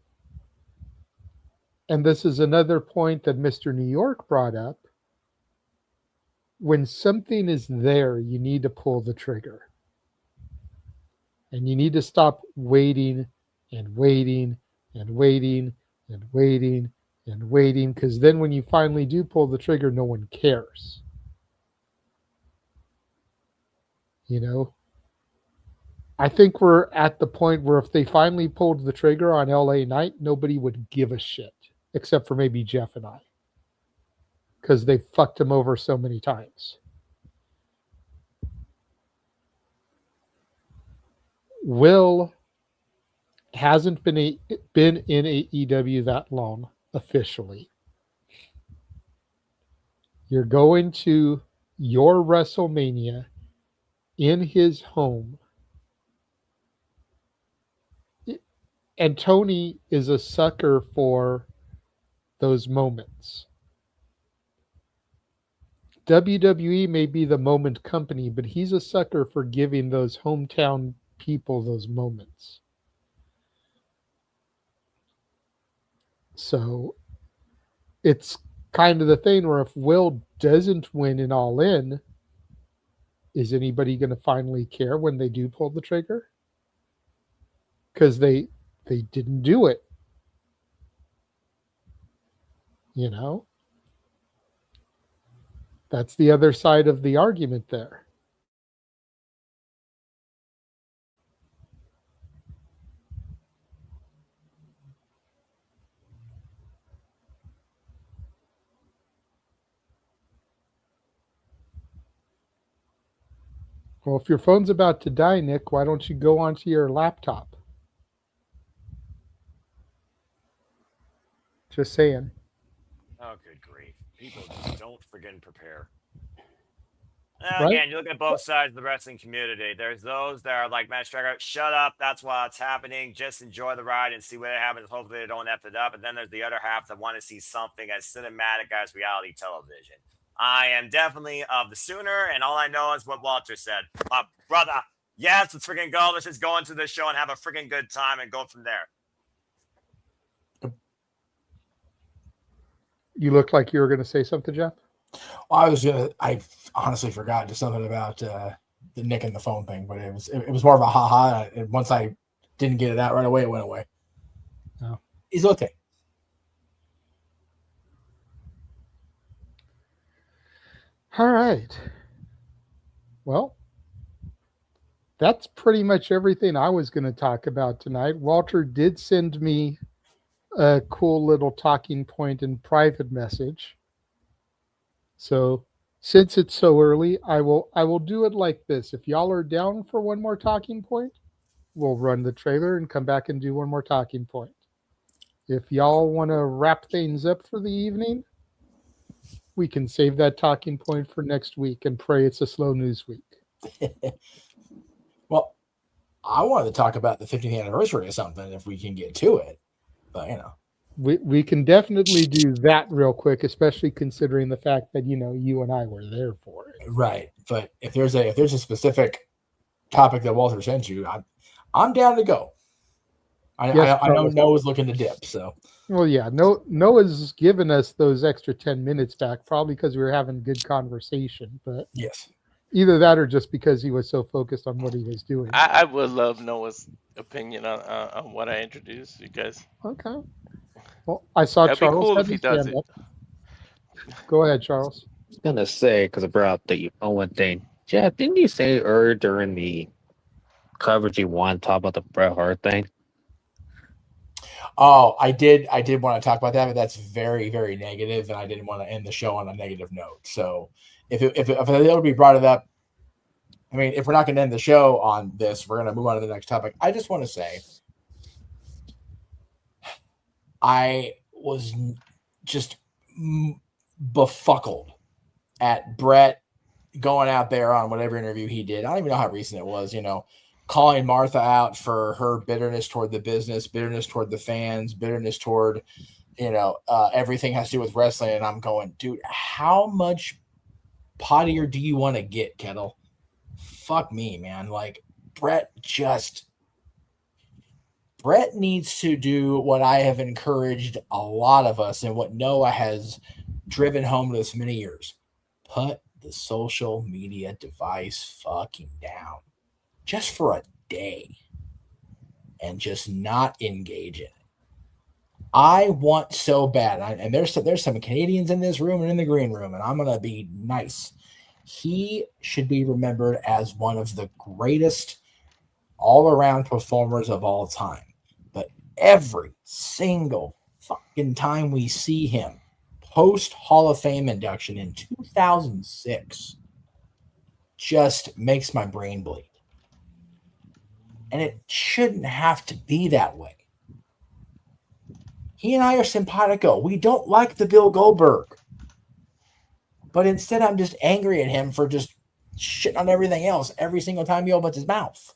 [SPEAKER 12] and this is another point that Mr. New York brought up, when something is there, you need to pull the trigger. And you need to stop waiting and waiting and waiting and waiting and waiting, because then when you finally do pull the trigger, no one cares. I think we're at the point where if they finally pulled the trigger on LA Knight, nobody would give a shit, except for maybe Jeff and I, because they fucked him over so many times. Will hasn't been in AEW that long officially. You're going to your WrestleMania in his home. And Tony is a sucker for those moments. WWE may be the moment company, but he's a sucker for giving those hometown people those moments. So it's kind of the thing where if Will doesn't win in All In, is anybody going to finally care when they do pull the trigger? Because they didn't do it. That's the other side of the argument there. Well, if your phone's about to die, Nick, why don't you go onto your laptop? Just saying.
[SPEAKER 19] Oh, good grief. People just don't friggin' prepare.
[SPEAKER 12] Right?
[SPEAKER 19] Again, you look at both sides of the wrestling community. There's those that are like, Matt Striker, shut up, that's what's happening. Just enjoy the ride and see what happens. Hopefully they don't F it up. And then there's the other half that want to see something as cinematic as reality television. I am definitely of the sooner, and all I know is what Walter said. My brother Yes, let's freaking go. Let's just go into this show and have a freaking good time and go from there.
[SPEAKER 12] You look like you were going to say something, Jeff.
[SPEAKER 16] Well, I honestly forgot just something about the Nick and the phone thing, but it was more of a haha. And once I didn't get it out right away, it went away.
[SPEAKER 12] Oh.
[SPEAKER 16] He's okay.
[SPEAKER 12] All right. Well, that's pretty much everything I was going to talk about tonight. Walter did send me a cool little talking point in private message. So since it's so early, I will do it like this. If y'all are down for one more talking point, we'll run the trailer and come back and do one more talking point. If y'all want to wrap things up for the evening, we can save that talking point for next week and pray it's a slow news week.
[SPEAKER 16] Well, I wanted to talk about the 50th anniversary or something if we can get to it, but
[SPEAKER 12] we can definitely do that real quick, especially considering the fact that you and I were there for it.
[SPEAKER 16] Right. But if there's a specific topic that Walter sent you, I'm down to go. I know Noah's looking to dip, so.
[SPEAKER 12] Well, yeah, Noah's given us those extra 10 minutes back, probably because we were having good conversation. But
[SPEAKER 16] yes,
[SPEAKER 12] either that or just because he was so focused on what he was doing.
[SPEAKER 15] I would love Noah's opinion on what I introduced you guys.
[SPEAKER 12] Okay. Well, I saw
[SPEAKER 15] That'd be
[SPEAKER 12] Charles
[SPEAKER 15] cool
[SPEAKER 12] had
[SPEAKER 15] if he
[SPEAKER 12] his
[SPEAKER 15] does
[SPEAKER 12] hand
[SPEAKER 15] it.
[SPEAKER 12] up. Go ahead, Charles.
[SPEAKER 17] I was gonna say, because I brought up the Owen thing. Jeff, didn't you say earlier during the coverage you want to talk about the Bret Hart thing?
[SPEAKER 16] Oh, I did want to talk about that, but that's very, very negative, and I didn't want to end the show on a negative note. So if it would be brought it up, I mean, if we're not going to end the show on this, we're going to move on to the next topic. I just want to say I was just befuddled at Bret going out there on whatever interview he did. I don't even know how recent it was, calling Martha out for her bitterness toward the business, bitterness toward the fans, bitterness toward, everything has to do with wrestling. And I'm going, dude, how much pottier do you want to get, Kettle? Fuck me, man. Like, Bret needs to do what I have encouraged a lot of us and what Noah has driven home to us many years. Put the social media device fucking down. Just for a day and just not engage in it. I want so bad, and there's some Canadians in this room and in the green room, and I'm going to be nice. He should be remembered as one of the greatest all-around performers of all time. But every single fucking time we see him post Hall of Fame induction in 2006 just makes my brain bleed. And it shouldn't have to be that way. He and I are simpatico. We don't like the Bill Goldberg. But instead, I'm just angry at him for just shitting on everything else every single time he opens his mouth.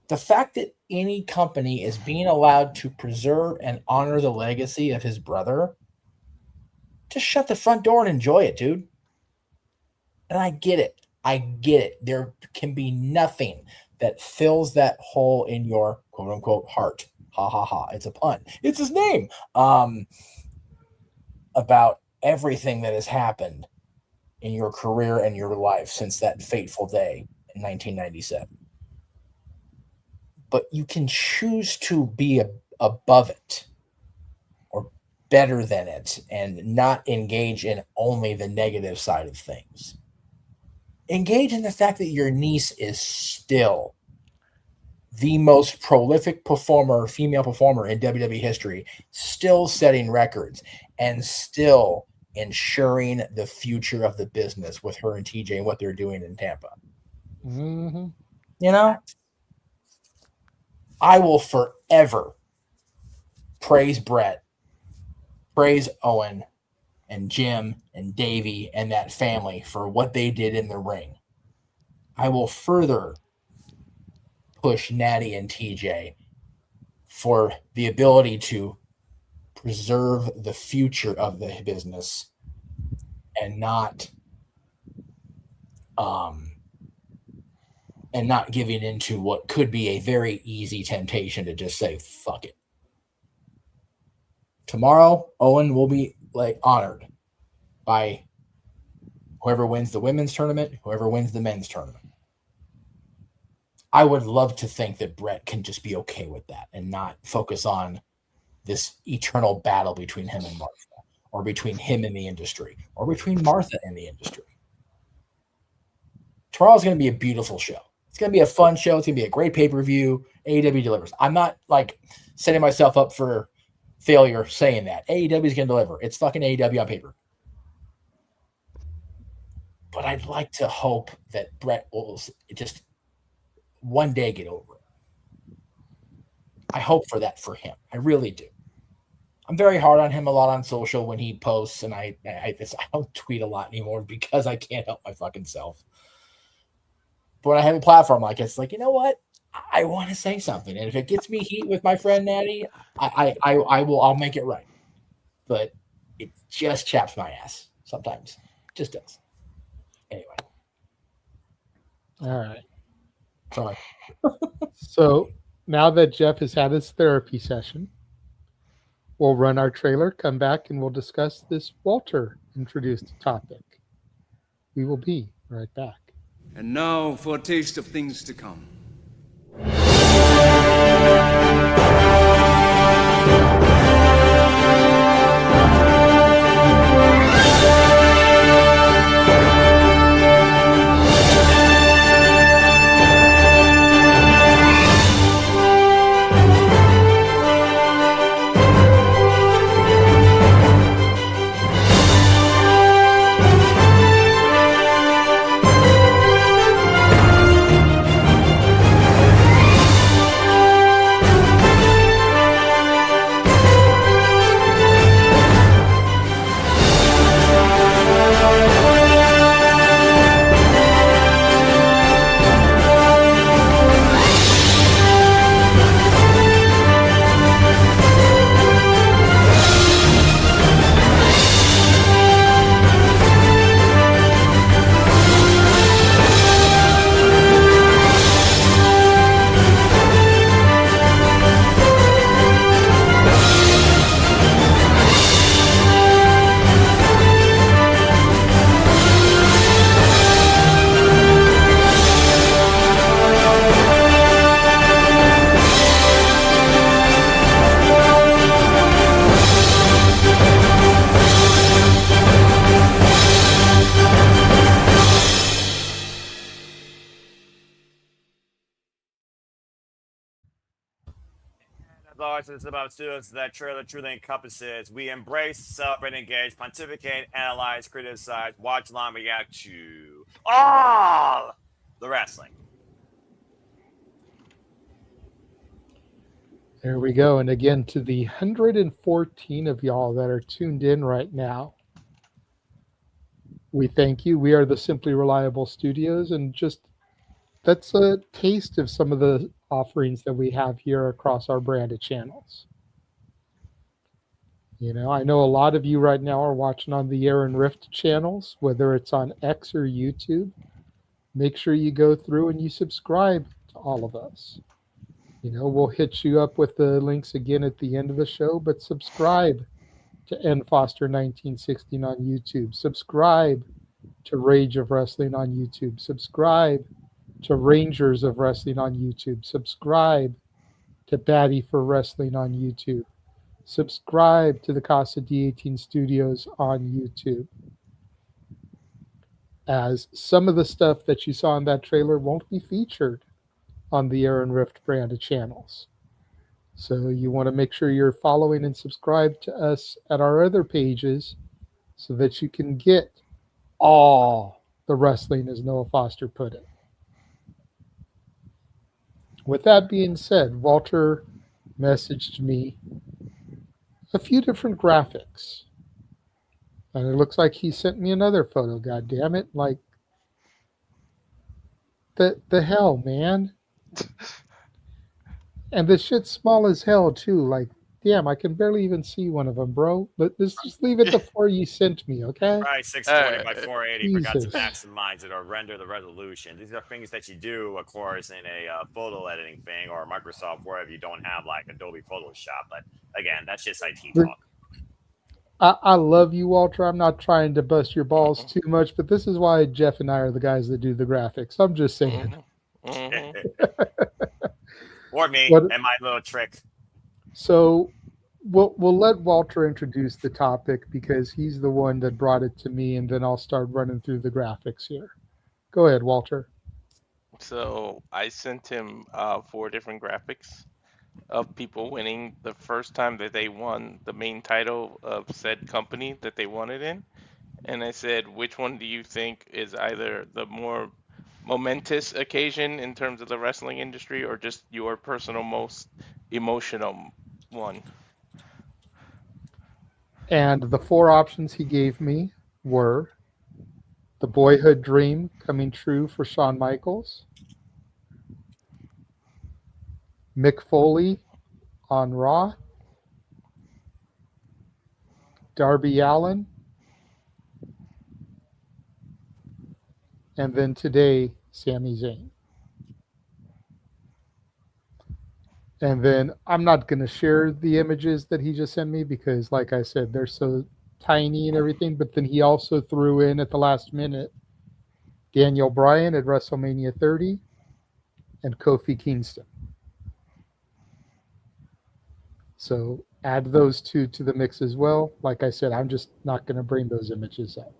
[SPEAKER 16] The fact that any company is being allowed to preserve and honor the legacy of his brother, just shut the front door and enjoy it, dude. And I get it. There can be nothing that fills that hole in your quote unquote heart. Ha ha ha. It's a pun. It's his name. About everything that has happened in your career and your life since that fateful day in 1997. But you can choose to be above it or better than it and not engage in only the negative side of things. Engage in the fact that your niece is still the most prolific female performer in WWE history, still setting records and still ensuring the future of the business with her and TJ and what they're doing in Tampa.
[SPEAKER 12] Mm-hmm.
[SPEAKER 16] I will forever praise Bret, praise Owen and Jim and Davey and that family for what they did in the ring. I will further push Natty and TJ for the ability to preserve the future of the business and not and not giving into what could be a very easy temptation to just say, fuck it. Tomorrow, Owen will be honored by whoever wins the women's tournament, whoever wins the men's tournament. I would love to think that Brett can just be okay with that and not focus on this eternal battle between him and Martha, or between him and the industry, or between Martha and the industry. Tomorrow's going to be a beautiful show. It's going to be a fun show. It's going to be a great pay-per-view. AEW delivers. I'm not setting myself up for failure saying that. AEW is going to deliver. It's fucking AEW on paper. But I'd like to hope that Brett will just one day get over it. I hope for that for him. I really do. I'm very hard on him a lot on social when he posts, and I don't tweet a lot anymore because I can't help my fucking self. But when I have a platform like it's like, you know what? I want to say something, and if it gets me heat with my friend Natty, I'll make it right. But it just chaps my ass sometimes. Just does. Anyway.
[SPEAKER 12] All right.
[SPEAKER 16] Sorry.
[SPEAKER 12] So now that Jeff has had his therapy session, we'll run our trailer, come back, and we'll discuss this Walter introduced topic. We will be right back.
[SPEAKER 20] And now for a taste of things to come.
[SPEAKER 19] This is about students that trailer truly encompasses. We embrace, celebrate, engage, pontificate, analyze, criticize, watch, along, react to all the wrestling.
[SPEAKER 12] There we go. And again, to the 114 of y'all that are tuned in right now, we thank you. We are the Simply Reliable Studios, and just that's a taste of some of the offerings that we have here across our branded channels. You know, I know a lot of you right now are watching on the Aaron Rift channels, whether it's on X or YouTube. Make sure you go through and you subscribe to all of us. You know, we'll hit you up with the links again at the end of the show, but subscribe to N Foster 1916 on YouTube. Subscribe to Rage of Wrestling on YouTube. Subscribe to Rangers of Wrestling on YouTube. Subscribe to Batty for Wrestling on YouTube. Subscribe to the Casa D18 Studios on YouTube. As some of the stuff that you saw in that trailer won't be featured on the Aaron Rift branded channels. So you want to make sure you're following and subscribe to us at our other pages so that you can get all the wrestling, as Noah Foster put it. With that being said, Walter messaged me a few different graphics. And it looks like he sent me another photo, god damn it. Like, the hell, man. And the shit's small as hell, too. Like, Damn, I can barely even see one of them, bro. Let's just leave it the 4 you sent me, okay?
[SPEAKER 19] Probably 620 by 480. Forgot to
[SPEAKER 12] Jesus.
[SPEAKER 19] maximize it or render the resolution. These are things that you do, of course, in a photo editing thing or Microsoft Word if you don't have like Adobe Photoshop. But again, that's just IT talk.
[SPEAKER 12] I love you, Walter. I'm not trying to bust your balls too much, but this is why Jeff and I are the guys that do the graphics. I'm just saying.
[SPEAKER 19] Or me
[SPEAKER 12] What-
[SPEAKER 19] and my little trick.
[SPEAKER 12] So we'll let Walter introduce the topic because he's the one that brought it to me, and then I'll start running through the graphics here. Go ahead, Walter.
[SPEAKER 15] So I sent him 4 different graphics of people winning the first time that they won the main title of said company that they won it in. And I said, which one do you think is either the more momentous occasion in terms of the wrestling industry or just your personal most emotional one?
[SPEAKER 12] And the 4 options he gave me were the boyhood dream coming true for Shawn Michaels, Mick Foley on Raw, Darby Allin, and then today, Sami Zayn. And then I'm not going to share the images that he just sent me because, like I said, they're so tiny and everything. But then he also threw in at the last minute Daniel Bryan at WrestleMania 30 and Kofi Kingston. So add those 2 to the mix as well. Like I said, I'm just not going to bring those images up.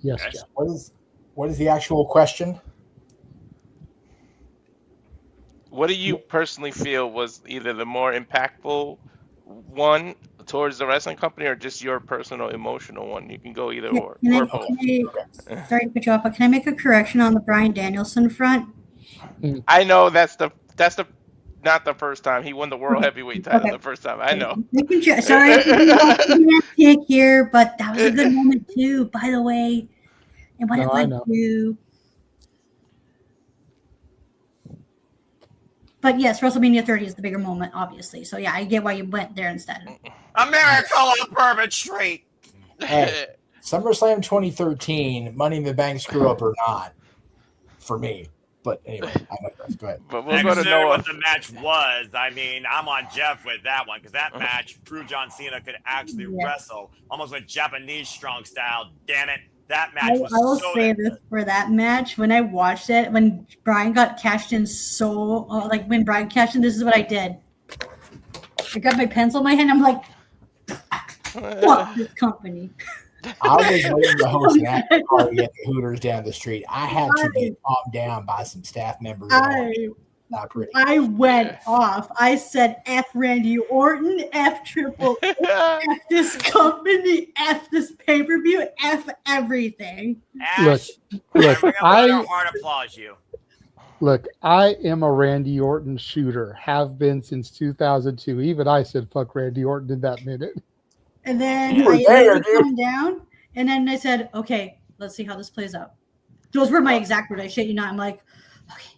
[SPEAKER 12] Yes, Jeff.
[SPEAKER 16] What is the actual question?
[SPEAKER 15] What do you personally feel was either the more impactful one towards the wrestling company or just your personal emotional one? You can go either or both.
[SPEAKER 1] Sorry to put you off, but can I make a correction on the Bryan Danielson front?
[SPEAKER 15] I know that's the not the first time he won the world heavyweight title. The first time, I know.
[SPEAKER 1] Sorry, I can't hear, but that was a good moment too. By the way, and what
[SPEAKER 12] No,
[SPEAKER 1] it
[SPEAKER 12] I
[SPEAKER 1] went
[SPEAKER 12] know.
[SPEAKER 1] to. But yes, WrestleMania 30 is the bigger moment, obviously. So yeah, I get why you went there instead.
[SPEAKER 19] America on Bourbon Street.
[SPEAKER 16] Hey, SummerSlam 2013, Money in the Bank screw up or not, for me. But anyway, I digress. Go ahead.
[SPEAKER 15] But
[SPEAKER 19] we'll go to Noah. What the match was, I mean, I'm on Jeff with that one because that match proved John Cena could actually wrestle almost with Japanese strong style. Damn it. That match was
[SPEAKER 1] I will
[SPEAKER 19] so
[SPEAKER 1] say this for that match. When I watched it, when Brian got cashed in when Brian cashed in, this is what I did. I got my pencil in my hand. I'm like, fuck this company.
[SPEAKER 16] I was waiting to host an after party at the Hooters down the street. I had to get calmed down by some staff members. Not pretty.
[SPEAKER 1] I went off. I said, F Randy Orton, F Triple H, F this company, F this pay-per-view, F everything.
[SPEAKER 19] Ash,
[SPEAKER 12] Look,
[SPEAKER 19] I heart applause you.
[SPEAKER 12] Look, I am a Randy Orton shooter. Have been since 2002. Even I said fuck Randy Orton in that minute.
[SPEAKER 1] And then
[SPEAKER 12] You were
[SPEAKER 1] I
[SPEAKER 12] there,
[SPEAKER 1] let it come down, and then I said, okay, let's see how this plays out. Those were my exact words. I shit you not. I'm like, okay,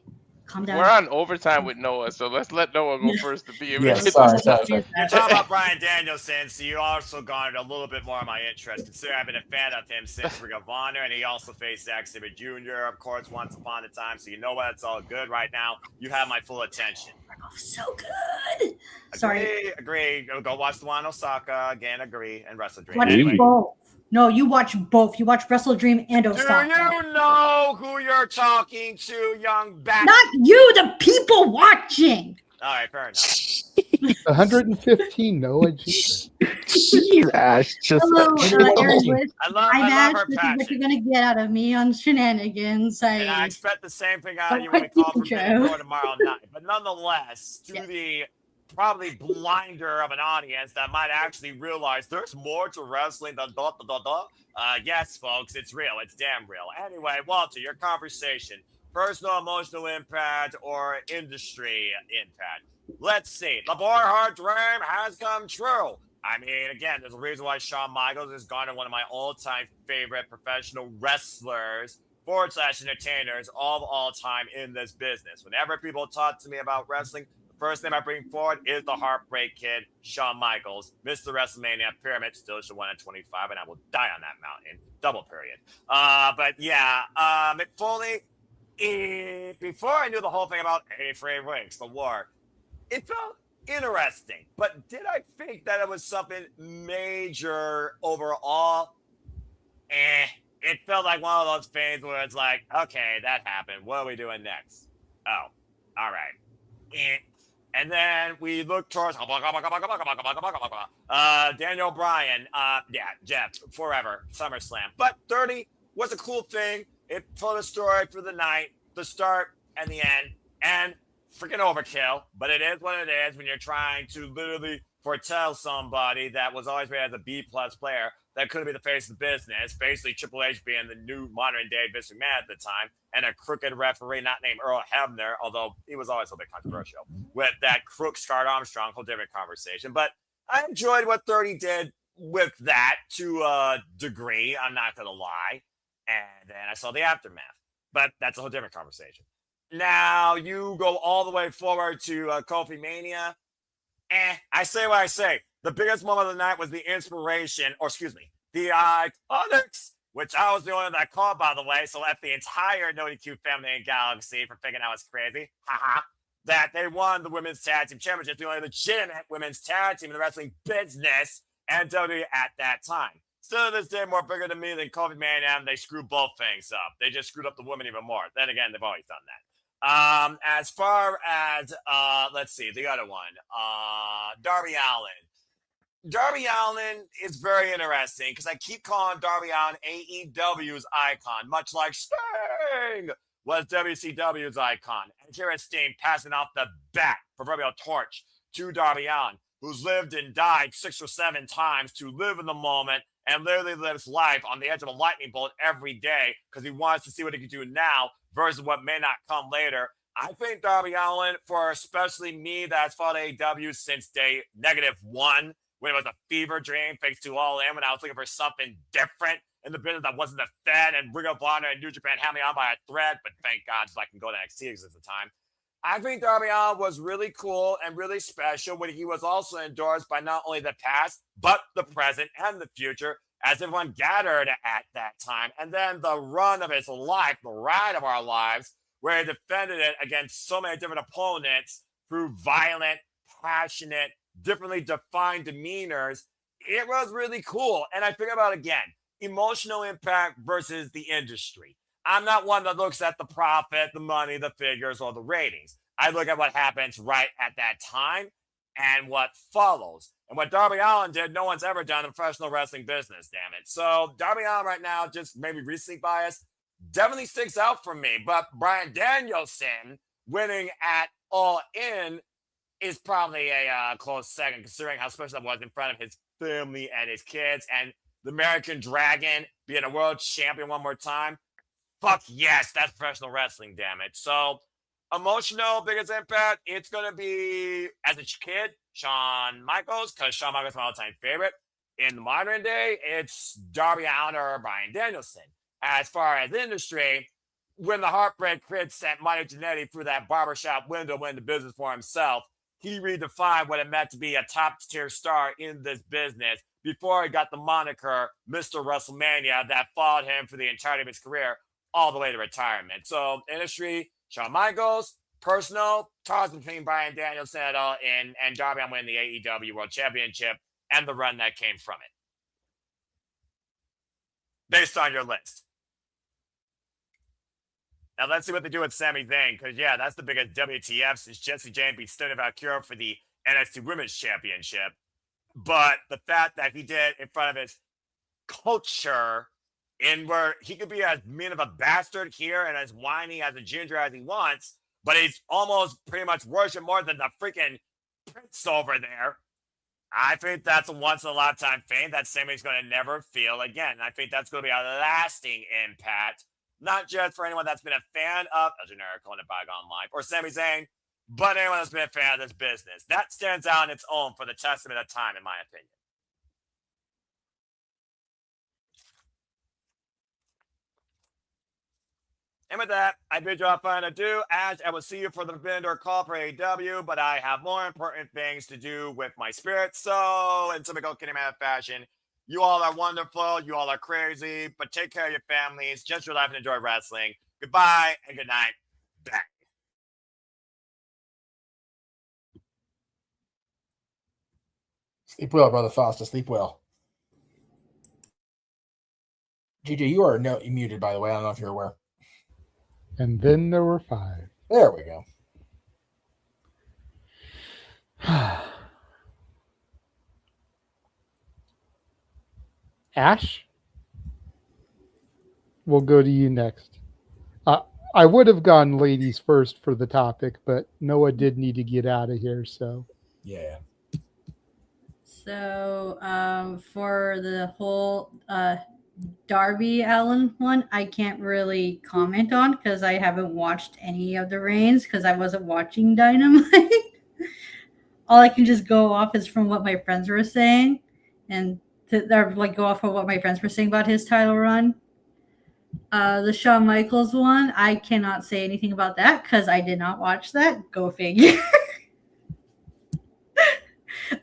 [SPEAKER 1] calm down.
[SPEAKER 15] We're on overtime with Noah, so let's let Noah go first to be able to get
[SPEAKER 16] sorry.
[SPEAKER 19] You're talking about Brian Danielson, so you also garnered a little bit more of my interest, considering I've been a fan of him since Ring of Honor, and he also faced Zack Sabre Jr., of course, once upon a time, so you know what? It's all good right now. You have my full attention.
[SPEAKER 1] So good. Sorry.
[SPEAKER 19] Agree. Go watch the one in Osaka. Again, agree. And Wrestle Dream.
[SPEAKER 1] Watch
[SPEAKER 19] Anyway.
[SPEAKER 1] both. No, you watch both. You watch Wrestle Dream and Osaka.
[SPEAKER 19] Do you know who you're talking to, young bat?
[SPEAKER 1] Not you, the people watching.
[SPEAKER 19] All right, fair enough.
[SPEAKER 12] 115, Noah. Jesus.
[SPEAKER 17] Ash, just
[SPEAKER 1] Hello, Aaron Wish.
[SPEAKER 19] I love her
[SPEAKER 1] This is
[SPEAKER 19] passion.
[SPEAKER 1] what you're going to get out of me on Shenanigans.
[SPEAKER 19] And I expect the same thing out of you when we call for Minute tomorrow night. But nonetheless, to the probably blinder of an audience that might actually realize there's more to wrestling than yes, folks, it's real. It's damn real. Anyway, Walter, your conversation. Personal emotional impact or industry impact. Let's see. The Boyhood dream has come true. I mean, again, there's a reason why Shawn Michaels is garnered one of my all-time favorite professional wrestlers / entertainers of all time in this business. Whenever people talk to me about wrestling, the First name I bring forward is the Heartbreak Kid, Shawn Michaels, Mr. WrestleMania Pyramid, still should win at 25, and I will die on that mountain. Double period. But yeah, Mick Foley, before I knew the whole thing about 83 rings, the war, it felt interesting. But did I think that it was something major overall? It felt like one of those things where it's like, okay, that happened. What are we doing next? Oh, all right. And then we look towards Daniel Bryan. Yeah, Jeff, forever, SummerSlam. But 30 was a cool thing. It told a story for the night, the start and the end, and freaking overkill. But it is what it is when you're trying to literally foretell somebody that was always rated as a B-plus player that could be the face of the business, basically Triple H being the new modern-day Vince McMahon at the time, and a crooked referee not named Earl Hebner, although he was always a bit controversial, with that crook Scott Armstrong, whole different conversation. But I enjoyed what 30 did with that to a degree, I'm not going to lie. And then I saw the aftermath. But that's a whole different conversation. Now, you go all the way forward to Kofi Mania. I say what I say. The biggest moment of the night was the inspiration, or excuse me, the Iconics, which I was the only one that called, by the way, so left the entire No DQ family and galaxy for thinking I was crazy. Haha. That they won the Women's Tag Team Championship, the only legitimate women's tag team in the wrestling business, and WWE at that time. Still to this day, more bigger to me than Kofi Mania, and they screwed both things up. They just screwed up the women even more. Then again, they've always done that. As far as, let's see, the other one, Darby Allin. Darby Allin is very interesting because I keep calling Darby Allin AEW's icon, much like Sting was WCW's icon. And here is Sting passing off the proverbial torch to Darby Allin, who's lived and died 6 or 7 times to live in the moment and literally lives life on the edge of a lightning bolt every day because he wants to see what he can do now versus what may not come later. I think Darby Allin, for especially me that's followed AEW since day -1, when it was a fever dream, thanks to All In, when I was looking for something different in the business that wasn't the Fed and Ring of Honor and New Japan had me on by a thread, but thank God so I can go to NXT at the time. I think Darby Allin was really cool and really special when he was also endorsed by not only the past, but the present and the future, as everyone gathered at that time. And then the run of his life, the ride of our lives, where he defended it against so many different opponents through violent, passionate, differently defined demeanors. It was really cool. And I think about, again, emotional impact versus the industry. I'm not one that looks at the profit, the money, the figures, or the ratings. I look at what happens right at that time and what follows. And what Darby Allin did, no one's ever done in professional wrestling business, damn it. So Darby Allin right now, just maybe recently biased, definitely sticks out for me. But Bryan Danielson winning at All In is probably a close second, considering how special that was in front of his family and his kids. And the American Dragon being a world champion one more time. Fuck yes, that's professional wrestling, damn it. So, emotional, biggest impact, it's going to be, as a kid, Shawn Michaels, because Shawn Michaels is my all-time favorite. In the modern day, it's Darby Allin or Bryan Danielson. As far as industry, when the Heartbreak Kid sent Marty Jannetty through that barbershop window went into business for himself, he redefined what it meant to be a top-tier star in this business before he got the moniker Mr. WrestleMania that followed him for the entirety of his career all the way to retirement. So, industry, Shawn Michaels. Personal, toss between Bryan Danielson et al. And Darby Allin winning the AEW World Championship and the run that came from it. Based on your list. Now, let's see what they do with Sami Zayn, because, yeah, that's the biggest WTF since Jesse James beat Stone Valkyrie for the NXT Women's Championship. But the fact that he did in front of his culture, in where he could be as mean of a bastard here and as whiny as a ginger as he wants, but he's almost pretty much worshipped more than the freaking prince over there. I think that's a once-in-a-lifetime thing that Sami's going to never feel again. And I think that's going to be a lasting impact, not just for anyone that's been a fan of a generic calling it bygone life or Sami Zayn, but anyone that's been a fan of this business. That stands out on its own for the testament of time, in my opinion. And with that, I bid you all fun adieu, as I will see you for the vendor call for AEW, but I have more important things to do with my spirit. So, in typical Kinematic fashion, you all are wonderful, you all are crazy, but take care of your families, just your life and enjoy wrestling. Goodbye and good night. Bye.
[SPEAKER 16] Sleep well, brother Foster. Sleep well. GJ, you are muted, by the way. I don't know if you're aware.
[SPEAKER 12] And then there were 5.
[SPEAKER 16] There we go.
[SPEAKER 12] Ash, we'll go to you next. I would have gone ladies first for the topic, but Noah did need to get out of here, so.
[SPEAKER 16] Yeah.
[SPEAKER 1] So for the whole Darby Allin one, I can't really comment on because I haven't watched any of the reigns because I wasn't watching Dynamite. All I can just go off is from what my friends were saying, and go off of what my friends were saying about his title run. The Shawn Michaels one, I cannot say anything about that because I did not watch that. Go figure.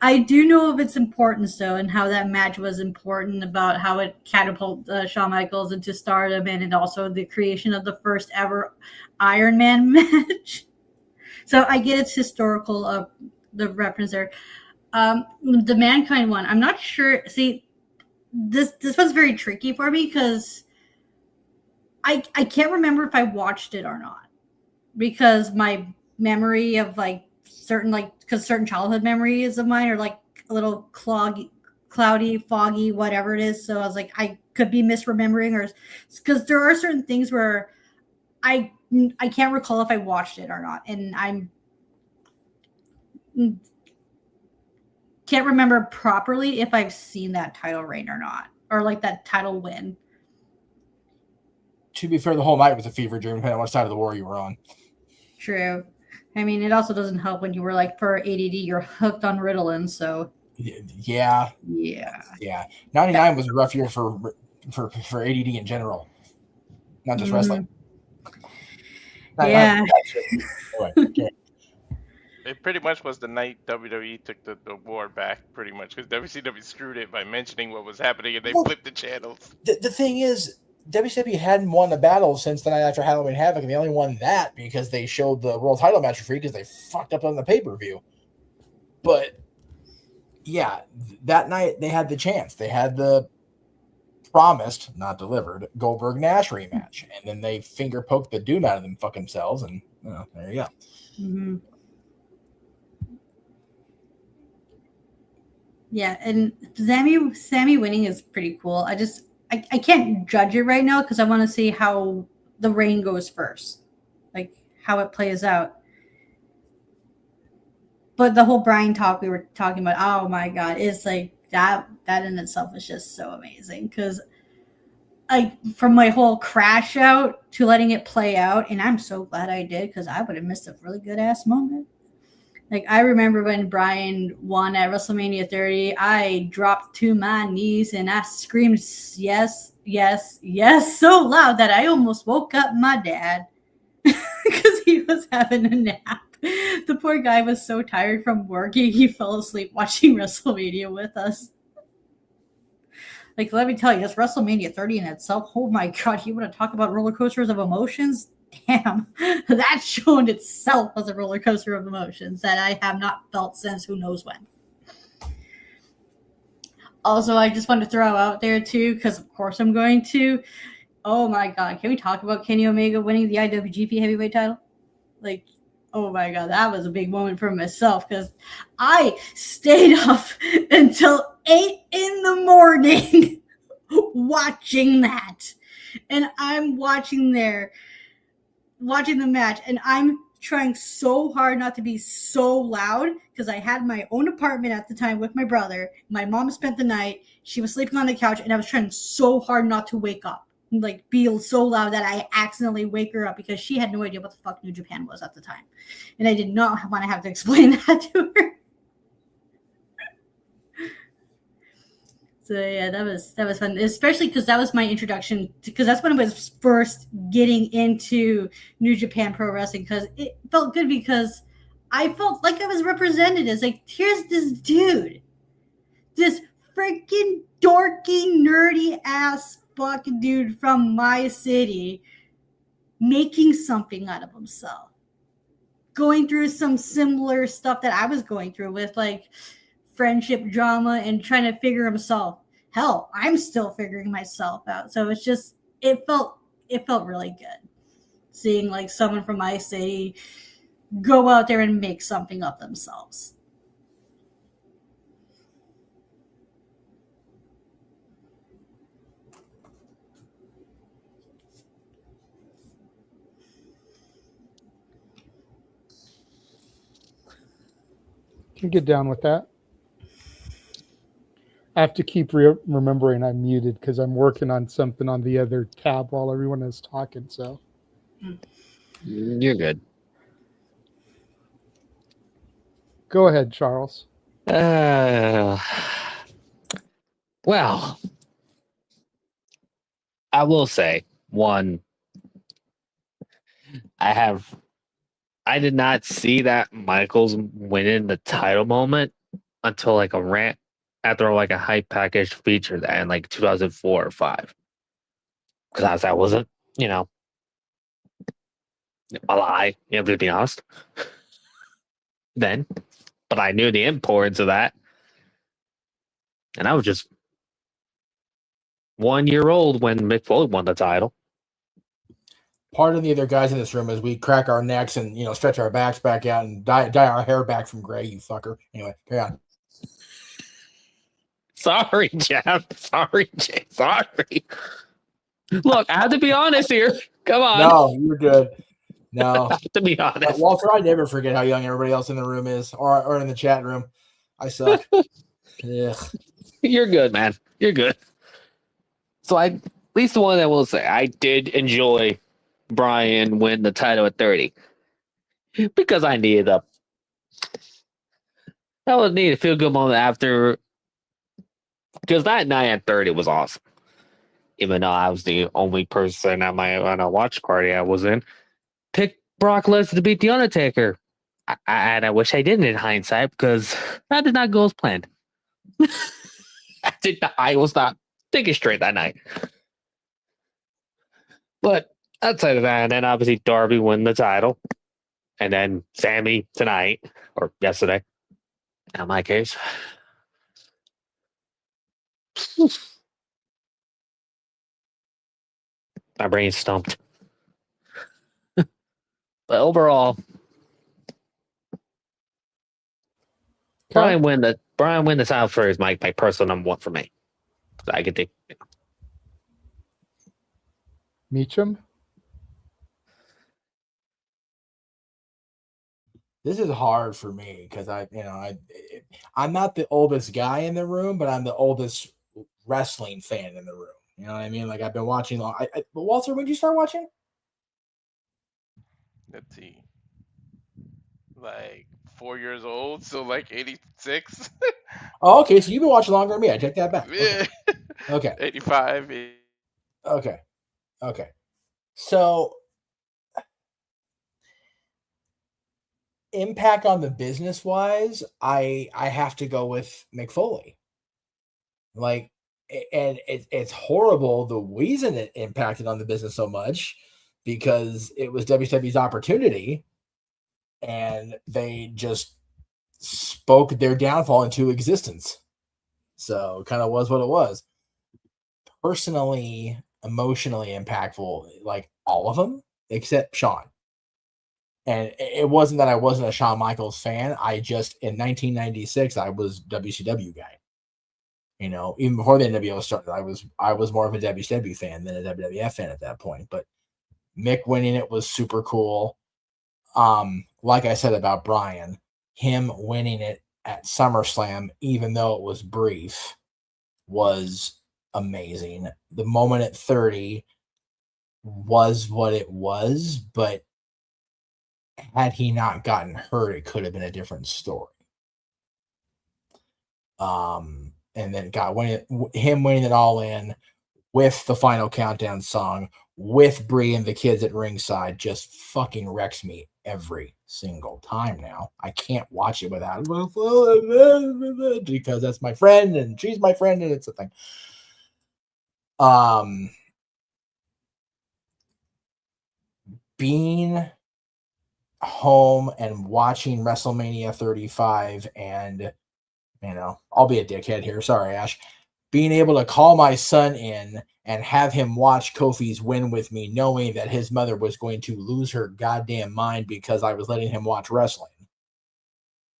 [SPEAKER 1] I do know of its importance, though, and how that match was important about how it catapulted Shawn Michaels into stardom and also the creation of the first ever Iron Man match. So I get its historical the reference there. The Mankind one, I'm not sure. See, this was very tricky for me because I can't remember if I watched it or not because my memory of because certain childhood memories of mine are like a little cloudy, foggy, whatever it is. So I was like, I could be misremembering, or because there are certain things where I can't recall if I watched it or not, and can't remember properly if I've seen that title reign or not, or like that title win.
[SPEAKER 16] To be fair, the whole night was a fever dream, depending on what side of the war you were on.
[SPEAKER 1] True. I mean, it also doesn't help when you were like, for ADD, you're hooked on Ritalin, so.
[SPEAKER 16] Yeah. 99 was a rough year for ADD in general, not just wrestling.
[SPEAKER 1] Yeah.
[SPEAKER 16] Anyway,
[SPEAKER 15] It pretty much was the night WWE took the award back, pretty much, because WCW screwed it by mentioning what was happening, and they flipped the channels.
[SPEAKER 16] The thing is, WCW hadn't won a battle since the night after Halloween Havoc, and they only won that because they showed the world title match for free because they fucked up on the pay-per-view. But, yeah, that night they had the chance. They had the promised, not delivered, Goldberg-Nash rematch. And then they finger-poked the doom out of them fuck themselves, and there you go.
[SPEAKER 1] Mm-hmm. Yeah, and Sammy winning is pretty cool. I can't judge it right now because I want to see how the reign goes first, like how it plays out. But the whole Brian talk we were talking about, oh my god, it's like that in itself is just so amazing because like from my whole crash out to letting it play out, and I'm so glad I did because I would have missed a really good ass moment. Like, I remember when Brian won at WrestleMania 30, I dropped to my knees and I screamed, yes, yes, yes, so loud that I almost woke up my dad because he was having a nap. The poor guy was so tired from working, he fell asleep watching WrestleMania with us. Like, let me tell you, this WrestleMania 30 in itself, oh my god, you want to talk about roller coasters of emotions? Damn, that show in itself was a roller coaster of emotions that I have not felt since who knows when. Also, I just want to throw out there too, because of course I'm going to. Oh my god, can we talk about Kenny Omega winning the IWGP Heavyweight title? Like, oh my god, that was a big moment for myself because I stayed up until 8 in the morning watching that, and I'm watching the match, and I'm trying so hard not to be so loud because I had my own apartment at the time with my brother. My mom spent the night. She was sleeping on the couch, and I was trying so hard not to wake up, like be so loud that I accidentally wake her up because she had no idea what the fuck New Japan was at the time. And I did not want to have to explain that to her. So yeah, that was fun, especially because that was my introduction. Because that's when I was first getting into New Japan Pro Wrestling. Because it felt good because I felt like I was represented. It's like, here's this dude, this freaking dorky, nerdy ass fucking dude from my city, making something out of himself, going through some similar stuff that I was going through with like friendship drama and trying to figure himself. Hell, I'm still figuring myself out. So it's just it felt really good seeing like someone from my city go out there and make something of themselves.
[SPEAKER 12] Can get down with that. I have to keep remembering I'm muted because I'm working on something on the other tab while everyone is talking. So
[SPEAKER 17] You're good.
[SPEAKER 12] Go ahead, Charles.
[SPEAKER 17] Well, I will say one. I did not see that Michaels winning the title moment until like a rant after like a hype package feature that in like 2004 or 5. Because I wasn't, a lie, to be honest. Then, but I knew the importance of that. And I was just 1 year old when Mick Foley won the title.
[SPEAKER 16] Pardon the other guys in this room as we crack our necks and stretch our backs back out and dye our hair back from gray. You fucker. Anyway, carry on.
[SPEAKER 17] Sorry, Jeff. Sorry, Jay. Sorry. Look, I have to be honest here. Come on.
[SPEAKER 16] No, you're good. No,
[SPEAKER 17] to be honest,
[SPEAKER 16] Walter, I never forget how young everybody else in the room is, or in the chat room. I suck. Ugh.
[SPEAKER 17] You're good, man. You're good. So at least the one I will say, I did enjoy Brian win the title at 30 because I needed that was needed a feel good moment after, because that night at 30 was awesome. Even though I was the only person at my watch party I was in, picked Brock Lesnar to beat The Undertaker. And I wish I didn't in hindsight because that did not go as planned. I was not thinking straight that night. But outside of that, and then obviously Darby won the title. And then Sammy tonight, or yesterday, in my case. My brain's stumped. But overall, Brian win the title for is my personal number one for me. So I get to
[SPEAKER 12] Meacham.
[SPEAKER 16] This is hard for me because I'm not the oldest guy in the room, but I'm the oldest wrestling fan in the room. You know what I mean? Like I've been watching long. Walter, when did you start watching?
[SPEAKER 15] Let's see. Like 4 years old, so like 86.
[SPEAKER 16] Oh, okay. So you've been watching longer than me. I take that back.
[SPEAKER 15] Yeah.
[SPEAKER 16] Okay.
[SPEAKER 15] 85.
[SPEAKER 16] Okay. Okay. So impact on the business wise, I have to go with Mick Foley. Like, and it's horrible the reason it impacted on the business so much because it was WWE's opportunity and they just spoke their downfall into existence. So it kind of was what it was. Personally, emotionally impactful, like all of them except Shawn. And it wasn't that I wasn't a Shawn Michaels fan. I just, in 1996, I was WCW guy. Even before the NWO started, I was more of a WCW fan than a WWF fan at that point. But Mick winning it was super cool. Like I said about Brian, him winning it at SummerSlam, even though it was brief, was amazing. The moment at 30 was what it was, but had he not gotten hurt, it could have been a different story. and then him winning it all in with the Final Countdown song, with Brie and the kids at ringside, just fucking wrecks me every single time now. I can't watch it without because that's my friend and she's my friend and it's a thing. Being home and watching WrestleMania 35 and, I'll be a dickhead here. Sorry, Ash. Being able to call my son in and have him watch Kofi's win with me, knowing that his mother was going to lose her goddamn mind because I was letting him watch wrestling.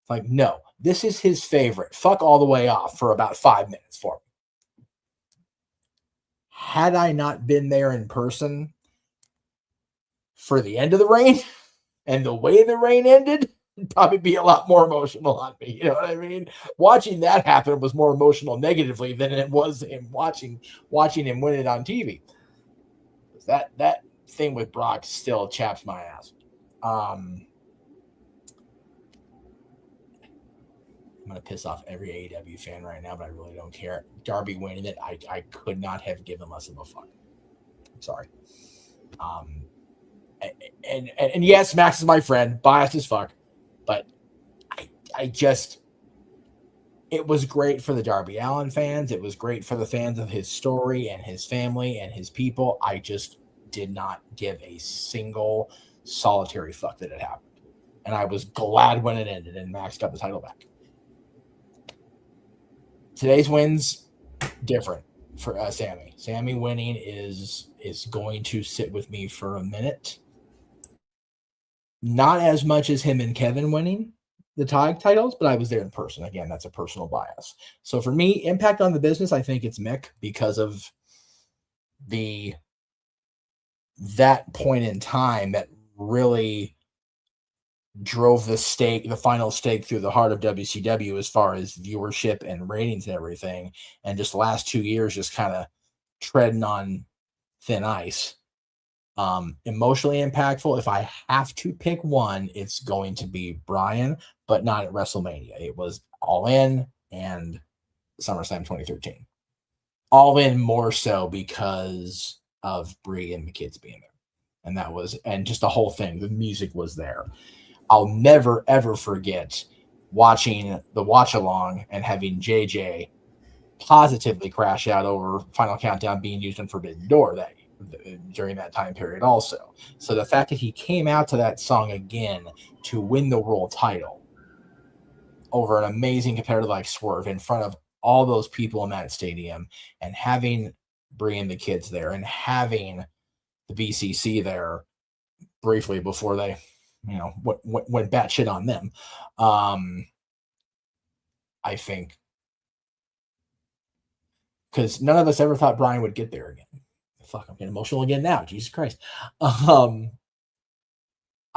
[SPEAKER 16] Like, no, this is his favorite. Fuck all the way off for about 5 minutes for me. Had I not been there in person for the end of the reign and the way the reign ended, it'd probably be a lot more emotional on me. You know what I mean? Watching that happen was more emotional negatively than it was in watching him win it on TV. That thing with Brock still chaps my ass. I'm going to piss off every AEW fan right now, but I really don't care. Darby winning it, I could not have given less of a fuck. I'm sorry. And yes, Max is my friend, biased as fuck, but I just, it was great for the Darby Allin fans. It was great for the fans of his story and his family and his people. I just did not give a single solitary fuck that it happened. And I was glad when it ended and Max got the title back. Today's win's different for Sammy. Sammy winning is going to sit with me for a minute. Not as much as him and Kevin winning the tag titles, but I was there in person. Again, that's a personal bias. So for me, impact on the business, I think it's Mick because of that point in time that really drove the final stake through the heart of WCW as far as viewership and ratings and everything. And just the last 2 years, just kind of treading on thin ice. Emotionally impactful. If I have to pick one, it's going to be Bryan, but not at WrestleMania. It was All In and SummerSlam 2013. All In more so because of Brie and the kids being there. And just the whole thing, the music was there. I'll never, ever forget watching the watch along and having JJ positively crash out over Final Countdown being used in Forbidden Door during that time period also. So the fact that he came out to that song again to win the world title over an amazing competitor like Swerve in front of all those people in that stadium and having Brie and the kids there and having the BCC there briefly before they went batshit on them. I think because none of us ever thought Bryan would get there again. Fuck, I'm getting emotional again now. Jesus Christ. I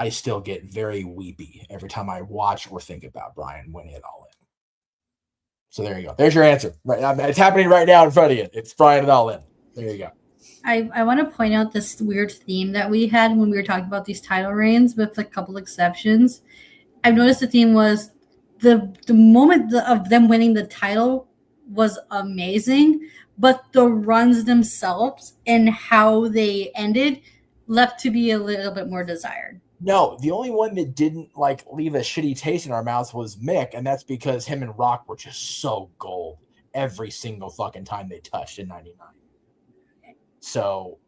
[SPEAKER 16] still get very weepy every time I watch or think about Bryan winning it all in. So there you go. There's your answer. Right, it's happening right now in front of you. It's Bryan it all in. There you go.
[SPEAKER 1] I want to point out this weird theme that we had when we were talking about these title reigns, with a couple exceptions. I've noticed the theme was the moment of them winning the title was amazing, but the runs themselves and how they ended left to be a little bit more desired.
[SPEAKER 16] No, the only one that didn't leave a shitty taste in our mouths was Mick, and that's because him and Rock were just so gold every single fucking time they touched in '99. So,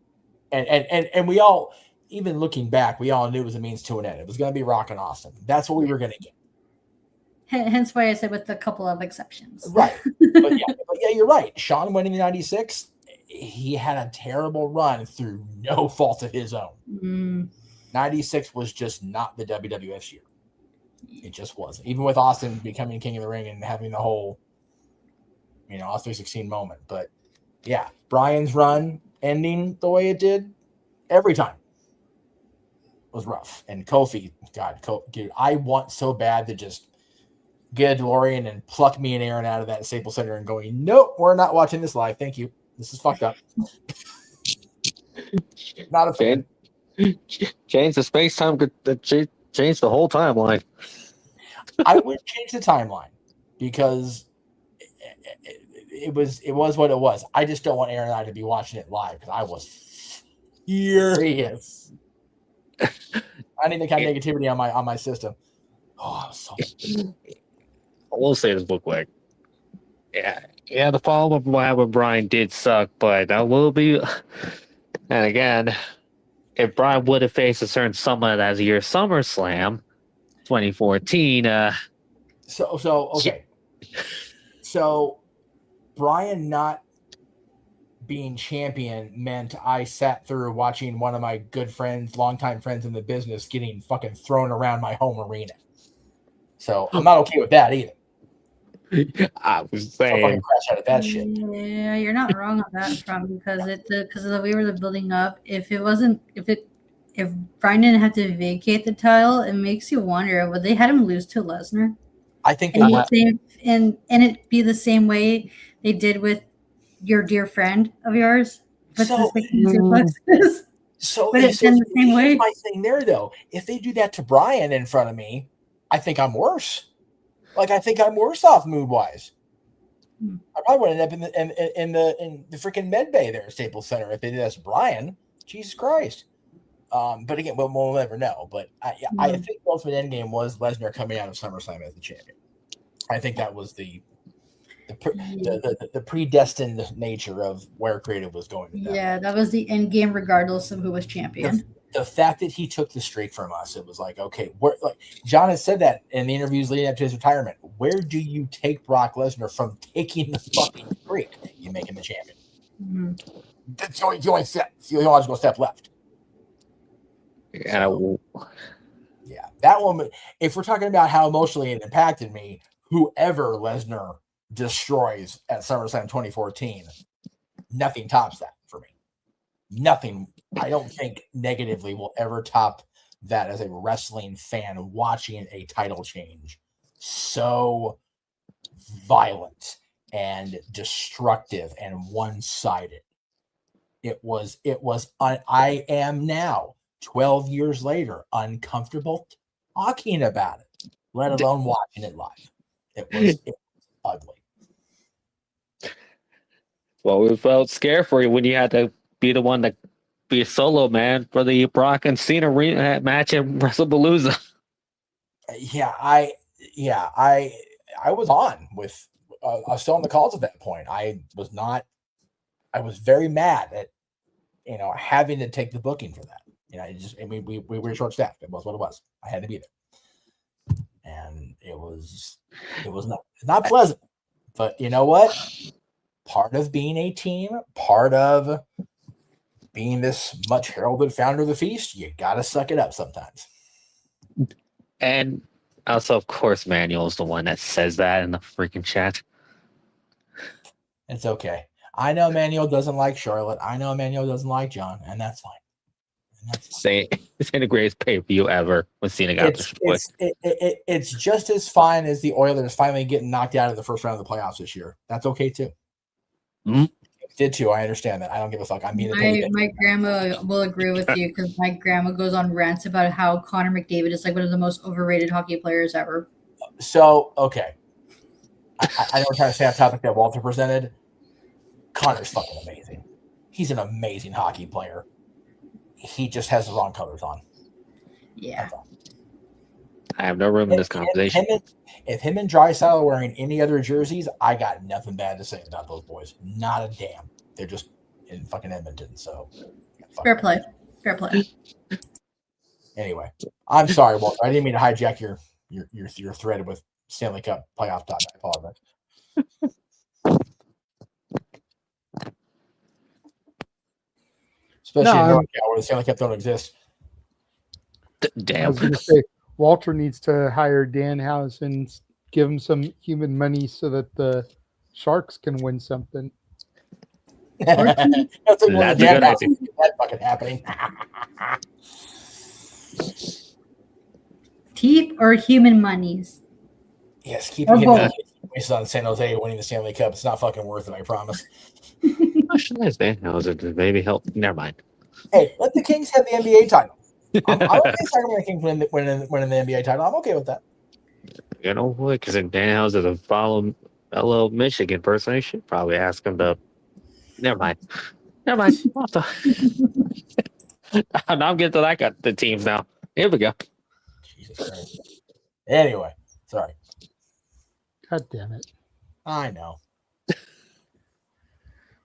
[SPEAKER 16] and we all, even looking back, we all knew it was a means to an end. It was going to be Rock and Austin. That's what we were going to get.
[SPEAKER 1] Hence why I said with a couple of exceptions.
[SPEAKER 16] Right. But yeah, you're right. Shawn winning in '96, he had a terrible run through no fault of his own. 96 was just not the WWF year. It just wasn't. Even with Austin becoming King of the Ring and having the whole, Austin 316 moment. But yeah, Bryan's run ending the way it did every time was rough. And Kofi, dude, I want so bad to just get a DeLorean and pluck me and Aaron out of that Staples Center and going, nope, we're not watching this live. Thank you. This is fucked up. Not a fan.
[SPEAKER 17] Change the space-time, change the whole timeline.
[SPEAKER 16] I would change the timeline because it was what it was. I just don't want Aaron and I to be watching it live because I was furious. I need the kind of negativity on my system. Oh, I was so.
[SPEAKER 17] I will say this real quick. Yeah, the follow-up with Brian did suck, but that will be. And again, if Brian would have faced a certain someone as year SummerSlam 2014,
[SPEAKER 16] okay. So Brian not being champion meant I sat through watching one of my good friends, longtime friends in the business, getting fucking thrown around my home arena. So I'm not okay with that either.
[SPEAKER 17] I was saying,
[SPEAKER 16] so crash out of that shit.
[SPEAKER 1] Yeah, you're not wrong on that front because of the way we're building up. If Brian didn't have to vacate the title, it makes you wonder would they had him lose to Lesnar?
[SPEAKER 16] I think
[SPEAKER 1] and it be the same way they did with your dear friend of yours. But
[SPEAKER 16] So
[SPEAKER 1] the same way.
[SPEAKER 16] My thing there though, if they do that to Brian in front of me, I think I'm worse. Like I think I'm worse off mood wise. I probably would end up in the freaking med bay there at Staples Center if they did that to Brian. Jesus Christ. But again, we'll never know. But I think the ultimate end game was Lesnar coming out of SummerSlam as the champion. I think that was the predestined nature of where creative was going.
[SPEAKER 1] Yeah, that was the end game, regardless of who was champion.
[SPEAKER 16] The fact that he took the streak from us, it was like, okay, like John has said that in the interviews leading up to his retirement. Where do you take Brock Lesnar from taking the fucking streak? You make him the champion.
[SPEAKER 1] Mm-hmm.
[SPEAKER 16] That's the only step. It's the only logical step left.
[SPEAKER 17] Yeah,
[SPEAKER 16] that one. If we're talking about how emotionally it impacted me, whoever Lesnar destroys at SummerSlam 2014, nothing tops that for me. Nothing. I don't think negatively will ever top that as a wrestling fan watching a title change. So violent and destructive and one-sided. It was I am now 12 years later uncomfortable talking about it, let alone watching it live. It was ugly.
[SPEAKER 17] Well, we felt scared for you when you had to be the one to be a solo man for the Brock and Cena match at WrestlePalooza.
[SPEAKER 16] Yeah, I was on with I was still on the calls at that point. I was very mad at having to take the booking for that. We were short staffed. It was what it was. I had to be there, and it was not pleasant. But you know what? Part of being a team, part of being this much heralded founder of the feast, you gotta suck it up sometimes.
[SPEAKER 17] And also, of course, Manuel is the one that says that in the freaking chat.
[SPEAKER 16] It's okay. I know Manuel doesn't like Charlotte. I know Manuel doesn't like John, and that's fine.
[SPEAKER 17] Say it's the greatest pay-per-view ever when Cena got
[SPEAKER 16] it's just as fine as the Oilers finally getting knocked out of the first round of the playoffs this year. That's okay too.
[SPEAKER 17] Mm-hmm.
[SPEAKER 16] Did too. I understand that. I don't give a fuck. I'm being
[SPEAKER 1] my grandma will agree with you because my grandma goes on rants about how Connor McDavid is like one of the most overrated hockey players ever.
[SPEAKER 16] So okay, I know we're trying to stay on topic that Walter presented. Connor's fucking amazing. He's an amazing hockey player. He just has the wrong colors on.
[SPEAKER 1] Yeah.
[SPEAKER 17] I have no room in this conversation.
[SPEAKER 16] If him and Draisaitl are wearing any other jerseys, I got nothing bad to say about those boys. Not a damn. They're just in fucking Edmonton. So
[SPEAKER 1] fair play. Fair play.
[SPEAKER 16] Anyway, I'm sorry, Walter. I didn't mean to hijack your thread with Stanley Cup playoff talk. I apologize. Especially in North Carolina where the Stanley Cup don't exist.
[SPEAKER 17] Damn.
[SPEAKER 12] I was going to say, Walter needs to hire Danhausen and give him some human money so that the Sharks can win something.
[SPEAKER 16] That's a good idea. That fucking happening.
[SPEAKER 1] Teeth or human monies?
[SPEAKER 16] Yes, keeping him wasted on San Jose winning the Stanley Cup. It's not fucking worth it, I promise.
[SPEAKER 17] Maybe help. Never mind.
[SPEAKER 16] Hey, let the Kings have the NBA title. I'm okay with the Kings winning the NBA title. I'm okay with that.
[SPEAKER 17] You know what? Because Danhausen is a follow a little Michigan person. I should probably ask him to. Never mind. Never mind. What the? Now I'm getting to that. Got the teams now. Here we go.
[SPEAKER 16] Jesus Christ. Anyway, sorry.
[SPEAKER 12] God damn it.
[SPEAKER 16] I know.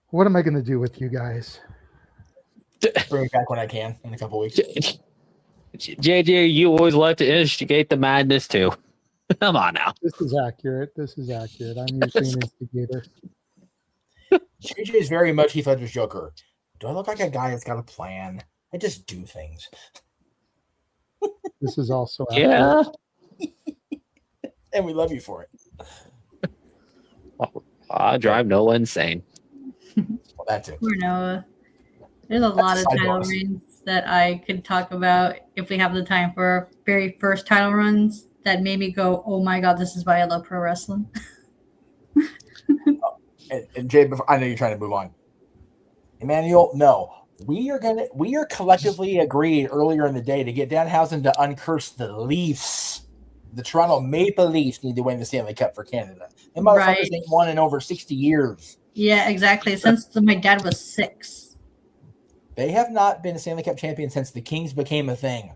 [SPEAKER 12] What am I going to do with you guys?
[SPEAKER 16] Bring it back when I can in a couple weeks.
[SPEAKER 17] JJ, you always like to instigate the madness too. Come on now.
[SPEAKER 12] This is accurate. I'm usually an instigator.
[SPEAKER 16] JJ is very much Heath Ledger's Joker. Do I look like a guy that's got a plan? I just do things.
[SPEAKER 12] This is also
[SPEAKER 17] Yeah.
[SPEAKER 16] And we love you for it.
[SPEAKER 17] I drive Noah insane.
[SPEAKER 16] Well, that's it.
[SPEAKER 1] Poor Noah. There's a lot of
[SPEAKER 16] side
[SPEAKER 1] title
[SPEAKER 16] bonus.
[SPEAKER 1] reigns that I could talk about if we have the time for our very first title runs that made me go, oh my God, this is why I love pro wrestling.
[SPEAKER 16] And Jay, I know you're trying to move on. Emmanuel, no. We are collectively agreed earlier in the day to get Danhausen to uncurse the Leafs. The Toronto Maple Leafs need to win the Stanley Cup for Canada. Them motherfuckers
[SPEAKER 1] Right.
[SPEAKER 16] ain't won in over 60 years.
[SPEAKER 1] Yeah, exactly. Since my dad was 6.
[SPEAKER 16] They have not been a Stanley Cup champion since the Kings became a thing.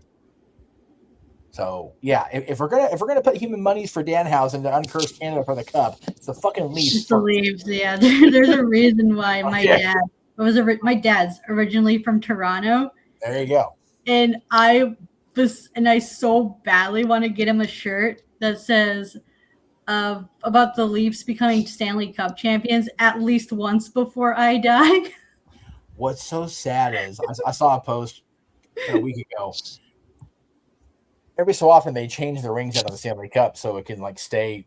[SPEAKER 16] So yeah, if we're gonna put human monies for Danhausen to uncurse Canada for the cup, it's the fucking Leafs.
[SPEAKER 1] Just the Leafs, yeah. There's a reason why my
[SPEAKER 16] Yeah.
[SPEAKER 1] dad's originally from Toronto,
[SPEAKER 16] There you go.
[SPEAKER 1] and I so badly want to get him a shirt that says about the Leafs becoming Stanley Cup champions at least once before I die.
[SPEAKER 16] What's so sad is I saw a post a week ago. Every so often they change the rings out of the Stanley Cup so it can like stay,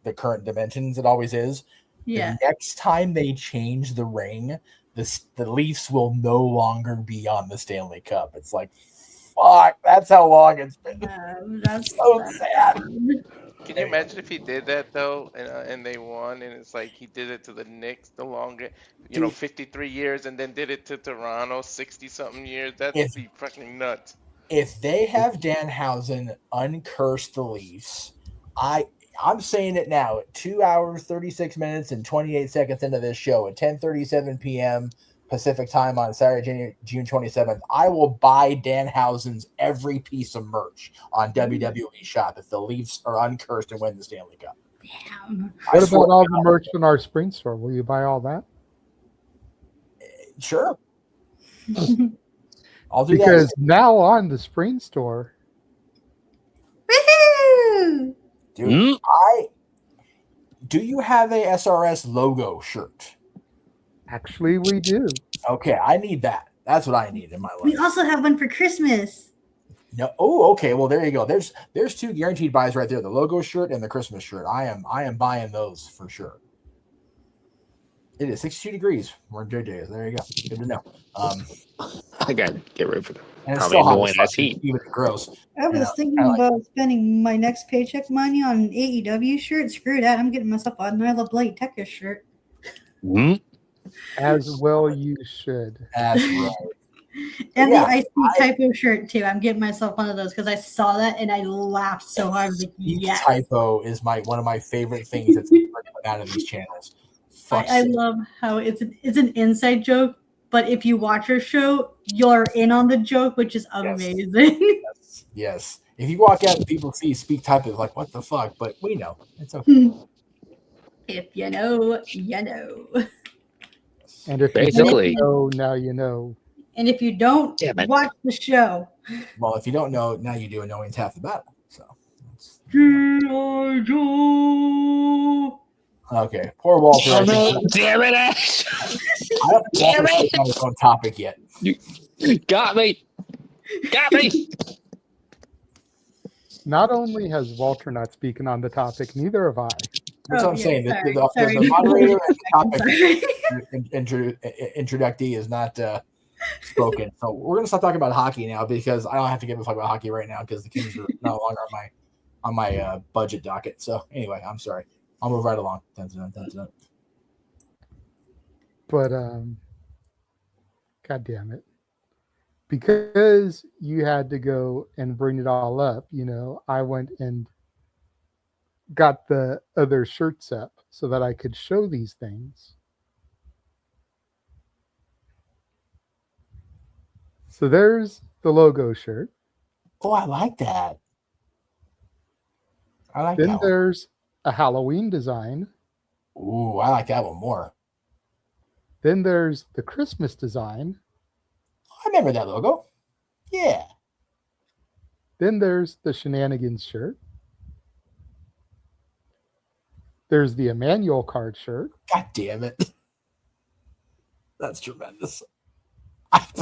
[SPEAKER 16] the current dimensions it always is.
[SPEAKER 1] Yeah.
[SPEAKER 16] The next time they change the ring, the Leafs will no longer be on the Stanley Cup. It's like, fuck, that's how long it's been.
[SPEAKER 1] That's
[SPEAKER 16] so sad.
[SPEAKER 15] Can you imagine if he did that though, and they won, and it's like he did it to the Knicks the longer, 53 years, and then did it to Toronto 60 something years? That'd be fucking nuts.
[SPEAKER 16] If they have Danhausen uncurse the Leafs, I'm saying it now at 2 hours, 36 minutes, and 28 seconds into this show at 10:37 p.m. Pacific time on Saturday, June 27th, I will buy Danhausen's every piece of merch on WWE Shop if the Leafs are uncursed and win the Stanley Cup.
[SPEAKER 1] Damn.
[SPEAKER 12] What about all the merch in our spring store? Will you buy all that?
[SPEAKER 16] Sure. I'll do
[SPEAKER 12] because
[SPEAKER 16] that.
[SPEAKER 12] now on the spring store.
[SPEAKER 16] Dude, do you have a SRS logo shirt?
[SPEAKER 12] Actually, we do.
[SPEAKER 16] Okay, I need that. That's what I need in my life.
[SPEAKER 1] We also have one for Christmas.
[SPEAKER 16] No, oh, okay. Well, there you go. There's 2 guaranteed buys right there: the logo shirt and the Christmas shirt. I am buying those for sure. It is 62 degrees. We're in JJ's. There you go. Good to know.
[SPEAKER 17] I gotta get rid of it.
[SPEAKER 16] And it's
[SPEAKER 17] Probably
[SPEAKER 16] still hot
[SPEAKER 17] annoying
[SPEAKER 16] as
[SPEAKER 17] as
[SPEAKER 16] fuck,
[SPEAKER 17] heat.
[SPEAKER 16] even gross.
[SPEAKER 1] I was thinking about spending my next paycheck money on an AEW shirt. Screw that. I'm getting myself another Blade Tekka shirt.
[SPEAKER 12] As well you should.
[SPEAKER 16] That's right.
[SPEAKER 1] And
[SPEAKER 16] Yeah,
[SPEAKER 1] the IC typo shirt too. I'm getting myself one of those because I saw that and I laughed so hard. I was like, yes.
[SPEAKER 16] Typo is one of my favorite things that's come out of these channels.
[SPEAKER 1] I love how it's an inside joke, but if you watch our show, you're in on the joke, which is amazing.
[SPEAKER 16] Yes. If you walk out and people see you speak typo, it's like, what the fuck? But we know. It's okay.
[SPEAKER 1] If you know, you know.
[SPEAKER 12] And if
[SPEAKER 17] Basically.
[SPEAKER 12] you don't know, now you know.
[SPEAKER 1] And if you don't, watch the show.
[SPEAKER 16] Well, if you don't know, now you do, and knowing's half the battle. So.
[SPEAKER 1] G.I. Joe.
[SPEAKER 16] Okay, poor Walter.
[SPEAKER 17] Oh, no. Damn it, Ash!
[SPEAKER 16] I don't
[SPEAKER 17] Damn
[SPEAKER 16] Walter's
[SPEAKER 17] it!
[SPEAKER 16] on his own topic yet.
[SPEAKER 17] You got me. Got me.
[SPEAKER 12] Not only has Walter not spoken on the topic, neither have I.
[SPEAKER 16] That's what I'm saying.
[SPEAKER 1] sorry,
[SPEAKER 16] The
[SPEAKER 1] sorry.
[SPEAKER 16] moderator and the topic introducee is not spoken. So we're gonna stop talking about hockey now because I don't have to give a fuck about hockey right now because the Kings are no longer on my budget docket. So anyway, I'm sorry. I'll move right along.
[SPEAKER 12] But God damn it. Because you had to go and bring it all up, I went and got the other shirts up so that I could show these things. So there's the logo shirt.
[SPEAKER 16] Oh, I like that. I like
[SPEAKER 12] Then
[SPEAKER 16] that one.
[SPEAKER 12] there's a Halloween design.
[SPEAKER 16] Ooh, I like that one more.
[SPEAKER 12] Then there's the Christmas design.
[SPEAKER 16] I remember that logo. Yeah.
[SPEAKER 12] Then there's the Shenanigans shirt. There's the Emmanuel card shirt.
[SPEAKER 16] God damn it. That's tremendous.
[SPEAKER 12] And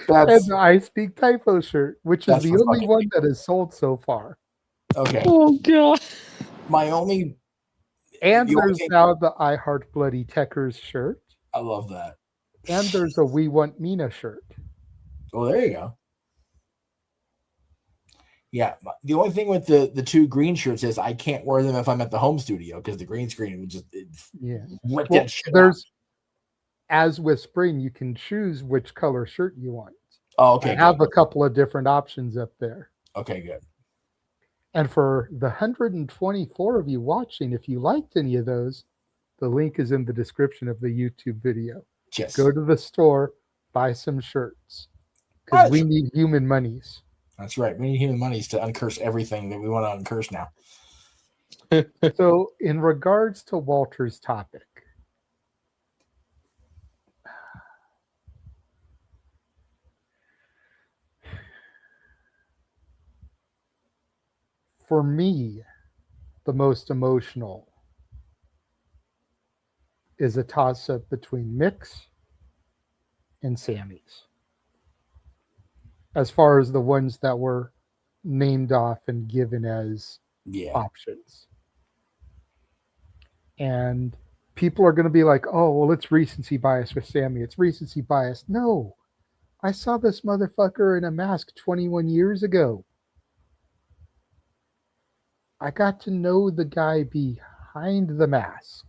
[SPEAKER 12] the I Speak Typo shirt, which is
[SPEAKER 16] That's
[SPEAKER 12] the
[SPEAKER 16] for
[SPEAKER 12] only
[SPEAKER 16] fucking-
[SPEAKER 12] one that is sold so far.
[SPEAKER 16] Okay.
[SPEAKER 17] Oh god.
[SPEAKER 16] My only
[SPEAKER 12] And
[SPEAKER 16] The only
[SPEAKER 12] there's
[SPEAKER 16] thing-
[SPEAKER 12] now the I Heart Bloody Techers shirt.
[SPEAKER 16] I love that.
[SPEAKER 12] And there's a We Want Mina shirt.
[SPEAKER 16] Oh, there you go. Yeah, the only thing with the two green shirts is I can't wear them if I'm at the home studio because the green screen would just
[SPEAKER 12] Yeah.
[SPEAKER 16] rip
[SPEAKER 12] Well,
[SPEAKER 16] that shit
[SPEAKER 12] there's, as with spring, you can choose which color shirt you want.
[SPEAKER 16] Oh, okay,
[SPEAKER 12] I have
[SPEAKER 16] good.
[SPEAKER 12] a couple of different options up there.
[SPEAKER 16] Okay, good.
[SPEAKER 12] And for the 124 of you watching, if you liked any of those, the link is in the description of the YouTube video.
[SPEAKER 16] Yes.
[SPEAKER 12] Go to the store, buy some shirts. Because we need human monies.
[SPEAKER 16] That's right. We need human monies to uncurse everything that we want to uncurse now.
[SPEAKER 12] So, in regards to Walter's topic, for me, the most emotional is a toss-up between Mick's and Sammy's. As far as the ones that were named off and given as options. And people are going to be like, oh, well, it's recency bias with Sammy. It's recency bias. No, I saw this motherfucker in a mask 21 years ago. I got to know the guy behind the mask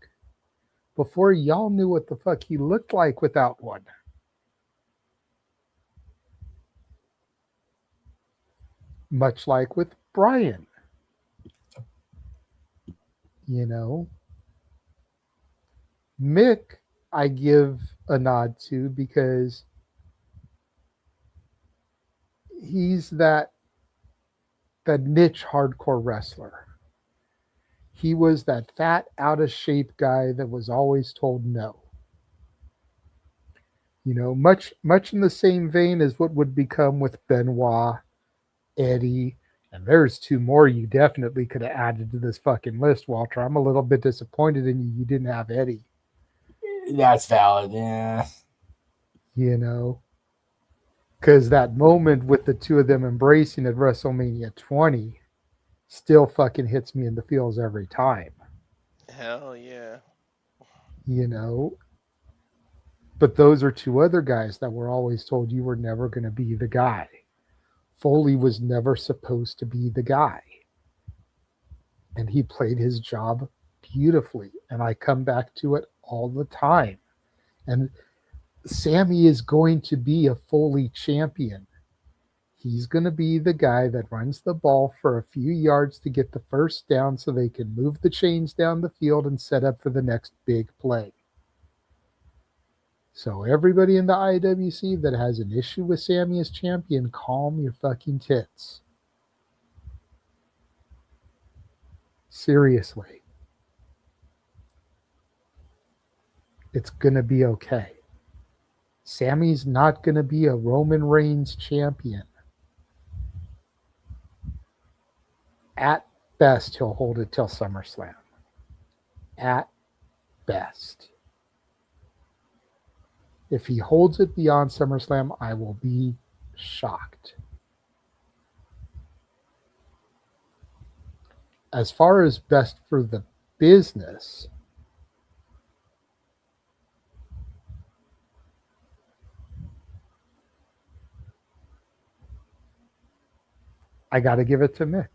[SPEAKER 12] before y'all knew what the fuck he looked like without one. Much like with Brian. You know, Mick, I give a nod to because he's that niche hardcore wrestler. He was that fat, out of shape guy that was always told no. You know, much in the same vein as what would become with Benoit, Eddie, and there's two more you definitely could have added to this fucking list, Walter. I'm a little bit disappointed in you. You didn't have Eddie.
[SPEAKER 16] That's valid, yeah.
[SPEAKER 12] You know, because that moment with the two of them embracing at WrestleMania 20 still fucking hits me in the feels every time.
[SPEAKER 15] Hell yeah.
[SPEAKER 12] You know, but those are two other guys that were always told you were never going to be the guy. Foley was never supposed to be the guy. And he played his job beautifully. And I come back to it all the time. And Sammy is going to be a Foley champion. He's going to be the guy that runs the ball for a few yards to get the first down so they can move the chains down the field and set up for the next big play. So everybody in the IWC that has an issue with Sammy as champion, calm your fucking tits. Seriously. It's going to be okay. Sammy's not going to be a Roman Reigns champion. At best, he'll hold it till SummerSlam. At best. If he holds it beyond SummerSlam, I will be shocked. As far as best for the business, I got to give it to Mick.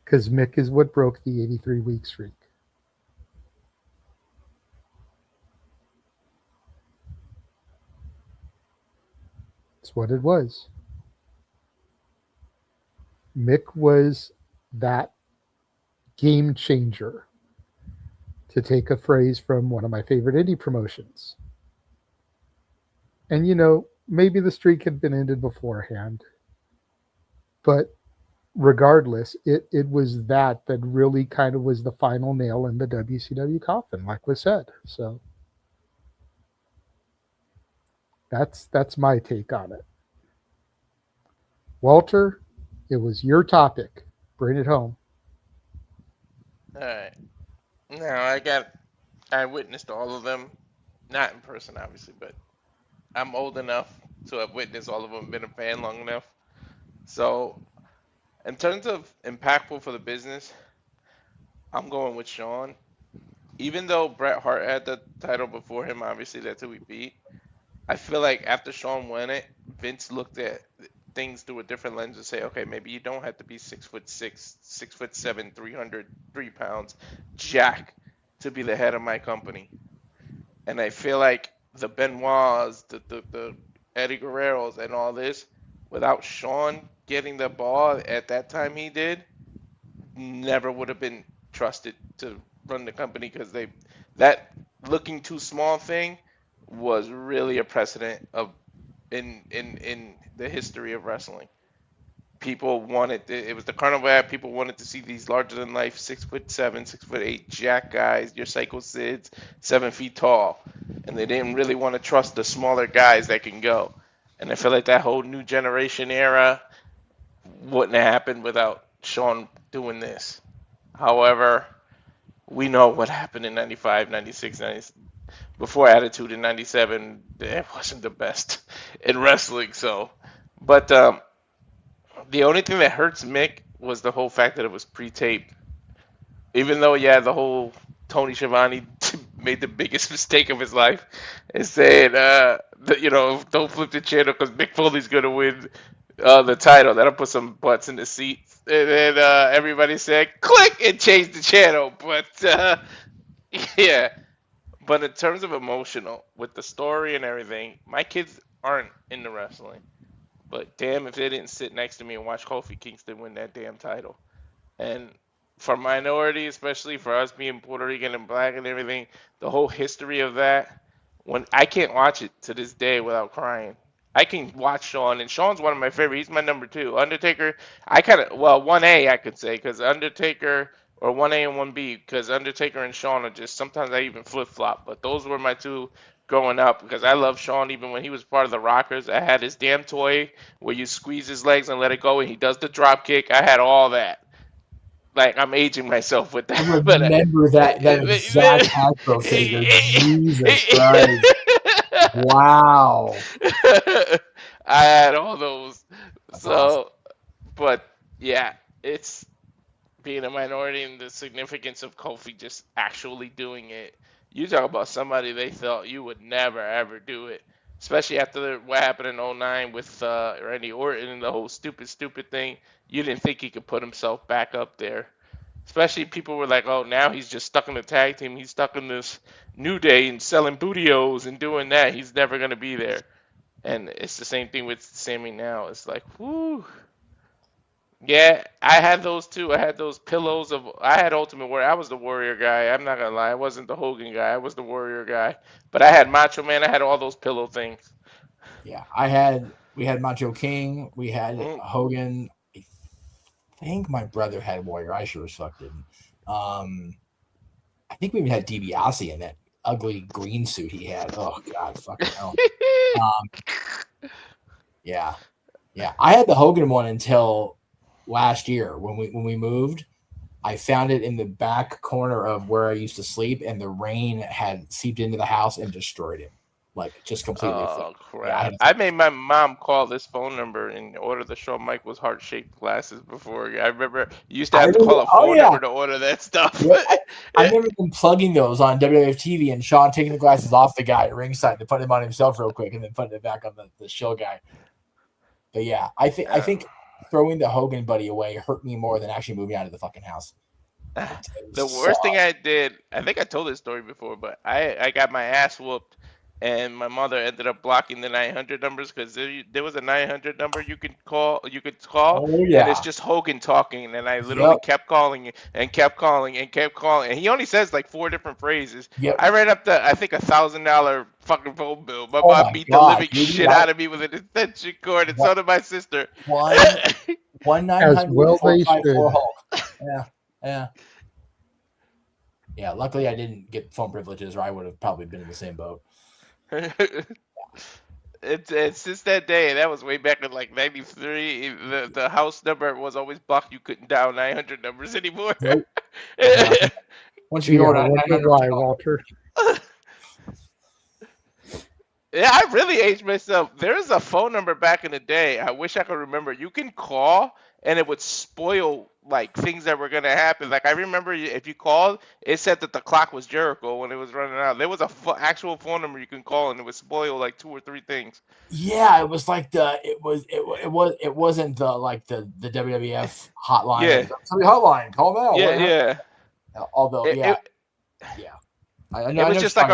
[SPEAKER 12] Because Mick is what broke the 83-week streak. It's what it was. Mick was that game changer, to take a phrase from one of my favorite indie promotions. And maybe the streak had been ended beforehand, but regardless, it was that really kind of was the final nail in the WCW coffin, like was said. So that's my take on it. Walter, it was your topic. Bring it home.
[SPEAKER 15] All right. Now I witnessed all of them, not in person obviously, but I'm old enough to have witnessed all of them, been a fan long enough. So in terms of impactful for the business, I'm going with Shawn. Even though Bret Hart had the title before him, obviously that's who he beat. I feel like after Shawn won it, Vince looked at things through a different lens and say, okay, maybe you don't have to be 6'6", 6'7", 303 pounds, Jack, to be the head of my company. And I feel like the Benoits, the Eddie Guerreros, and all this, without Shawn getting the ball at that time he did, never would have been trusted to run the company, because that looking too small thing was really a precedent of in the history of wrestling. People wanted it was the carnival ad. People wanted to see these larger than life 6'7", 6'8" Jack guys, your Psycho Sids, 7 feet tall, and they didn't really want to trust the smaller guys that can go. And I feel like that whole new generation era wouldn't have happened without Shawn doing this. However, we know what happened in 95, 96, 97. Before Attitude in 97, it wasn't the best in wrestling. So, but the only thing that hurts Mick was the whole fact that it was pre-taped. Even though, yeah, the whole Tony Schiavone made the biggest mistake of his life and saying, don't flip the channel because Mick Foley's going to win the title. That'll put some butts in the seats. And then everybody said, click, and change the channel. But, yeah. But in terms of emotional, with the story and everything, my kids aren't into wrestling. But damn if they didn't sit next to me and watch Kofi Kingston win that damn title. And for minority, especially for us being Puerto Rican and black and everything, the whole history of that, when I can't watch it to this day without crying. I can watch Shawn, and Shawn's one of my favorite. He's my number 2. Undertaker, 1A I could say, because Undertaker, or 1A and 1B, because Undertaker and Shawn are just, sometimes I even flip-flop, but those were my 2 growing up, because I love Shawn even when he was part of the Rockers. I had his damn toy where you squeeze his legs and let it go, and he does the drop kick. I had all that. Like, I'm aging myself with that.
[SPEAKER 16] I remember that exact Hasbro figure. Jesus Christ. Wow.
[SPEAKER 15] I had all those. That's awesome. But yeah, it's being a minority and the significance of Kofi just actually doing it. You talk about somebody they thought you would never ever do it, especially after what happened in 2009 with Randy Orton and the whole stupid thing. You didn't think he could put himself back up there. Especially people were like, oh, now he's just stuck in the tag team. He's stuck in this New Day and selling bootios and doing that. He's never going to be there. And it's the same thing with Sammy now. It's like, whoo. Yeah, I had those too. I had those pillows I had Ultimate Warrior. I was the Warrior guy. I'm not going to lie. I wasn't the Hogan guy. I was the Warrior guy. But I had Macho Man. I had all those pillow things.
[SPEAKER 16] Yeah, we had Macho King. We had Hogan. I think my brother had Warrior. I sure as fuck didn't. I think we even had DiBiase in that ugly green suit he had. Oh God, fucking hell. Yeah. I had the Hogan one until last year when we moved. I found it in the back corner of where I used to sleep, and the rain had seeped into the house and destroyed it. Like, just completely.
[SPEAKER 15] Oh, crap. I made my mom call this phone number and order the Shawn Michaels heart-shaped glasses before. I remember you used to have to call a phone number to order that stuff.
[SPEAKER 16] Yeah, I remember them plugging those on WWF TV and Shawn taking the glasses off the guy at ringside to put them on himself real quick and then putting it back on the show guy. But yeah, I think throwing the Hogan buddy away hurt me more than actually moving out of the fucking house.
[SPEAKER 15] The worst thing I did, I think I told this story before, but I got my ass whooped. and my mother ended up blocking the 900 numbers because there was a 900 number you could call.
[SPEAKER 16] Oh,
[SPEAKER 15] And
[SPEAKER 16] yeah.
[SPEAKER 15] it's just Hogan talking, and I literally kept calling and kept calling and kept calling, and he only says like 4 different phrases.
[SPEAKER 16] Yep.
[SPEAKER 15] I ran up to I think $1,000 fucking phone bill. My
[SPEAKER 16] Oh
[SPEAKER 15] mom
[SPEAKER 16] my
[SPEAKER 15] beat
[SPEAKER 16] God,
[SPEAKER 15] the living
[SPEAKER 16] dude,
[SPEAKER 15] shit out of me with an extension cord, and so did my sister.
[SPEAKER 16] 1-900
[SPEAKER 12] well they
[SPEAKER 16] 454
[SPEAKER 12] should.
[SPEAKER 16] Hulk. Yeah. Luckily, I didn't get phone privileges, or I would have probably been in the same boat.
[SPEAKER 15] It's since that day, and that was way back in like '93. The house number was always blocked. You couldn't dial 900 numbers anymore.
[SPEAKER 16] Nope. Once
[SPEAKER 12] Gee, I wonder why, Walter.
[SPEAKER 15] Yeah, I really aged myself. There was a phone number back in the day. I wish I could remember. You can call, and it would spoil like things that were gonna happen. Like I remember, if you called, it said that the clock was Jericho when it was running out. There was a actual phone number you can call, and it would spoil like 2 or 3 things.
[SPEAKER 16] Yeah, it was like it wasn't the WWF hotline.
[SPEAKER 15] Yeah.
[SPEAKER 16] It was somebody hotline. Call now.
[SPEAKER 15] Yeah.
[SPEAKER 16] Although,
[SPEAKER 15] It was just like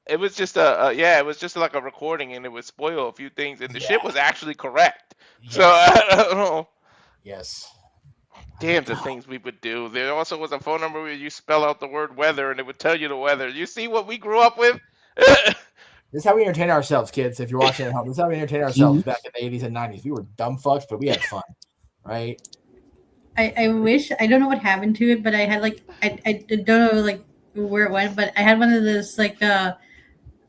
[SPEAKER 15] it was just like a recording, and it would spoil a few things, and the shit was actually correct.
[SPEAKER 16] Yes.
[SPEAKER 15] So I don't know.
[SPEAKER 16] Yes.
[SPEAKER 15] Damn, the things we would do. There also was a phone number where you spell out the word weather, and it would tell you the weather. You see what we grew up with?
[SPEAKER 16] This is how we entertain ourselves, kids. If you're watching at home, this is how we entertain ourselves back in the 80s and 90s. We were dumb fucks, but we had fun, right?
[SPEAKER 1] I wish, I don't know what happened to it, but I had like I don't know like where it went, but I had one of those like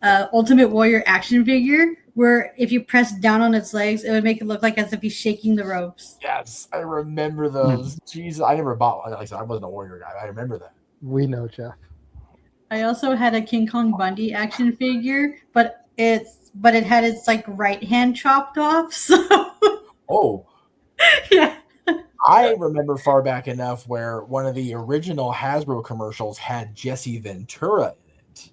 [SPEAKER 1] Ultimate Warrior action figure where if you press down on its legs, it would make it look like as if he's shaking the ropes.
[SPEAKER 16] Yes, I remember those. Jeez, I never bought one. Like I said, I wasn't a Warrior guy. I remember that.
[SPEAKER 12] We know, Jeff.
[SPEAKER 1] I also had a King Kong Bundy action figure, but it had its like right hand chopped off. So
[SPEAKER 16] Oh.
[SPEAKER 1] Yeah.
[SPEAKER 16] I remember far back enough where one of the original Hasbro commercials had Jesse Ventura in it,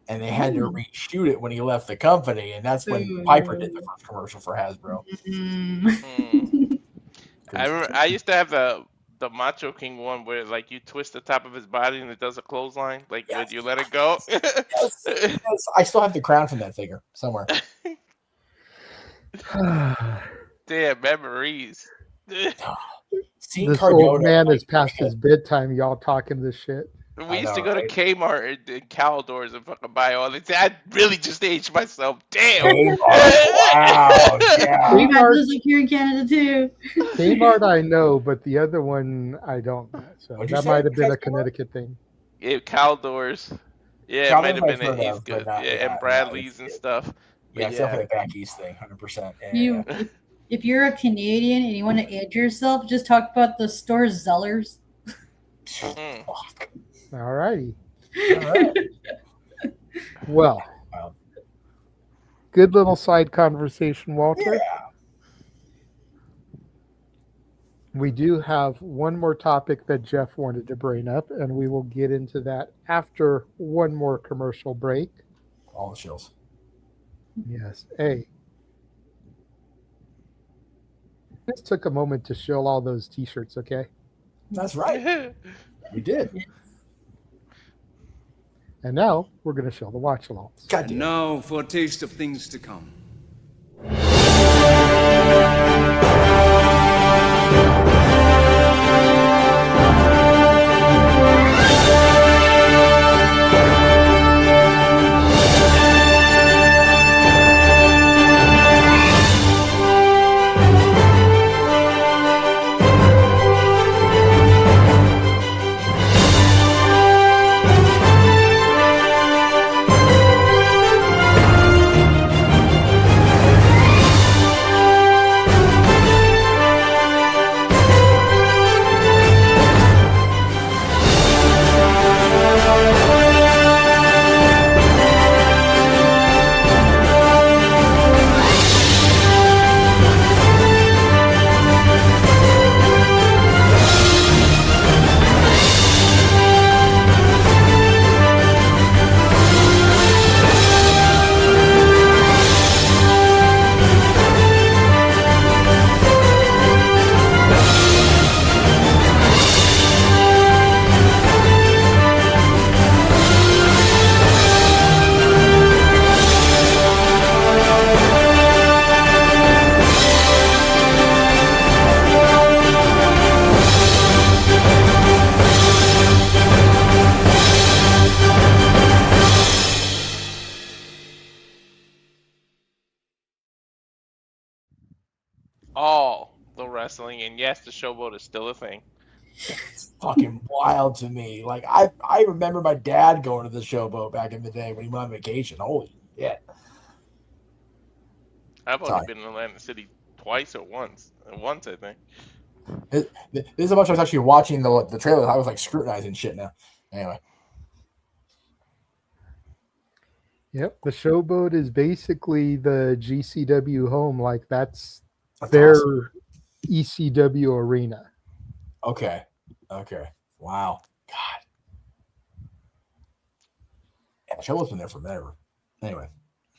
[SPEAKER 16] and they had to reshoot it when he left the company, and that's when Piper did the first commercial for Hasbro.
[SPEAKER 15] I used to have the Macho King one where like you twist the top of his body and it does a clothesline, like when you let it go.
[SPEAKER 16] Yes, I still have the crown from that figure somewhere.
[SPEAKER 15] Damn memories.
[SPEAKER 12] This old man is past his bedtime. Y'all talking this shit.
[SPEAKER 15] We used to go to Kmart and Caldors and fucking buy all this. I really just aged myself. Damn.
[SPEAKER 16] Wow. Yeah.
[SPEAKER 1] We've had those like here in Canada too.
[SPEAKER 12] Kmart I know, but the other one I don't know. So that might have been a Connecticut thing.
[SPEAKER 15] Yeah, Caldors. Yeah,
[SPEAKER 16] Caldors
[SPEAKER 15] it might have been
[SPEAKER 16] I've heard
[SPEAKER 15] an East
[SPEAKER 16] of,
[SPEAKER 15] good.
[SPEAKER 16] but
[SPEAKER 15] Yeah, and Bradley's and stuff.
[SPEAKER 16] Yeah,
[SPEAKER 15] But
[SPEAKER 16] it's definitely a back east thing, 100%.
[SPEAKER 1] You, if you're a Canadian and you want to age yourself, just talk about the store Zellers.
[SPEAKER 12] All righty. Well, good little side conversation, Walter.
[SPEAKER 16] Yeah.
[SPEAKER 12] We do have one more topic that Jeff wanted to bring up, and we will get into that after one more commercial break.
[SPEAKER 16] All the chills.
[SPEAKER 12] Yes. Hey. Just took a moment to shill all those t-shirts, okay?
[SPEAKER 16] That's right. We did.
[SPEAKER 12] And now we're going to show the watch-alongs.
[SPEAKER 20] And now for a taste of things to come.
[SPEAKER 15] all the wrestling, and yes, the showboat is still a thing.
[SPEAKER 16] Fucking wild to me. Like I remember my dad going to the showboat back in the day when he went on vacation. Holy shit.
[SPEAKER 15] I've only
[SPEAKER 16] Sorry.
[SPEAKER 15] been in Atlantic City twice or once. Once, I think.
[SPEAKER 16] This is how much I was actually watching the trailer. I was like scrutinizing shit now. Anyway.
[SPEAKER 12] Yep, the showboat is basically the GCW home. Like that's
[SPEAKER 16] their
[SPEAKER 12] awesome. ECW arena.
[SPEAKER 16] Okay. Wow. God. Yeah, the showboat's been there forever. Anyway.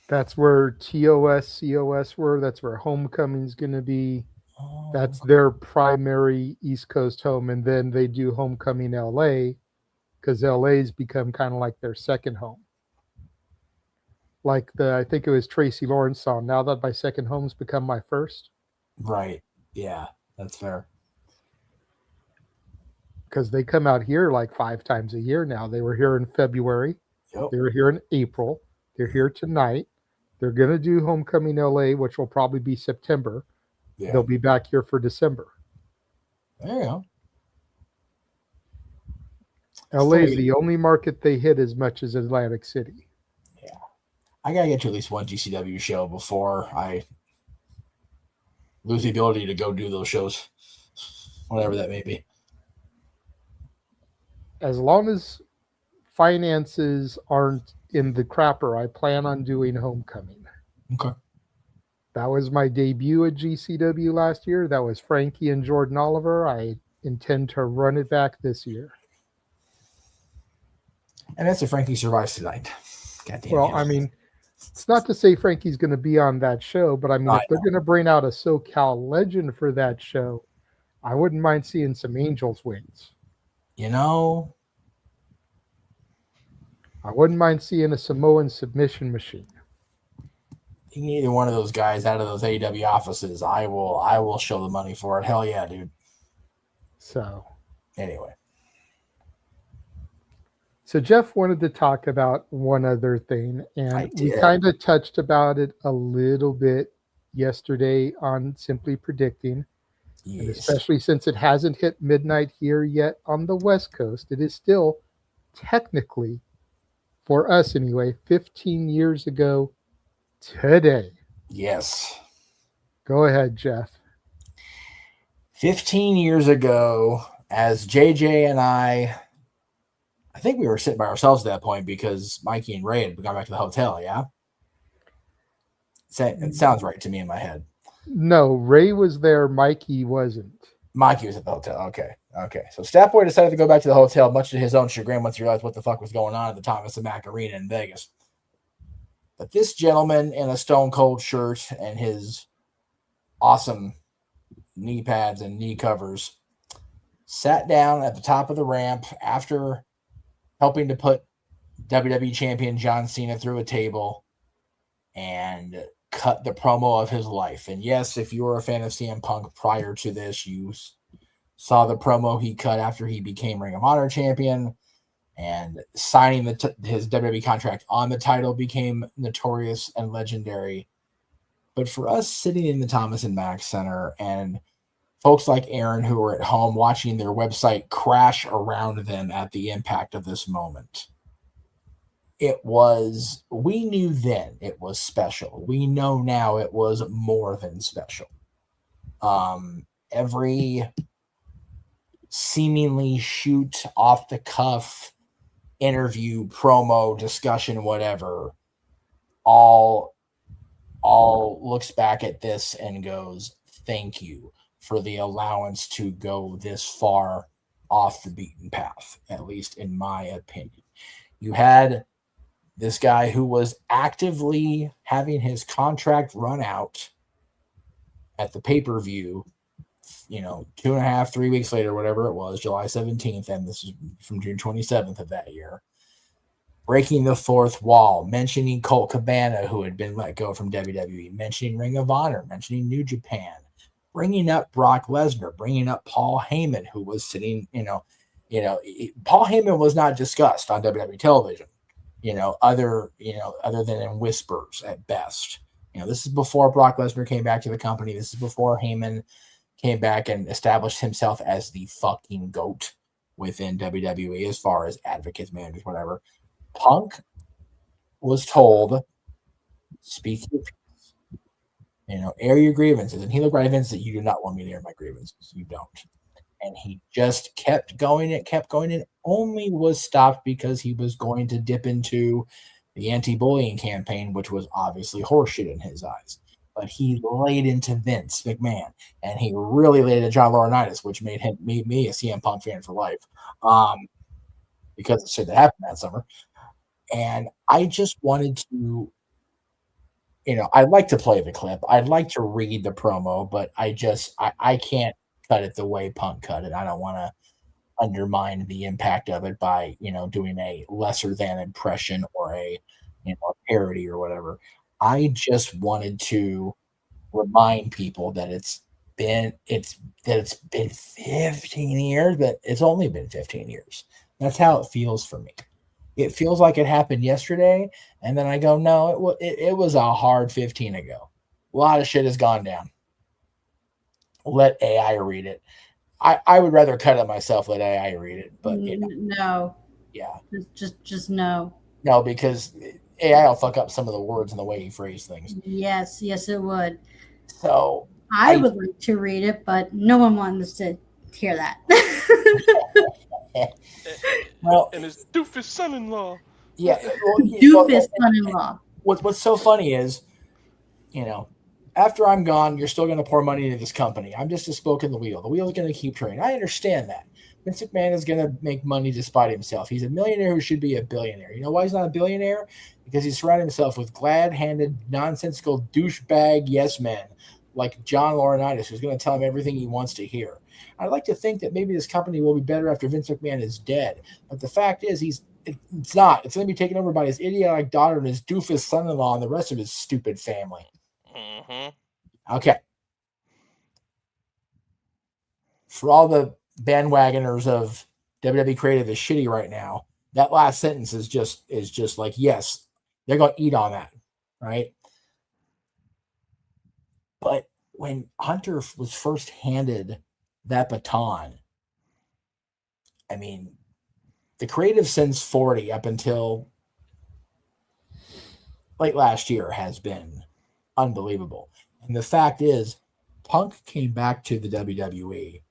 [SPEAKER 12] That's where TOS, COS were. That's where Homecoming's going to be. That's their primary East Coast home. And then they do Homecoming LA because LA's become kind of like their second home. Like I think it was Tracy Lawrence song, now that my second home's become my first.
[SPEAKER 16] Right. Yeah, that's fair.
[SPEAKER 12] Because they come out here like 5 times a year now. They were here in February.
[SPEAKER 16] Yep.
[SPEAKER 12] They were here in April. They're here tonight. They're going to do Homecoming LA, which will probably be September.
[SPEAKER 16] Yeah.
[SPEAKER 12] They'll be back here for December.
[SPEAKER 16] There you go.
[SPEAKER 12] LA is the only market they hit as much as Atlantic City.
[SPEAKER 16] Yeah. I got to get to at least one GCW show before I lose the ability to go do those shows, whatever that may be.
[SPEAKER 12] As long as finances aren't in the crapper, I plan on doing Homecoming.
[SPEAKER 16] Okay.
[SPEAKER 12] That was my debut at GCW last year. That was Frankie and Jordan Oliver. I intend to run it back this year.
[SPEAKER 16] And that's if Frankie survives tonight. Goddamn.
[SPEAKER 12] Well, I mean, it's not to say Frankie's going to be on that show, but I mean, if they're going to bring out a SoCal legend for that show, I wouldn't mind seeing some Angels wings.
[SPEAKER 16] You know,
[SPEAKER 12] I wouldn't mind seeing a Samoan submission machine.
[SPEAKER 16] You need either one of those guys out of those AEW offices. I will show the money for it. Hell yeah, dude.
[SPEAKER 12] So
[SPEAKER 16] anyway.
[SPEAKER 12] So Jeff wanted to talk about one other thing, and we kind of touched about it a little bit yesterday on Simply Predicting.
[SPEAKER 16] Yes.
[SPEAKER 12] And especially since it hasn't hit midnight here yet on the West Coast. It is still technically, for us anyway, 15 years ago today.
[SPEAKER 16] Yes.
[SPEAKER 12] Go ahead, Jeff.
[SPEAKER 16] 15 years ago, as JJ and I think we were sitting by ourselves at that point because Mikey and Ray had gone back to the hotel, yeah? It sounds right to me in my head.
[SPEAKER 12] No, Ray was there. Mikey wasn't.
[SPEAKER 16] Mikey was at the hotel. Okay. So Statboy decided to go back to the hotel, much to his own chagrin, once he realized what the fuck was going on at the Thomas and Mack Arena in Vegas. But this gentleman in a Stone Cold shirt and his awesome knee pads and knee covers sat down at the top of the ramp after helping to put WWE champion John Cena through a table and cut the promo of his life. And yes, if you were a fan of CM Punk prior to this, you saw the promo he cut after he became Ring of Honor champion, and signing his WWE contract on the title became notorious and legendary. But for us sitting in the Thomas and Mack Center and folks like Aaron who were at home watching their website crash around them at the impact of this moment, we knew then it was special. We know now it was more than special. Every seemingly shoot off the cuff interview, promo, discussion, whatever, all looks back at this and goes, thank you for the allowance to go this far off the beaten path, at least in my opinion. You had this guy who was actively having his contract run out at the pay-per-view, 2.5, 3 weeks later, whatever it was, July 17th, and this is from June 27th of that year, breaking the fourth wall, mentioning Colt Cabana, who had been let go from WWE, mentioning Ring of Honor, mentioning New Japan, bringing up Brock Lesnar, bringing up Paul Heyman, who was sitting, Paul Heyman was not discussed on WWE television, other than in whispers at best. This is before Brock Lesnar came back to the company. This is before Heyman came back and established himself as the fucking GOAT within WWE as far as advocates, managers, whatever. Punk was told, speak your piece. Air your grievances. And he looked right at Vince that you do not want me to air my grievances. You don't. And he just kept going and only was stopped because he was going to dip into the anti-bullying campaign, which was obviously horseshit in his eyes. But he laid into Vince McMahon, and he really laid into John Laurinaitis, which made me a CM Punk fan for life, because of shit that happened that summer. And I just wanted to, I'd like to play the clip. I'd like to read the promo, but I can't cut it the way Punk cut it. I don't want to undermine the impact of it by, doing a lesser than impression or a parody or whatever. I just wanted to remind people that it's been 15 years, but it's only been 15 years. That's how it feels for me. It feels like it happened yesterday, and then I go, no, it was a hard 15 ago. A lot of shit has gone down. Let AI read it. I would rather cut it myself, let AI read it, but
[SPEAKER 1] no.
[SPEAKER 16] Yeah.
[SPEAKER 1] Just no.
[SPEAKER 16] No, because AI will fuck up some of the words and the way you phrase things.
[SPEAKER 1] Yes, it would.
[SPEAKER 16] So
[SPEAKER 1] I would like to read it, but no one wants to hear that.
[SPEAKER 16] Well,
[SPEAKER 15] and his doofus son-in-law.
[SPEAKER 16] Yeah,
[SPEAKER 1] doofus son-in-law.
[SPEAKER 16] What's so funny is, after I'm gone, you're still going to pour money into this company. I'm just a spoke in the wheel. The wheel's going to keep turning. I understand that. Vince McMahon is going to make money despite himself. He's a millionaire who should be a billionaire. You know why he's not a billionaire? Because he's surrounded himself with glad-handed, nonsensical douchebag yes men like John Laurinaitis, who's going to tell him everything he wants to hear. I'd like to think that maybe this company will be better after Vince McMahon is dead. But the fact is, it's not. It's going to be taken over by his idiotic daughter and his doofus son-in-law and the rest of his stupid family.
[SPEAKER 15] Mm-hmm.
[SPEAKER 16] Okay. For all the bandwagoners of WWE Creative is shitty right now, that last sentence is just like, yes, they're going to eat on that, right? But when Hunter was first handed that baton, I mean, the creative since 40 up until late last year has been unbelievable. And the fact is, Punk came back to the WWE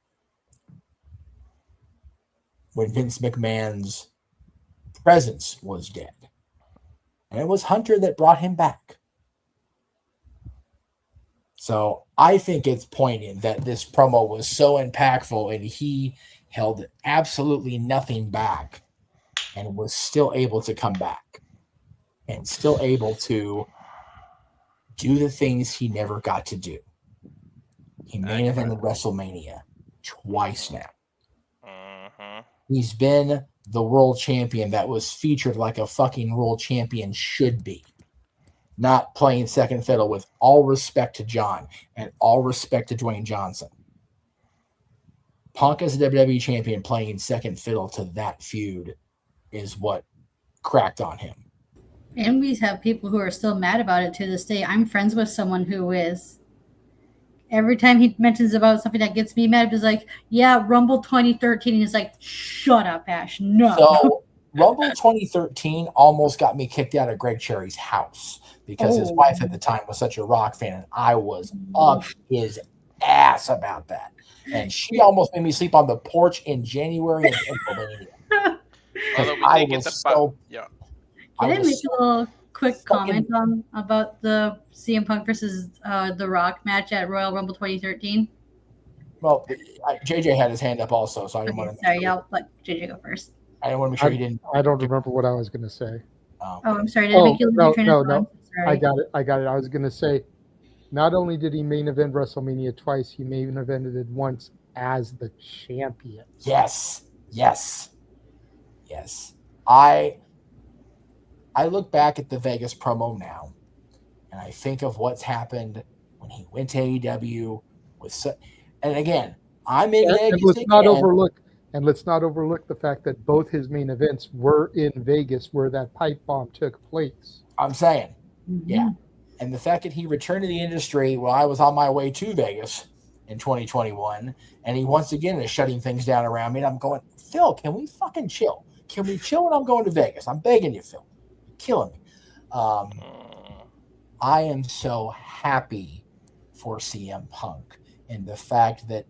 [SPEAKER 16] when Vince McMahon's presence was dead. And it was Hunter that brought him back. So I think it's poignant that this promo was so impactful and he held absolutely nothing back and was still able to come back and still able to do the things he never got to do. He main evented WrestleMania twice now. He's been the world champion that was featured like a fucking world champion should be. Not playing second fiddle, with all respect to John and all respect to Dwayne Johnson. Punk as a WWE champion playing second fiddle to that feud is what cracked on him.
[SPEAKER 1] And we have people who are still mad about it to this day. I'm friends with someone who is. Every time he mentions about something that gets me mad, he's like, yeah, Rumble 2013. And he's like, shut up, Ash. No.
[SPEAKER 16] So Rumble 2013 almost got me kicked out of Greg Cherry's house because his wife at the time was such a Rock fan, and I was up his ass about that. And she almost made me sleep on the porch in January in Pennsylvania.
[SPEAKER 15] Although
[SPEAKER 16] I
[SPEAKER 15] we did
[SPEAKER 16] was
[SPEAKER 15] get the
[SPEAKER 16] so
[SPEAKER 15] yeah.
[SPEAKER 1] Can I make a little quick comment about the CM Punk versus The Rock match at Royal Rumble 2013?
[SPEAKER 16] Well, JJ had his hand up also, so I didn't want to.
[SPEAKER 1] Sorry, I'll let JJ go first.
[SPEAKER 16] I didn't want to make sure he didn't.
[SPEAKER 12] I don't remember what I was going to say.
[SPEAKER 1] Oh, I'm sorry. Did I make you lose your train of thought?
[SPEAKER 12] I got it. I was going to say, not only did he main event WrestleMania twice, he main evented it once as the champion.
[SPEAKER 16] Yes. I look back at the Vegas promo now, and I think of what's happened when he went to AEW and again, I'm in Vegas.
[SPEAKER 12] And let's not overlook the fact that both his main events were in Vegas, where that pipe bomb took place.
[SPEAKER 16] I'm saying, yeah. And the fact that he returned to the industry while I was on my way to Vegas in 2021, and he once again is shutting things down around me, and I'm going, Phil, can we fucking chill? Can we chill when I'm going to Vegas? I'm begging you, Phil. You're killing me. I am so happy for CM Punk and the fact that,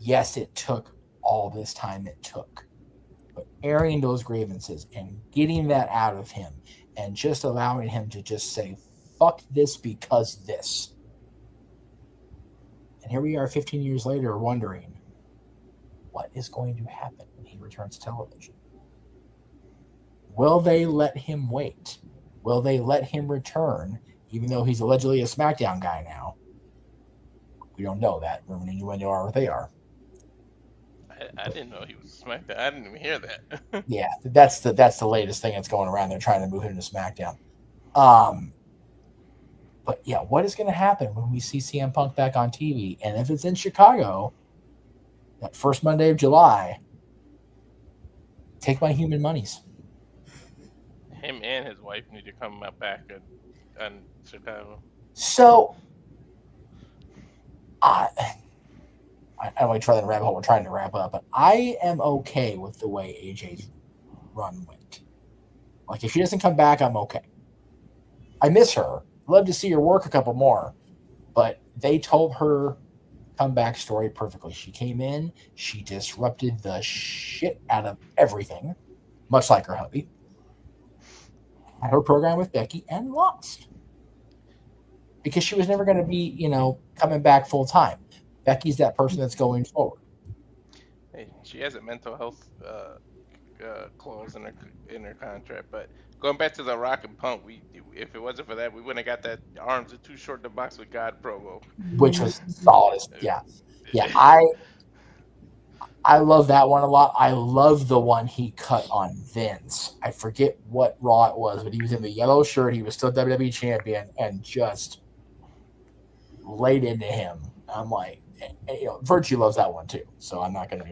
[SPEAKER 16] yes, it took all this time it took, but airing those grievances and getting that out of him and just allowing him to just say, fuck this because this. And here we are 15 years later wondering what is going to happen when he returns to television. Will they let him wait? Will they let him return, even though he's allegedly a SmackDown guy now? We don't know that. Rumor and innuendo are what they are.
[SPEAKER 15] I didn't know he was SmackDown. I didn't even hear that.
[SPEAKER 16] Yeah, that's the latest thing that's going around. They're trying to move him to SmackDown. But yeah, what is going to happen when we see CM Punk back on TV? And if it's in Chicago, that first Monday of July, take my human monies.
[SPEAKER 15] Him and his wife need to come back in Chicago.
[SPEAKER 16] So, I don't want to try that rabbit hole. We're trying to wrap up, but I am okay with the way AJ's run went. Like, if she doesn't come back, I'm okay. I miss her. Love to see her work a couple more, but they told her comeback story perfectly. She came in, she disrupted the shit out of everything, much like her hubby. Had her program with Becky and lost because she was never going to be, coming back full time. Becky's that person that's going forward.
[SPEAKER 15] Hey, she has a mental health clause in her contract, but going back to the Rock and Punk, if it wasn't for that, we wouldn't have got that arms are too short to box with God promo,
[SPEAKER 16] which was solid. Yeah. I love that one a lot. I love the one he cut on Vince. I forget what Raw it was, but he was in the yellow shirt. He was still WWE champion and just laid into him. I'm like, Virtue loves that one too, so I'm not gonna,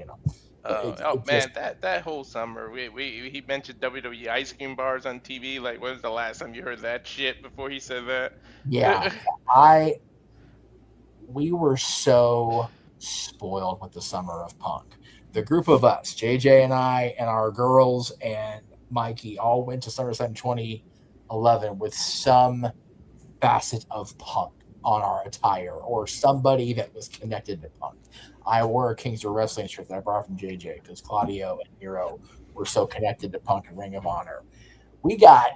[SPEAKER 15] that whole summer, he mentioned WWE ice cream bars on TV. Like, when was the last time you heard that shit before he said that?
[SPEAKER 16] Yeah, we were so spoiled with the summer of Punk. The group of us, JJ and I and our girls and Mikey, all went to SummerSlam 2011 with some facet of Punk on our attire or somebody that was connected to Punk. I wore a Kings of Wrestling shirt that I brought from JJ because Claudio and Hero were so connected to Punk and Ring of Honor. We got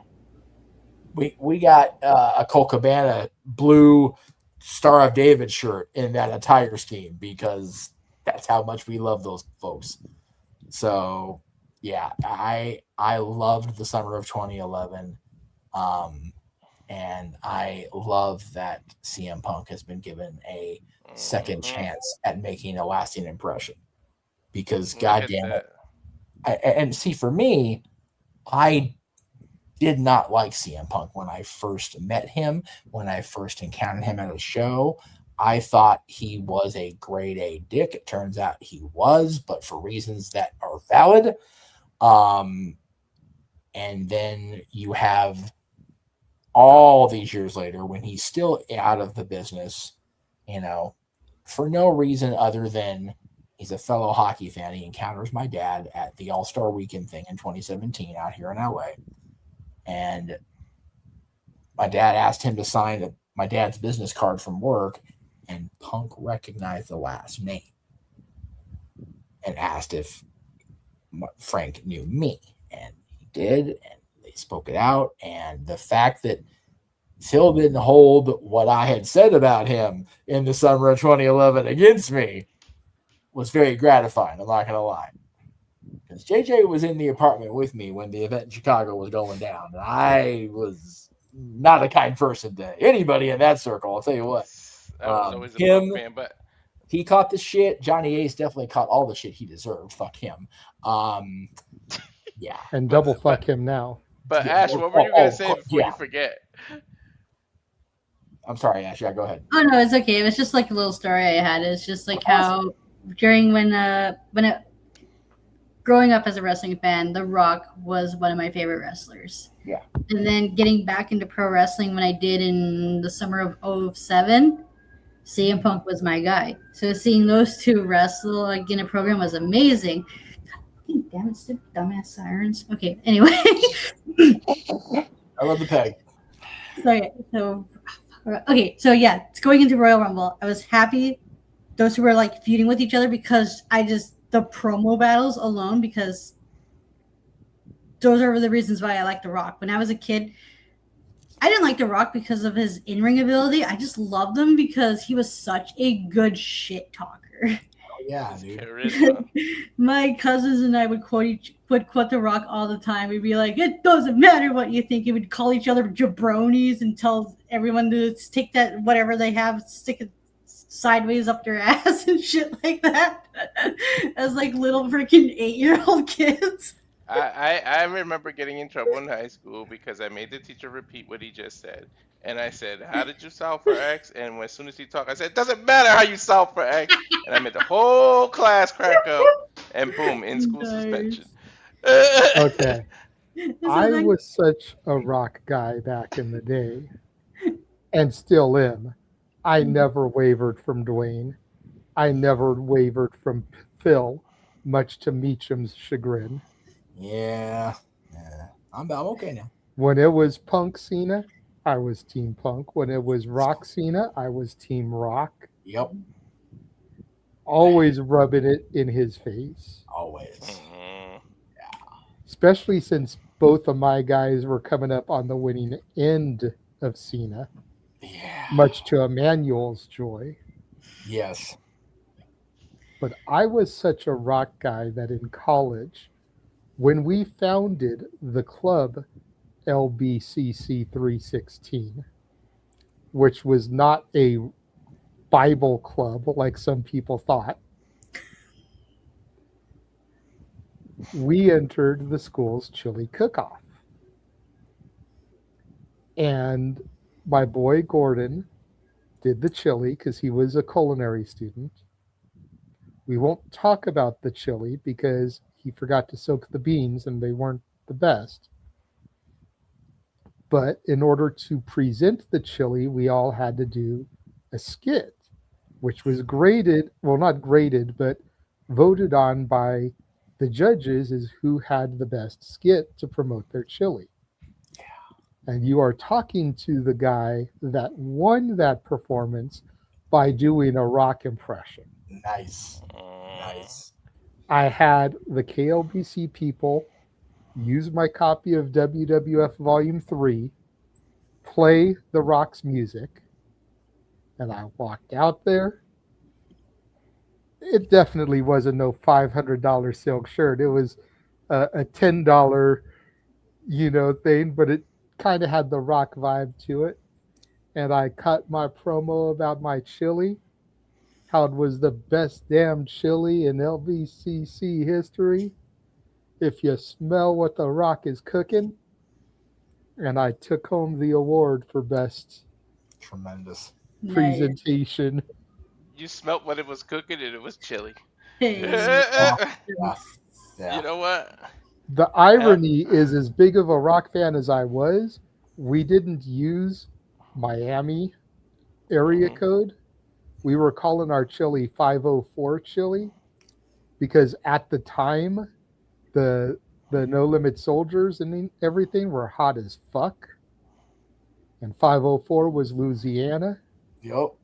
[SPEAKER 16] a Colt Cabana blue Star of David shirt in that attire scheme because that's how much we love those folks. So yeah, I loved the summer of 2011. And I love that CM Punk has been given a second chance at making a lasting impression because goddamn it. And see, for me, I did not like CM Punk when I first met him, when I first encountered him at a show. I thought he was a grade A dick. It turns out he was, but for reasons that are valid. And then you have all these years later when he's still out of the business, for no reason other than he's a fellow hockey fan. He encounters my dad at the All-Star Weekend thing in 2017 out here in LA. And my dad asked him to sign my dad's business card from work, and Punk recognized the last name and asked if Frank knew me. And he did, and they spoke it out. And the fact that Phil didn't hold what I had said about him in the summer of 2011 against me was very gratifying. I'm not going to lie. Because JJ was in the apartment with me when the event in Chicago was going down. And I was not a kind person to anybody in that circle. I'll tell you what.
[SPEAKER 15] I was always a Punk fan, but
[SPEAKER 16] he caught the shit. Johnny Ace definitely caught all the shit he deserved. Fuck him. Yeah.
[SPEAKER 12] And double fuck him now.
[SPEAKER 15] But Ash, what were you going to say before you forget?
[SPEAKER 16] I'm sorry, Ash. Yeah, go ahead.
[SPEAKER 1] Oh no, it's okay. It was just like a little story I had. It's just like how during when growing up as a wrestling fan, The Rock was one of my favorite wrestlers.
[SPEAKER 9] Yeah.
[SPEAKER 1] And then getting back into pro wrestling when I did in the summer of 2007, CM Punk was my guy. So seeing those two wrestle like in a program was amazing. Damn it, stupid dumbass sirens. Okay, anyway.
[SPEAKER 9] I love the peg.
[SPEAKER 1] So yeah, it's going into Royal Rumble. I was happy those who were like feuding with each other because the promo battles alone, because those are the reasons why I like The Rock. When I was a kid, I didn't like The Rock because of his in-ring ability. I just loved him because he was such a good shit talker.
[SPEAKER 9] Yeah, dude.
[SPEAKER 1] My cousins and I would quote The Rock all the time. We'd be like, "It doesn't matter what you think." He would call each other jabronis and tell everyone to take that whatever they have, stick it sideways up their ass and shit like that. As like little freaking 8-year-old kids.
[SPEAKER 15] I remember getting in trouble in high school because I made the teacher repeat what he just said. And I said, "How did you solve for X?" And as soon as he talked, I said, "It doesn't matter how you solve for X." And I made the whole class crack up. And boom, in school suspension.
[SPEAKER 12] Okay. I was such a Rock guy back in the day, and still am. I never wavered from Dwayne. I never wavered from Phil, much to Meacham's chagrin.
[SPEAKER 16] Yeah. I'm okay now.
[SPEAKER 12] When it was Punk Cena, I was Team Punk. When it was Rock Cena, I was Team Rock.
[SPEAKER 16] Yep.
[SPEAKER 12] Always rubbing it in his face.
[SPEAKER 16] Always.
[SPEAKER 12] Yeah. Especially since both of my guys were coming up on the winning end of Cena.
[SPEAKER 16] Yeah.
[SPEAKER 12] Much to Emmanuel's joy.
[SPEAKER 16] Yes.
[SPEAKER 12] But I was such a Rock guy that in college, when we founded the club LBCC 316, which was not a Bible club like some people thought, we entered the school's chili cook-off. And my boy Gordon did the chili because he was a culinary student. We won't talk about the chili because he forgot to soak the beans and they weren't the best. But in order to present the chili, we all had to do a skit, which was graded, well, not graded, but voted on by the judges as who had the best skit to promote their chili. And you are talking to the guy that won that performance by doing a Rock impression.
[SPEAKER 16] Nice. Nice.
[SPEAKER 12] I had the KLBC people use my copy of WWF Volume 3, play the Rock's music, and I walked out there. It definitely wasn't no $500 silk shirt. It was a $10, thing, but it kind of had the Rock vibe to it. And I cut my promo about my chili, how it was the best damn chili in LBCC history. If you smell what the Rock is cooking. And I took home the award for best
[SPEAKER 16] tremendous
[SPEAKER 12] presentation.
[SPEAKER 15] You smelt what it was cooking and it was chili.
[SPEAKER 1] Hey.
[SPEAKER 15] You know what?
[SPEAKER 12] The irony is, as big of a Rock fan as I was, we didn't use Miami area code. We were calling our chili 504 chili because at the time, the No Limit Soldiers and everything were hot as fuck. And 504 was Louisiana.
[SPEAKER 16] Yep.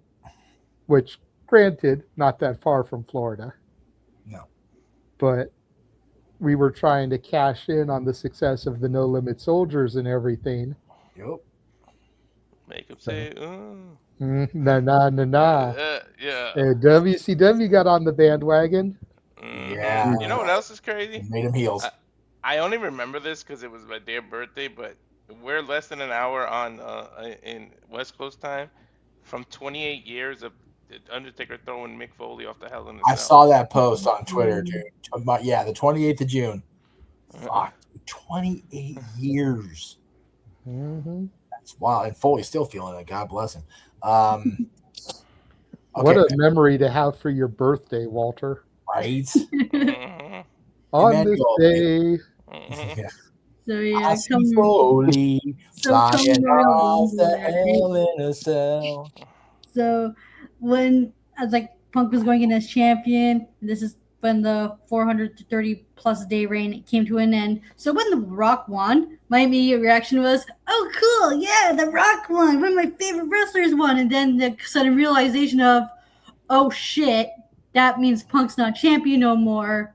[SPEAKER 12] Which, granted, not that far from Florida.
[SPEAKER 16] No.
[SPEAKER 12] But we were trying to cash in on the success of the No Limit Soldiers and everything.
[SPEAKER 16] Yep.
[SPEAKER 15] Make them say,
[SPEAKER 12] Yeah.
[SPEAKER 15] Yeah.
[SPEAKER 12] WCW got on the bandwagon.
[SPEAKER 16] Yeah.
[SPEAKER 15] You know what else is crazy?
[SPEAKER 16] Made him heels.
[SPEAKER 15] I only remember this because it was my damn birthday, but we're less than an hour on in West Coast time from 28 years of Undertaker throwing Mick Foley off the Hell in a Cell.
[SPEAKER 16] I saw that post on Twitter, dude. Yeah, the 28th of June. Fuck, 28 years.
[SPEAKER 12] Mm-hmm.
[SPEAKER 16] That's wild. And Foley's still feeling it. God bless him.
[SPEAKER 12] What a memory to have for your birthday, Walter.
[SPEAKER 16] Right?
[SPEAKER 12] On this day.
[SPEAKER 6] Yeah.
[SPEAKER 1] So yeah,
[SPEAKER 16] I see Foley flying
[SPEAKER 1] Royal
[SPEAKER 16] off
[SPEAKER 1] Rumble
[SPEAKER 16] the
[SPEAKER 1] that day.
[SPEAKER 16] hell in a cell.
[SPEAKER 1] So when I was like Punk was going in as champion, this is when the 430 plus day reign came to an end. So when The Rock won, my immediate reaction was, "Oh, cool! Yeah, The Rock won. One of my favorite wrestlers won." And then the sudden realization of, "Oh shit, that means Punk's not champion no more."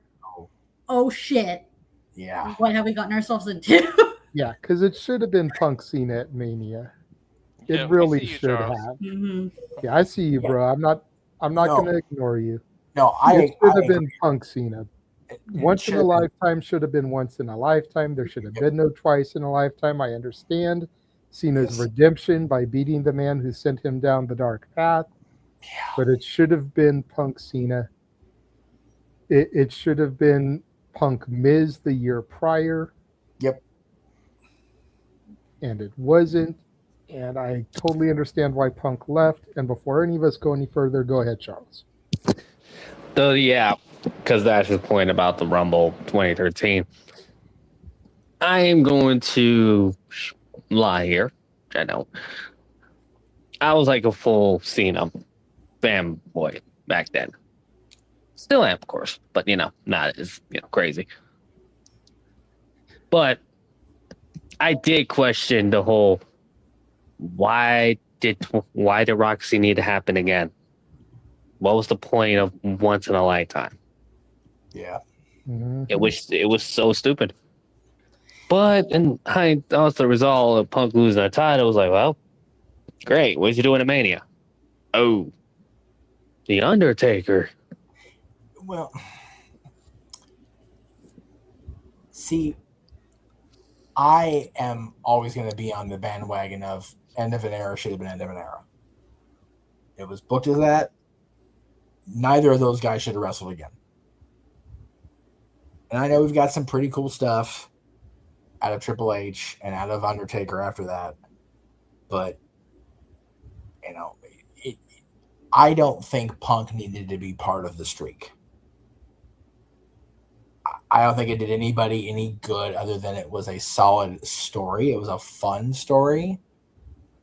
[SPEAKER 1] Oh shit!
[SPEAKER 16] Yeah.
[SPEAKER 1] What have we gotten ourselves into?
[SPEAKER 12] Yeah, because it should have been Punk Cena at Mania. It
[SPEAKER 15] Yeah, we
[SPEAKER 12] really
[SPEAKER 15] see you,
[SPEAKER 12] should
[SPEAKER 15] Charles.
[SPEAKER 12] have.
[SPEAKER 1] Mhm.
[SPEAKER 12] Yeah, I see you, bro. I'm not
[SPEAKER 16] No.
[SPEAKER 12] gonna ignore you.
[SPEAKER 16] No,
[SPEAKER 12] It should have been
[SPEAKER 16] agree.
[SPEAKER 12] Punk Cena. Once in a
[SPEAKER 16] should-
[SPEAKER 12] lifetime should have been once in a lifetime. There should have been no twice in a lifetime. I understand Cena's redemption by beating the man who sent him down the dark path. But it should have been Punk Cena. It should have been Punk Miz the year prior.
[SPEAKER 16] Yep.
[SPEAKER 12] And it wasn't. And I totally understand why Punk left. And before any of us go any further, go ahead, Charles.
[SPEAKER 17] So yeah, because that's his point about the Rumble 2013. I am going to lie here. I know. I was like a full Cena fanboy back then. Still am, of course, but not as crazy. But I did question the whole why did Roxy need to happen again? What was the point of once in a lifetime?
[SPEAKER 16] Yeah.
[SPEAKER 17] It was so stupid. But and I thought the result of Punk losing the title was like, well, great. What'd you do in a Mania? Oh, The Undertaker.
[SPEAKER 16] Well, see, I am always going to be on the bandwagon of end of an era should have been end of an era. It was booked as that. Neither of those guys should have wrestled again. And I know we've got some pretty cool stuff out of Triple H and out of Undertaker after that. But, I don't think Punk needed to be part of the streak. I don't think it did anybody any good other than it was a solid story. It was a fun story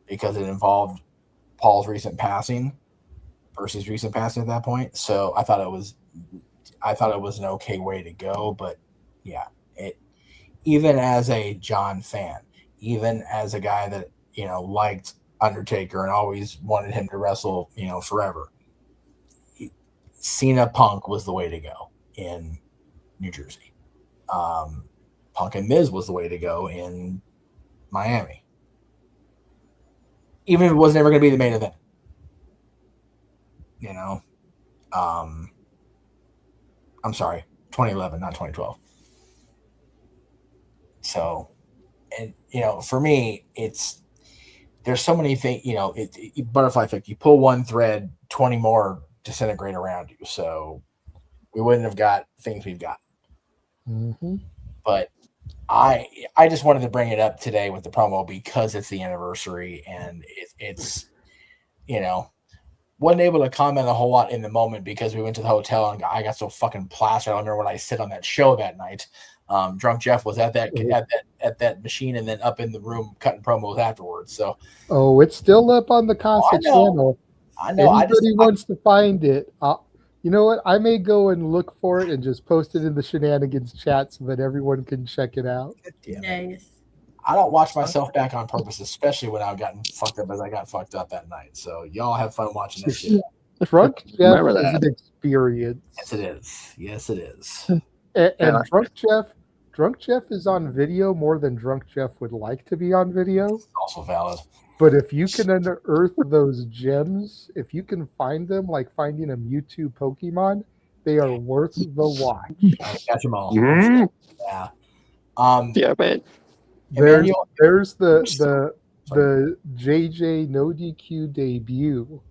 [SPEAKER 16] because it involved Paul's recent passing versus recent passing at that point. So I thought it was an okay way to go. But yeah, even as a John fan, even as a guy that liked Undertaker and always wanted him to wrestle forever, Cena Punk was the way to go in New Jersey. Punk and Miz was the way to go in Miami. Even if it was never going to be the main event. I'm sorry, 2011, not 2012. So, and for me, there's so many things, butterfly effect. You pull one thread, 20 more disintegrate around you. So we wouldn't have got things we've got.
[SPEAKER 12] Mm-hmm.
[SPEAKER 16] But I just wanted to bring it up today with the promo because it's the anniversary and it's wasn't able to comment a whole lot in the moment because we went to the hotel and I got so fucking plastered. I remember when I sit on that show that night. Drunk Jeff was at that machine and then up in the room cutting promos afterwards. So
[SPEAKER 12] it's still up on the Casa channel.
[SPEAKER 16] I know.
[SPEAKER 12] Anybody wants to find it, you know what? I may go and look for it and just post it in the Shenanigans chat so that everyone can check it out.
[SPEAKER 1] Nice.
[SPEAKER 16] I don't watch myself back on purpose, especially when I've gotten fucked up as I got fucked up that night. So y'all have fun watching this shit.
[SPEAKER 12] Drunk Jeff is an experience.
[SPEAKER 16] Yes, it is. Yes, it is.
[SPEAKER 12] And Drunk Jeff is on video more than Drunk Jeff would like to be on video.
[SPEAKER 16] It's also valid.
[SPEAKER 12] But if you can unearth those gems, if you can find them like finding a Mewtwo Pokemon, they are worth the watch.
[SPEAKER 16] Catch them all.
[SPEAKER 12] Mm-hmm.
[SPEAKER 16] Yeah.
[SPEAKER 17] Yeah, man.
[SPEAKER 12] There's the JJ No DQ debut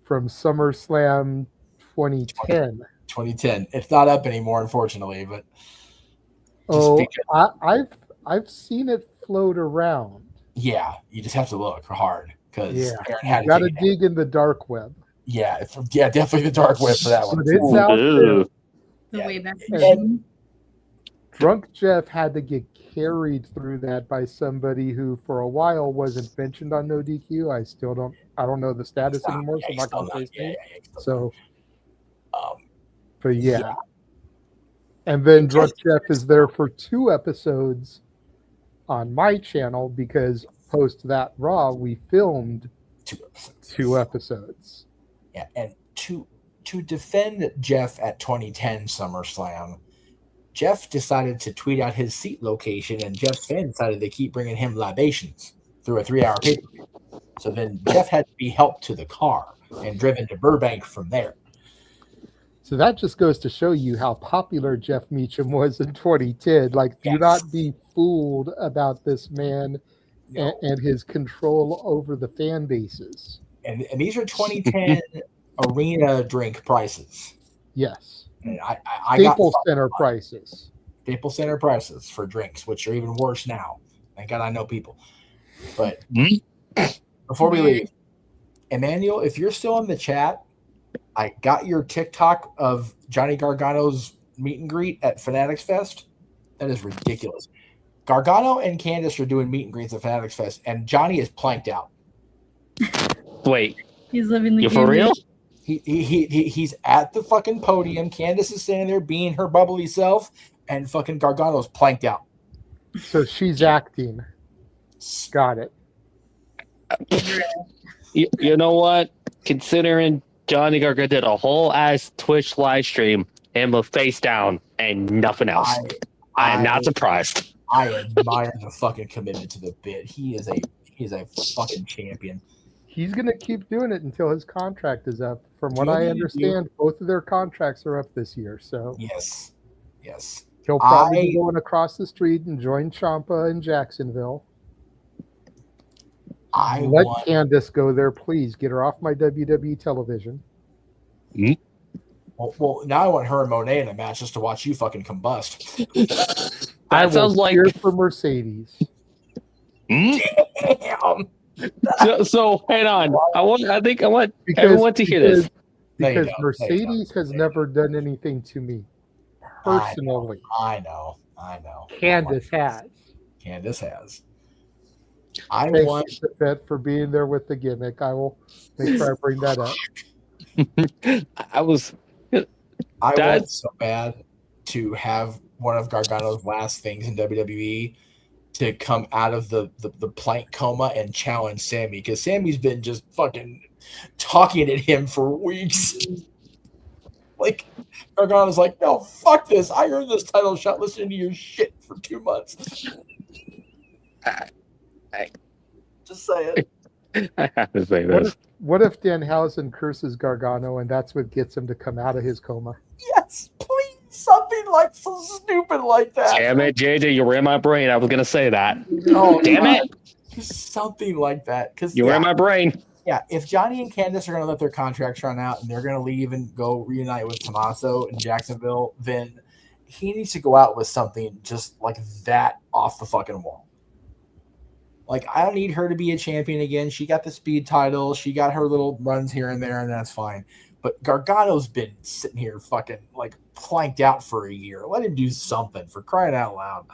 [SPEAKER 12] from SummerSlam 2010.
[SPEAKER 16] 2010. It's not up anymore, unfortunately, but
[SPEAKER 12] I've seen it float around.
[SPEAKER 16] Yeah, you just have to look hard because
[SPEAKER 12] you got to dig in the dark web.
[SPEAKER 16] Yeah, definitely the dark web for that one.
[SPEAKER 12] But it's out there.
[SPEAKER 1] The way back.
[SPEAKER 12] Drunk Jeff had to get carried through that by somebody who, for a while, wasn't mentioned on No DQ. I don't know the status anymore, so I'm not going to say his name. So, but yeah. And then Drunk Jeff is there for 2 episodes on my channel because post that Raw, we filmed 2 episodes.
[SPEAKER 16] Yeah, and to defend Jeff at 2010 SummerSlam, Jeff decided to tweet out his seat location, and Jeff Finn decided to keep bringing him libations through a 3-hour pay-per-view. So then Jeff had to be helped to the car and driven to Burbank from there.
[SPEAKER 12] So that just goes to show you how popular Jeff Meacham was in 2010. Like, do not be fooled about this man and his control over the fan bases.
[SPEAKER 16] And these are 2010 arena drink prices.
[SPEAKER 12] Yes.
[SPEAKER 16] And I
[SPEAKER 12] Staples Center prices.
[SPEAKER 16] Staples Center prices for drinks, which are even worse now. Thank God I know people. But before we leave, Emmanuel, if you're still in the chat, I got your TikTok of Johnny Gargano's meet and greet at Fanatics Fest. That is ridiculous. Gargano and Candice are doing meet and greets at Fanatics Fest, and Johnny is planked out.
[SPEAKER 17] Wait.
[SPEAKER 1] He's living the
[SPEAKER 17] You
[SPEAKER 1] game.
[SPEAKER 17] for real?
[SPEAKER 16] He's at the fucking podium. Candice is standing there being her bubbly self, and fucking Gargano's planked out.
[SPEAKER 12] So she's acting. Got it.
[SPEAKER 17] You know what? Considering Johnny Gargano did a whole ass Twitch live stream and with face down and nothing else, I am not surprised.
[SPEAKER 16] I admire the fucking commitment to the bit. He is a fucking champion.
[SPEAKER 12] He's going to keep doing it until his contract is up. From what I understand, both of their contracts are up this year. So
[SPEAKER 16] yes.
[SPEAKER 12] He'll probably be going across the street and join Ciampa in Jacksonville. Let Candice go there, please. Get her off my WWE television.
[SPEAKER 16] Well, now I want her and Monet in a match just to watch you fucking combust.
[SPEAKER 12] That sounds like here for Mercedes.
[SPEAKER 16] Damn.
[SPEAKER 17] So hang on. I want everyone to hear this.
[SPEAKER 12] Because Mercedes has never done anything to me personally.
[SPEAKER 16] I know.
[SPEAKER 12] Candice has.
[SPEAKER 16] I
[SPEAKER 12] Thank
[SPEAKER 16] want
[SPEAKER 12] you, Fett, for being there with the gimmick. I will make sure I bring that up.
[SPEAKER 16] I want so bad to have one of Gargano's last things in WWE to come out of the plank coma and challenge Sammy, because Sammy's been just fucking talking at him for weeks. Like, Gargano's like, no, fuck this. I earned this title shot listening to your shit for 2 months. Just say it.
[SPEAKER 17] I have to say this.
[SPEAKER 12] What if Danhausen curses Gargano and that's what gets him to come out of his coma?
[SPEAKER 16] Yes, please. Something like so stupid like that.
[SPEAKER 17] Damn it, JJ, you were in my brain. I was gonna say that.
[SPEAKER 16] Oh,
[SPEAKER 17] damn it.
[SPEAKER 16] Just something like that. Because
[SPEAKER 17] You were in my brain.
[SPEAKER 16] Yeah, if Johnny and Candice are going to let their contracts run out and they're going to leave and go reunite with Tommaso in Jacksonville, then he needs to go out with something just like that off the fucking wall. Like, I don't need her to be a champion again. She got the speed title. She got her little runs here and there, and that's fine. But Gargano's been sitting here fucking, like, planked out for a year. Let him do something, for crying out loud.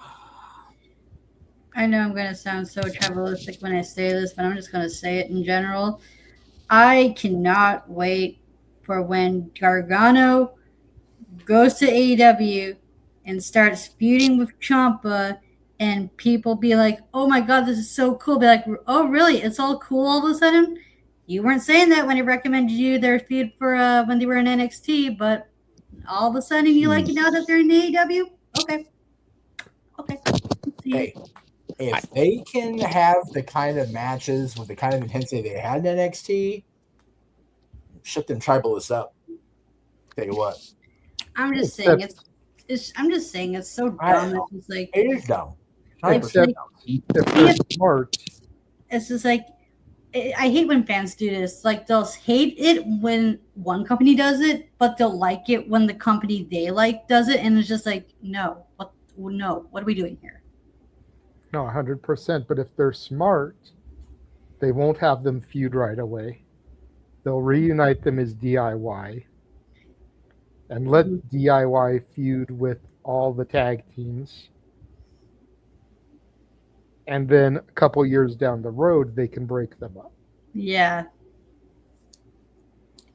[SPEAKER 1] I know I'm going to sound so tribalistic when I say this, but I'm just going to say it in general. I cannot wait for when Gargano goes to AEW and starts feuding with Ciampa, and people be like, oh my God, this is so cool. Be like, oh, really? It's all cool all of a sudden? You weren't saying that when he recommended you their feud for when they were in NXT, but all of a sudden you like it now that they're in AEW? Okay.
[SPEAKER 16] Hey, if they can have the kind of matches with the kind of intensity they had in NXT, shut them tribalists up. Tell you what.
[SPEAKER 1] I'm just saying I'm just saying it's so dumb. It's just like,
[SPEAKER 16] it is dumb.
[SPEAKER 1] It's like,
[SPEAKER 12] if they're smart.
[SPEAKER 1] It's just like, I hate when fans do this. Like, they'll hate it when one company does it, but they'll like it when the company they like does it. And it's just like, no, what are we doing here?
[SPEAKER 12] No, 100%. But if they're smart, they won't have them feud right away. They'll reunite them as DIY and let DIY feud with all the tag teams. And then a couple years down the road, they can break them up.
[SPEAKER 1] Yeah.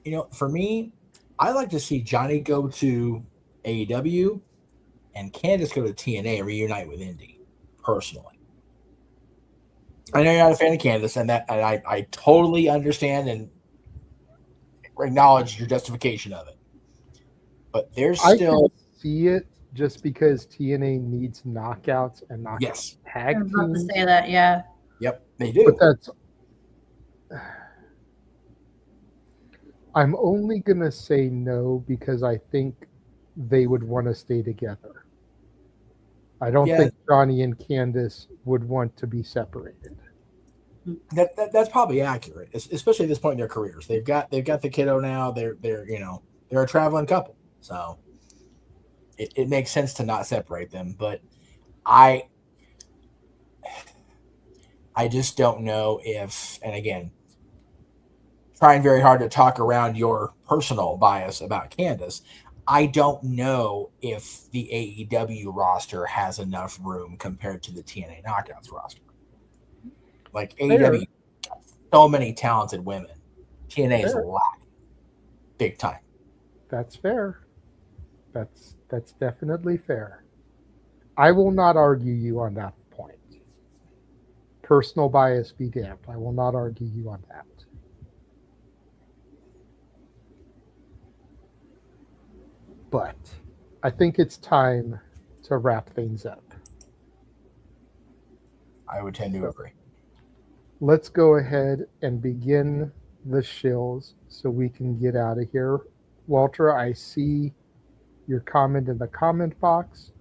[SPEAKER 16] You know, for me, I like to see Johnny go to AEW and Candice go to TNA and reunite with Indy, personally. I know you're not a fan of Candice, and I totally understand and acknowledge your justification of it. But there's
[SPEAKER 12] I
[SPEAKER 16] still
[SPEAKER 12] can see it just because TNA needs knockouts and knockout tag
[SPEAKER 1] I was about to
[SPEAKER 12] teams.
[SPEAKER 1] say that, yeah.
[SPEAKER 16] Yep, they do.
[SPEAKER 12] But that's. I'm only going to say no because I think they would want to stay together. I don't think Johnny and Candice would want to be separated.
[SPEAKER 16] That's probably accurate, especially at this point in their careers. They've got the kiddo now. They're a traveling couple, so it makes sense to not separate them. But I just don't know if, and again, trying very hard to talk around your personal bias about Candice, I don't know if the AEW roster has enough room compared to the TNA Knockouts roster. Like AEW, so many talented women. TNA is lacking big time.
[SPEAKER 12] That's fair. That's definitely fair. I will not argue you on that point. Personal bias be damned. I will not argue you on that. But I think it's time to wrap things up.
[SPEAKER 16] I would tend to agree.
[SPEAKER 12] Let's go ahead and begin the shills so we can get out of here. Walter, I see your comment in the comment box,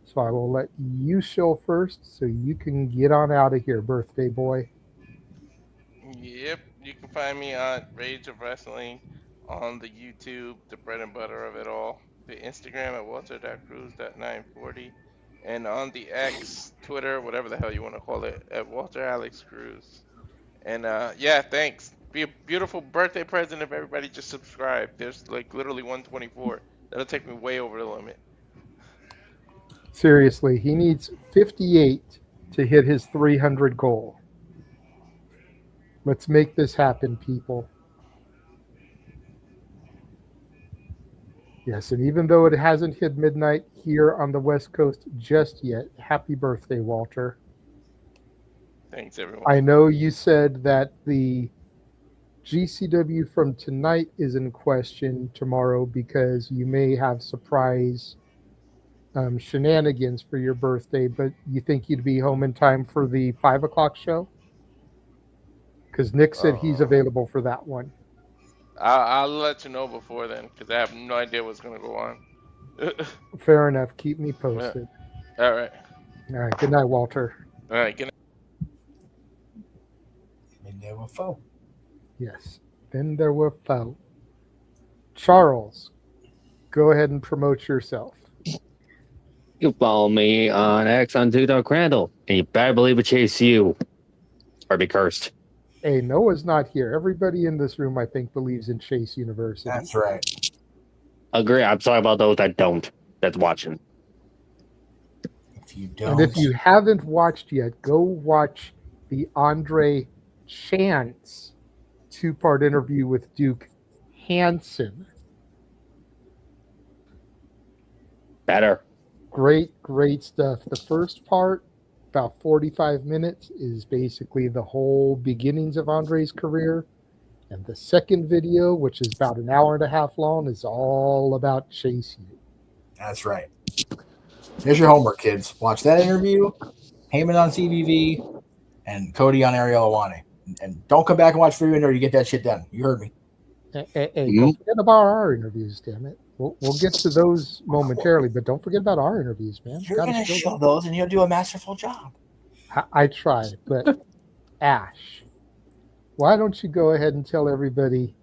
[SPEAKER 12] so I will let you shill first so you can get on out of here, birthday boy.
[SPEAKER 15] Yep, you can find me on Rage of Wrestling, on the YouTube, the bread and butter of it all, the Instagram at walter.cruz.940, and on the X, Twitter, whatever the hell you want to call it, at Walter Alex Cruz. And yeah, thanks. Be a beautiful birthday present if everybody just subscribed. There's like literally 124. That'll take me way over the limit.
[SPEAKER 12] Seriously, he needs 58 to hit his 300 goal. Let's make this happen, people. Yes, and even though it hasn't hit midnight here on the West Coast just yet, happy birthday, Walter.
[SPEAKER 15] Thanks, everyone.
[SPEAKER 12] I know you said that the GCW from tonight is in question tomorrow because you may have surprise shenanigans for your birthday, but you think you'd be home in time for the 5 o'clock show? Because Nick said he's available for that one.
[SPEAKER 15] I'll let you know before then, because I have no idea what's going to go on.
[SPEAKER 12] Fair enough. Keep me posted.
[SPEAKER 15] All right.
[SPEAKER 12] All right. Good night, Walter.
[SPEAKER 15] All right. Good night.
[SPEAKER 16] And there were foe.
[SPEAKER 12] Yes. Then there were foe. Charles, go ahead and promote yourself.
[SPEAKER 17] You can follow me on X on Crandall, and you better believe it chase you, or be cursed.
[SPEAKER 12] Hey, Noah's not here. Everybody in this room, I think, believes in Chase University.
[SPEAKER 16] That's right.
[SPEAKER 17] Agree. I'm sorry about those that don't. That's watching.
[SPEAKER 16] If you don't,
[SPEAKER 12] and if you haven't watched yet, go watch the Andre Chance 2-part interview with Duke Hansen.
[SPEAKER 17] Better.
[SPEAKER 12] Great stuff. The first part, about 45 minutes, is basically the whole beginnings of Andre's career. And the second video, which is about an hour and a half long, is all about Chase U.
[SPEAKER 16] That's right. Here's your homework, kids. Watch that interview, Heyman on CBV, and Cody on Ariel Awani. And don't come back and watch Free Window to get that shit done. You heard me.
[SPEAKER 12] Hey, don't forget about our interviews, damn it. We'll get to those momentarily, but don't forget about our interviews, man.
[SPEAKER 16] You're going to show those, and you'll do a masterful job.
[SPEAKER 12] I try, but Ash, why don't you go ahead and tell everybody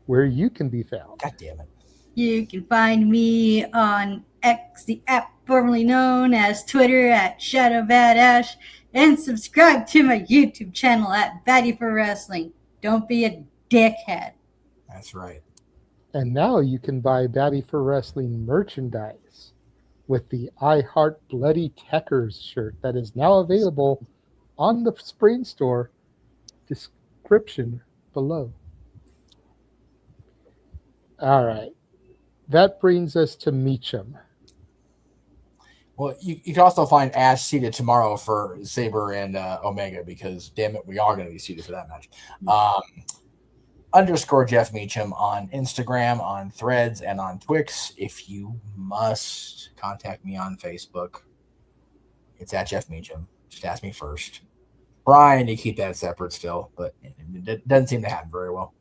[SPEAKER 12] where you can be found?
[SPEAKER 16] God damn it.
[SPEAKER 1] You can find me on X, the app formerly known as Twitter, at ShadowBadAsh, and subscribe to my YouTube channel at Baddie for Wrestling. Don't be a dickhead.
[SPEAKER 16] That's right.
[SPEAKER 12] And now you can buy Baddie for Wrestling merchandise, with the I Heart Bloody Techers shirt that is now available on the Spring Store. Description below. All right. That brings us to Meacham.
[SPEAKER 16] Well, you can also find Ash seated tomorrow for Saber and Omega because, damn it, we are going to be seated for that match. _ Jeff Meacham on Instagram, on Threads, and on Twix. If you must contact me on Facebook, it's at Jeff Meacham. Just ask me first. Brian, you keep that separate still, but it doesn't seem to happen very well.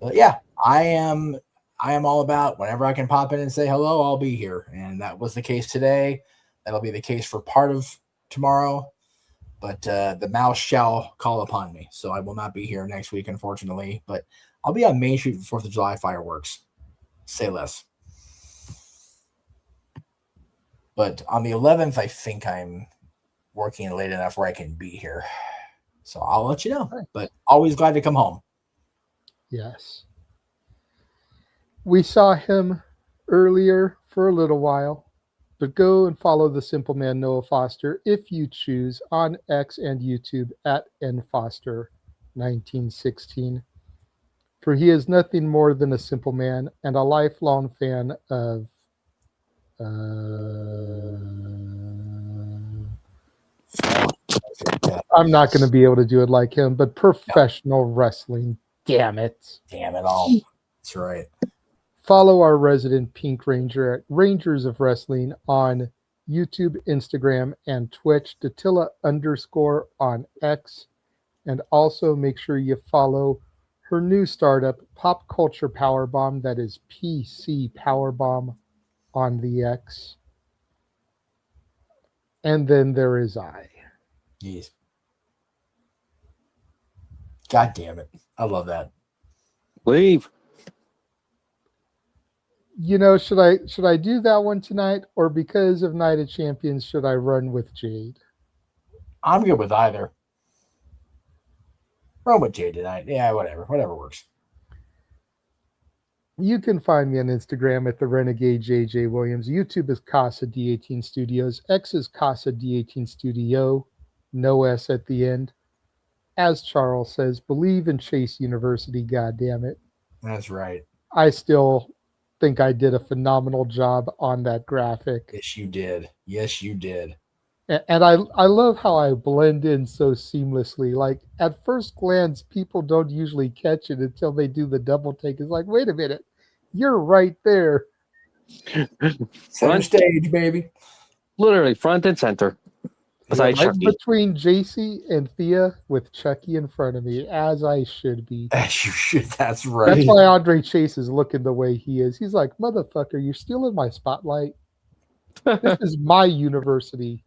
[SPEAKER 16] But yeah, I am all about whenever I can pop in and say hello, I'll be here. And that was the case today. That'll be the case for part of tomorrow. But the mouse shall call upon me. So I will not be here next week, unfortunately. But I'll be on Main Street for 4th of July fireworks. Say less. But on the 11th, I think I'm working late enough where I can be here. So I'll let you know. But always glad to come home.
[SPEAKER 12] Yes. We saw him earlier for a little while. But go and follow the Simple Man Noah Foster if you choose on X and YouTube at nfoster1916. For he is nothing more than a simple man and a lifelong fan of I'm not going to be able to do it like him, but professional wrestling. Damn it.
[SPEAKER 16] Damn it all. That's right.
[SPEAKER 12] Follow our resident Pink Ranger at Rangers of Wrestling on YouTube, Instagram, and Twitch. Datilla _ on X. And also make sure you follow her new startup, Pop Culture Powerbomb. That is PC Powerbomb on the X. And then there is I.
[SPEAKER 16] Yes. God damn it. I love that.
[SPEAKER 17] Leave.
[SPEAKER 12] You know, should I do that one tonight, or because of Night of Champions, should I run with Jade?
[SPEAKER 16] I'm good with either. Run with Jade tonight. Yeah, whatever works.
[SPEAKER 12] You can find me on Instagram at the Renegade JJ Williams. YouTube is Casa D18 Studios. X is Casa D18 Studio. No S at the end. As Charles says, believe in Chase University. God damn it.
[SPEAKER 16] That's right.
[SPEAKER 12] I still think I did a phenomenal job on that graphic.
[SPEAKER 16] Yes, you did. Yes, you did.
[SPEAKER 12] And I love how I blend in so seamlessly. Like, at first glance, people don't usually catch it until they do the double take. It's like, wait a minute, you're right there.
[SPEAKER 16] Center stage, baby.
[SPEAKER 17] Literally front and center. Besides
[SPEAKER 12] Right
[SPEAKER 17] Chucky.
[SPEAKER 12] between JC and Thea with Chucky in front of me, as I should be.
[SPEAKER 16] As you should. That's right.
[SPEAKER 12] That's why Andre Chase is looking the way he is. He's like, motherfucker, you're still in my spotlight. This is my university.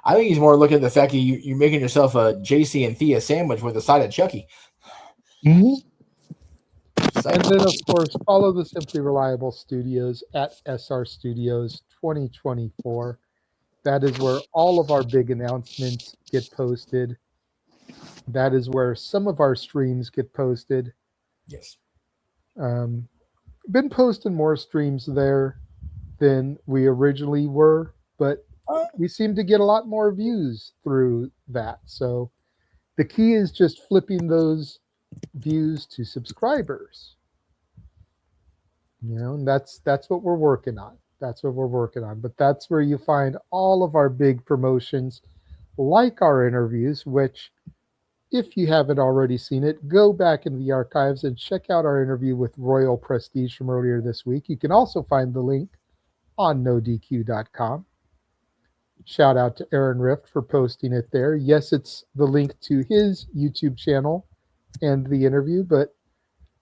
[SPEAKER 16] I think he's more looking at the fact that you're making yourself a JC and Thea sandwich with a side of Chucky.
[SPEAKER 12] And then, of course, follow the Simply Reliable Studios at SR Studios 2024. That is where all of our big announcements get posted. That is where some of our streams get posted.
[SPEAKER 16] Yes.
[SPEAKER 12] Been posting more streams there than we originally were, but we seem to get a lot more views through that. So the key is just flipping those views to subscribers. You know, and that's what we're working on. That's what we're working on. But that's where you find all of our big promotions, like our interviews, which, if you haven't already seen it, go back in the archives and check out our interview with Royal Prestige from earlier this week. You can also find the link on nodq.com. Shout out to Aaron Rift for posting it there. Yes, it's the link to his YouTube channel and the interview, but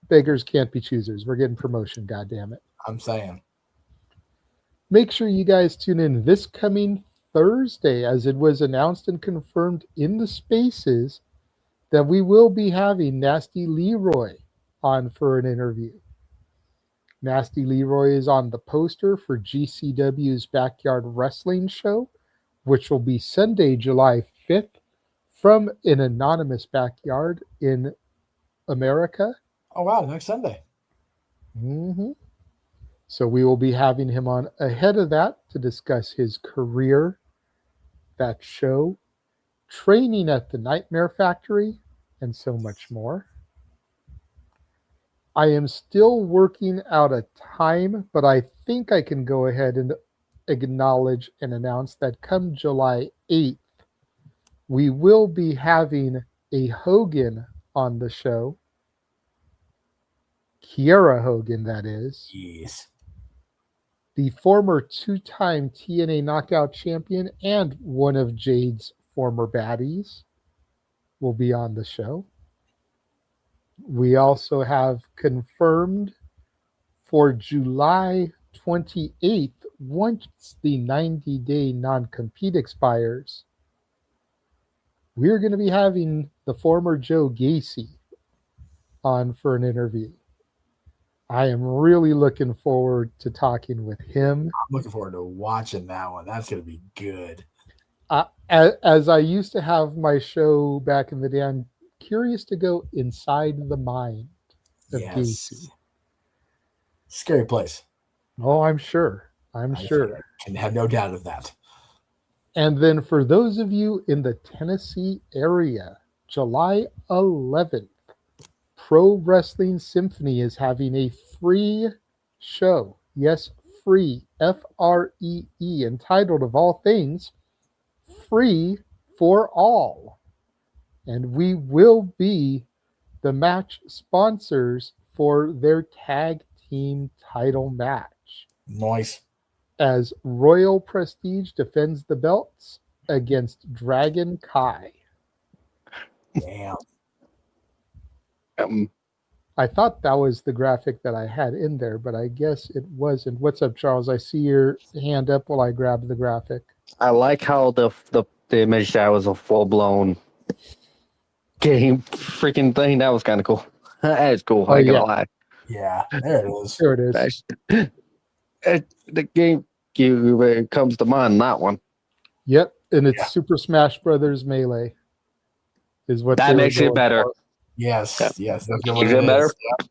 [SPEAKER 12] beggars can't be choosers. We're getting promotion, goddammit.
[SPEAKER 16] I'm saying.
[SPEAKER 12] Make sure you guys tune in this coming Thursday, as it was announced and confirmed in the spaces that we will be having Nasty Leroy on for an interview. Nasty Leroy is on the poster for GCW's Backyard Wrestling Show, which will be Sunday, July 5th, from an anonymous backyard in America.
[SPEAKER 16] Oh, wow, next Sunday.
[SPEAKER 12] Mm-hmm. So we will be having him on ahead of that to discuss his career, that show, training at the Nightmare Factory, and so much more. I am still working out a time, but I think I can go ahead and acknowledge and announce that come July 8th, we will be having a Hogan on the show. Kiera Hogan, that is.
[SPEAKER 16] Yes.
[SPEAKER 12] The former two-time TNA Knockout champion and one of Jade's former baddies will be on the show. We also have confirmed for July 28th, once the 90-day non-compete expires, we're going to be having the former Joe Gacy on for an interview. I am really looking forward to talking with him.
[SPEAKER 16] I'm looking forward to watching that one. That's going to be good.
[SPEAKER 12] As I used to have my show back in the day, I'm curious to go inside the mind of Gacy.
[SPEAKER 16] Scary place.
[SPEAKER 12] Oh, I'm sure. I'm sure.
[SPEAKER 16] I can have no doubt of that.
[SPEAKER 12] And then for those of you in the Tennessee area, July 11th, Pro Wrestling Symphony is having a free show. Yes, free. F-R-E-E, entitled of all things, Free for All. And we will be the match sponsors for their tag team title match.
[SPEAKER 16] Nice.
[SPEAKER 12] As Royal Prestige defends the belts against Dragon Kai.
[SPEAKER 16] Damn.
[SPEAKER 12] I thought that was the graphic that I had in there, but I guess it wasn't. What's up, Charles? I see your hand up while I grab the graphic.
[SPEAKER 17] I like how the image that was a full blown game freaking thing. That was kind of cool. That is cool. I ain't gonna lie.
[SPEAKER 16] Yeah, there it is.
[SPEAKER 12] There it is.
[SPEAKER 17] The game comes to mind, that one.
[SPEAKER 12] Yep, and it's Super Smash Brothers Melee. Is what
[SPEAKER 17] that makes it better.
[SPEAKER 12] For.
[SPEAKER 16] Yes, yes. That's
[SPEAKER 17] Is it better?
[SPEAKER 16] Yeah.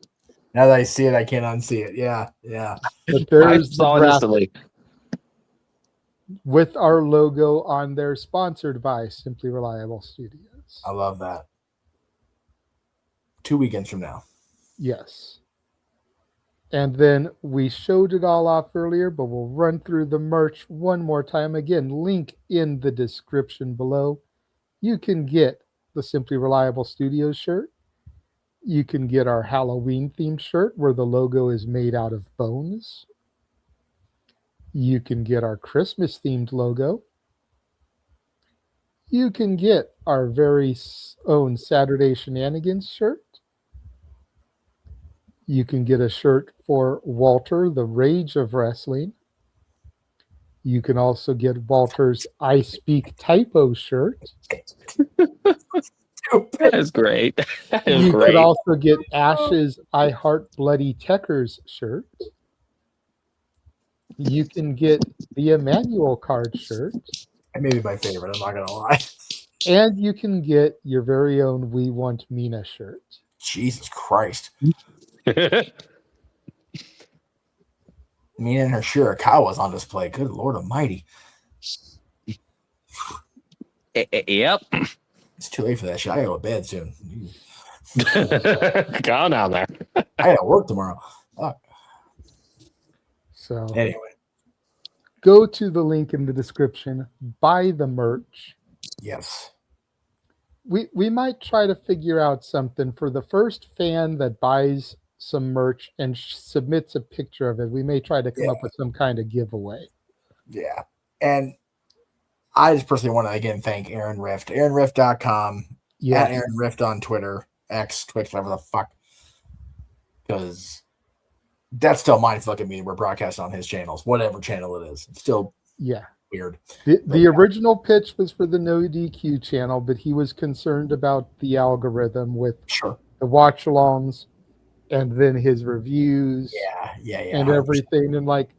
[SPEAKER 16] Now that I see it, I can't unsee it. Yeah, yeah.
[SPEAKER 12] But there's
[SPEAKER 17] I saw it instantly.
[SPEAKER 12] With our logo on there, sponsored by Simply Reliable Studios.
[SPEAKER 16] I love that. 2 weekends from now.
[SPEAKER 12] Yes. And then we showed it all off earlier, but we'll run through the merch one more time. Again, link in the description below. You can get the Simply Reliable Studios shirt. You can get our Halloween themed shirt where the logo is made out of bones. You can get our Christmas themed logo. You can get our very own Saturday Shenanigans shirt. You can get a shirt for Walter, the Rage of Wrestling. You can also get Walter's I Speak Typo shirt.
[SPEAKER 17] That is great. That is
[SPEAKER 12] you
[SPEAKER 17] great.
[SPEAKER 12] could also get Ash's I Heart Bloody Techers shirt. You can get the Emmanuel card shirt.
[SPEAKER 16] That may be my favorite, I'm not going to lie.
[SPEAKER 12] And you can get your very own We Want Mina shirt.
[SPEAKER 16] Jesus Christ. Mina and her Shirakawa's on display. Good Lord Almighty.
[SPEAKER 17] Yep.
[SPEAKER 16] It's too late for that shit. I gotta go to bed soon.
[SPEAKER 17] Go on down there.
[SPEAKER 16] I gotta work tomorrow. Fuck.
[SPEAKER 12] So
[SPEAKER 16] anyway,
[SPEAKER 12] go to the link in the description. Buy the merch.
[SPEAKER 16] Yes.
[SPEAKER 12] We might try to figure out something for the first fan that buys some merch and submits a picture of it. We may try to come up with some kind of giveaway.
[SPEAKER 16] Yeah. And I just personally want to again thank Aaron Rift. AaronRift.com.
[SPEAKER 12] Yeah.
[SPEAKER 16] At Aaron Rift on Twitter, X, Twitch, whatever the fuck. Because that's still my fucking media we're broadcasting on his channels, whatever channel it is. It's still weird.
[SPEAKER 12] The original pitch was for the No DQ channel, but he was concerned about the algorithm with the watch alongs and then his reviews and everything. And like,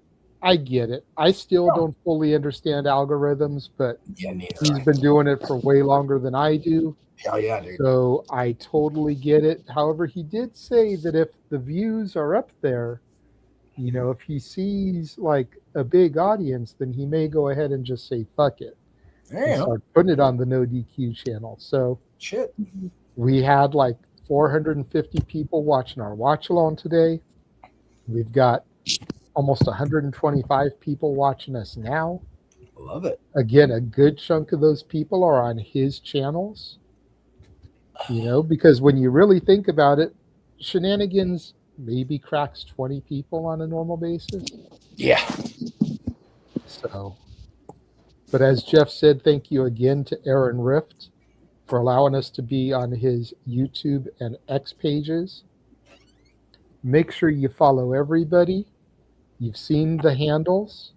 [SPEAKER 12] I get it. I still don't fully understand algorithms, but he's been doing it for way longer than I do.
[SPEAKER 16] Hell yeah, dude.
[SPEAKER 12] So I totally get it. However, he did say that if the views are up there, You know, if he sees like a big audience, then he may go ahead and just say fuck it
[SPEAKER 16] There
[SPEAKER 12] and
[SPEAKER 16] you go.
[SPEAKER 12] start putting it on the No DQ channel. So
[SPEAKER 16] Shit.
[SPEAKER 12] we had like 450 people watching our watch along today. We've got almost 125 people watching us now.
[SPEAKER 16] I love it.
[SPEAKER 12] Again, a good chunk of those people are on his channels. You know, because when you really think about it, Shenanigans maybe cracks 20 people on a normal basis.
[SPEAKER 16] Yeah.
[SPEAKER 12] So, but as Jeff said, thank you again to Aaron Rift for allowing us to be on his YouTube and X pages. Make sure you follow everybody. You've seen the handles.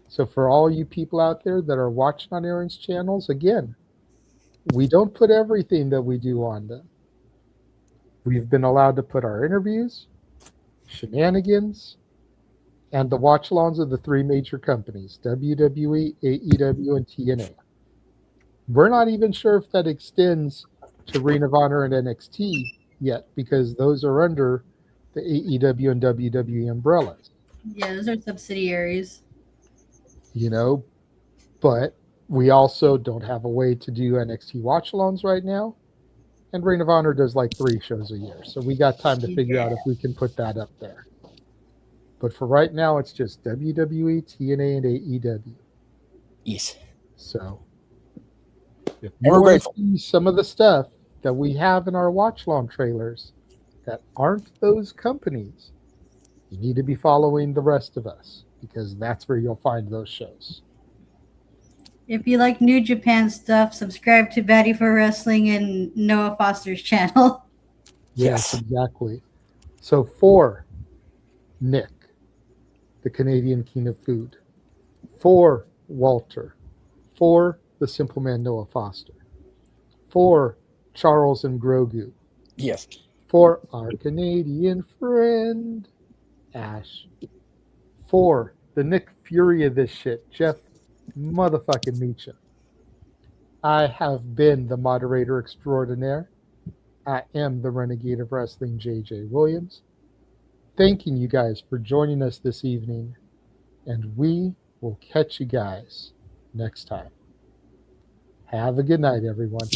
[SPEAKER 12] So for all you people out there that are watching on Aaron's channels, again, we don't put everything that we do on them. We've been allowed to put our interviews, Shenanigans, and the watch-alongs of the three major companies, WWE, AEW, and TNA. We're not even sure if that extends to Ring of Honor and NXT yet, because those are under the AEW and WWE umbrellas.
[SPEAKER 1] Yeah, those are subsidiaries.
[SPEAKER 12] You know, but we also don't have a way to do NXT watch-alongs right now, and Ring of Honor does like 3 shows a year, so we got time to figure out if we can put that up there. But for right now, it's just WWE, TNA, and AEW.
[SPEAKER 16] Yes.
[SPEAKER 12] So if
[SPEAKER 16] And we're
[SPEAKER 12] you want
[SPEAKER 16] grateful.
[SPEAKER 12] to see some of the stuff that we have in our watch-along trailers that aren't those companies, you need to be following the rest of us, because that's where you'll find those shows.
[SPEAKER 1] If you like New Japan stuff, subscribe to Batty for Wrestling and Noah Foster's channel.
[SPEAKER 12] Yes, exactly. So for Nick, the Canadian King of Food, for Walter, for the Simple Man Noah Foster, for Charles and Grogu,
[SPEAKER 16] Yes.
[SPEAKER 12] for our Canadian friend Ash, for the Nick Fury of this shit, Jeff motherfucking Meacha. I have been the moderator extraordinaire. I am the Renegade of Wrestling, JJ Williams. Thanking you guys for joining us this evening, and we will catch you guys next time. Have a good night, everyone.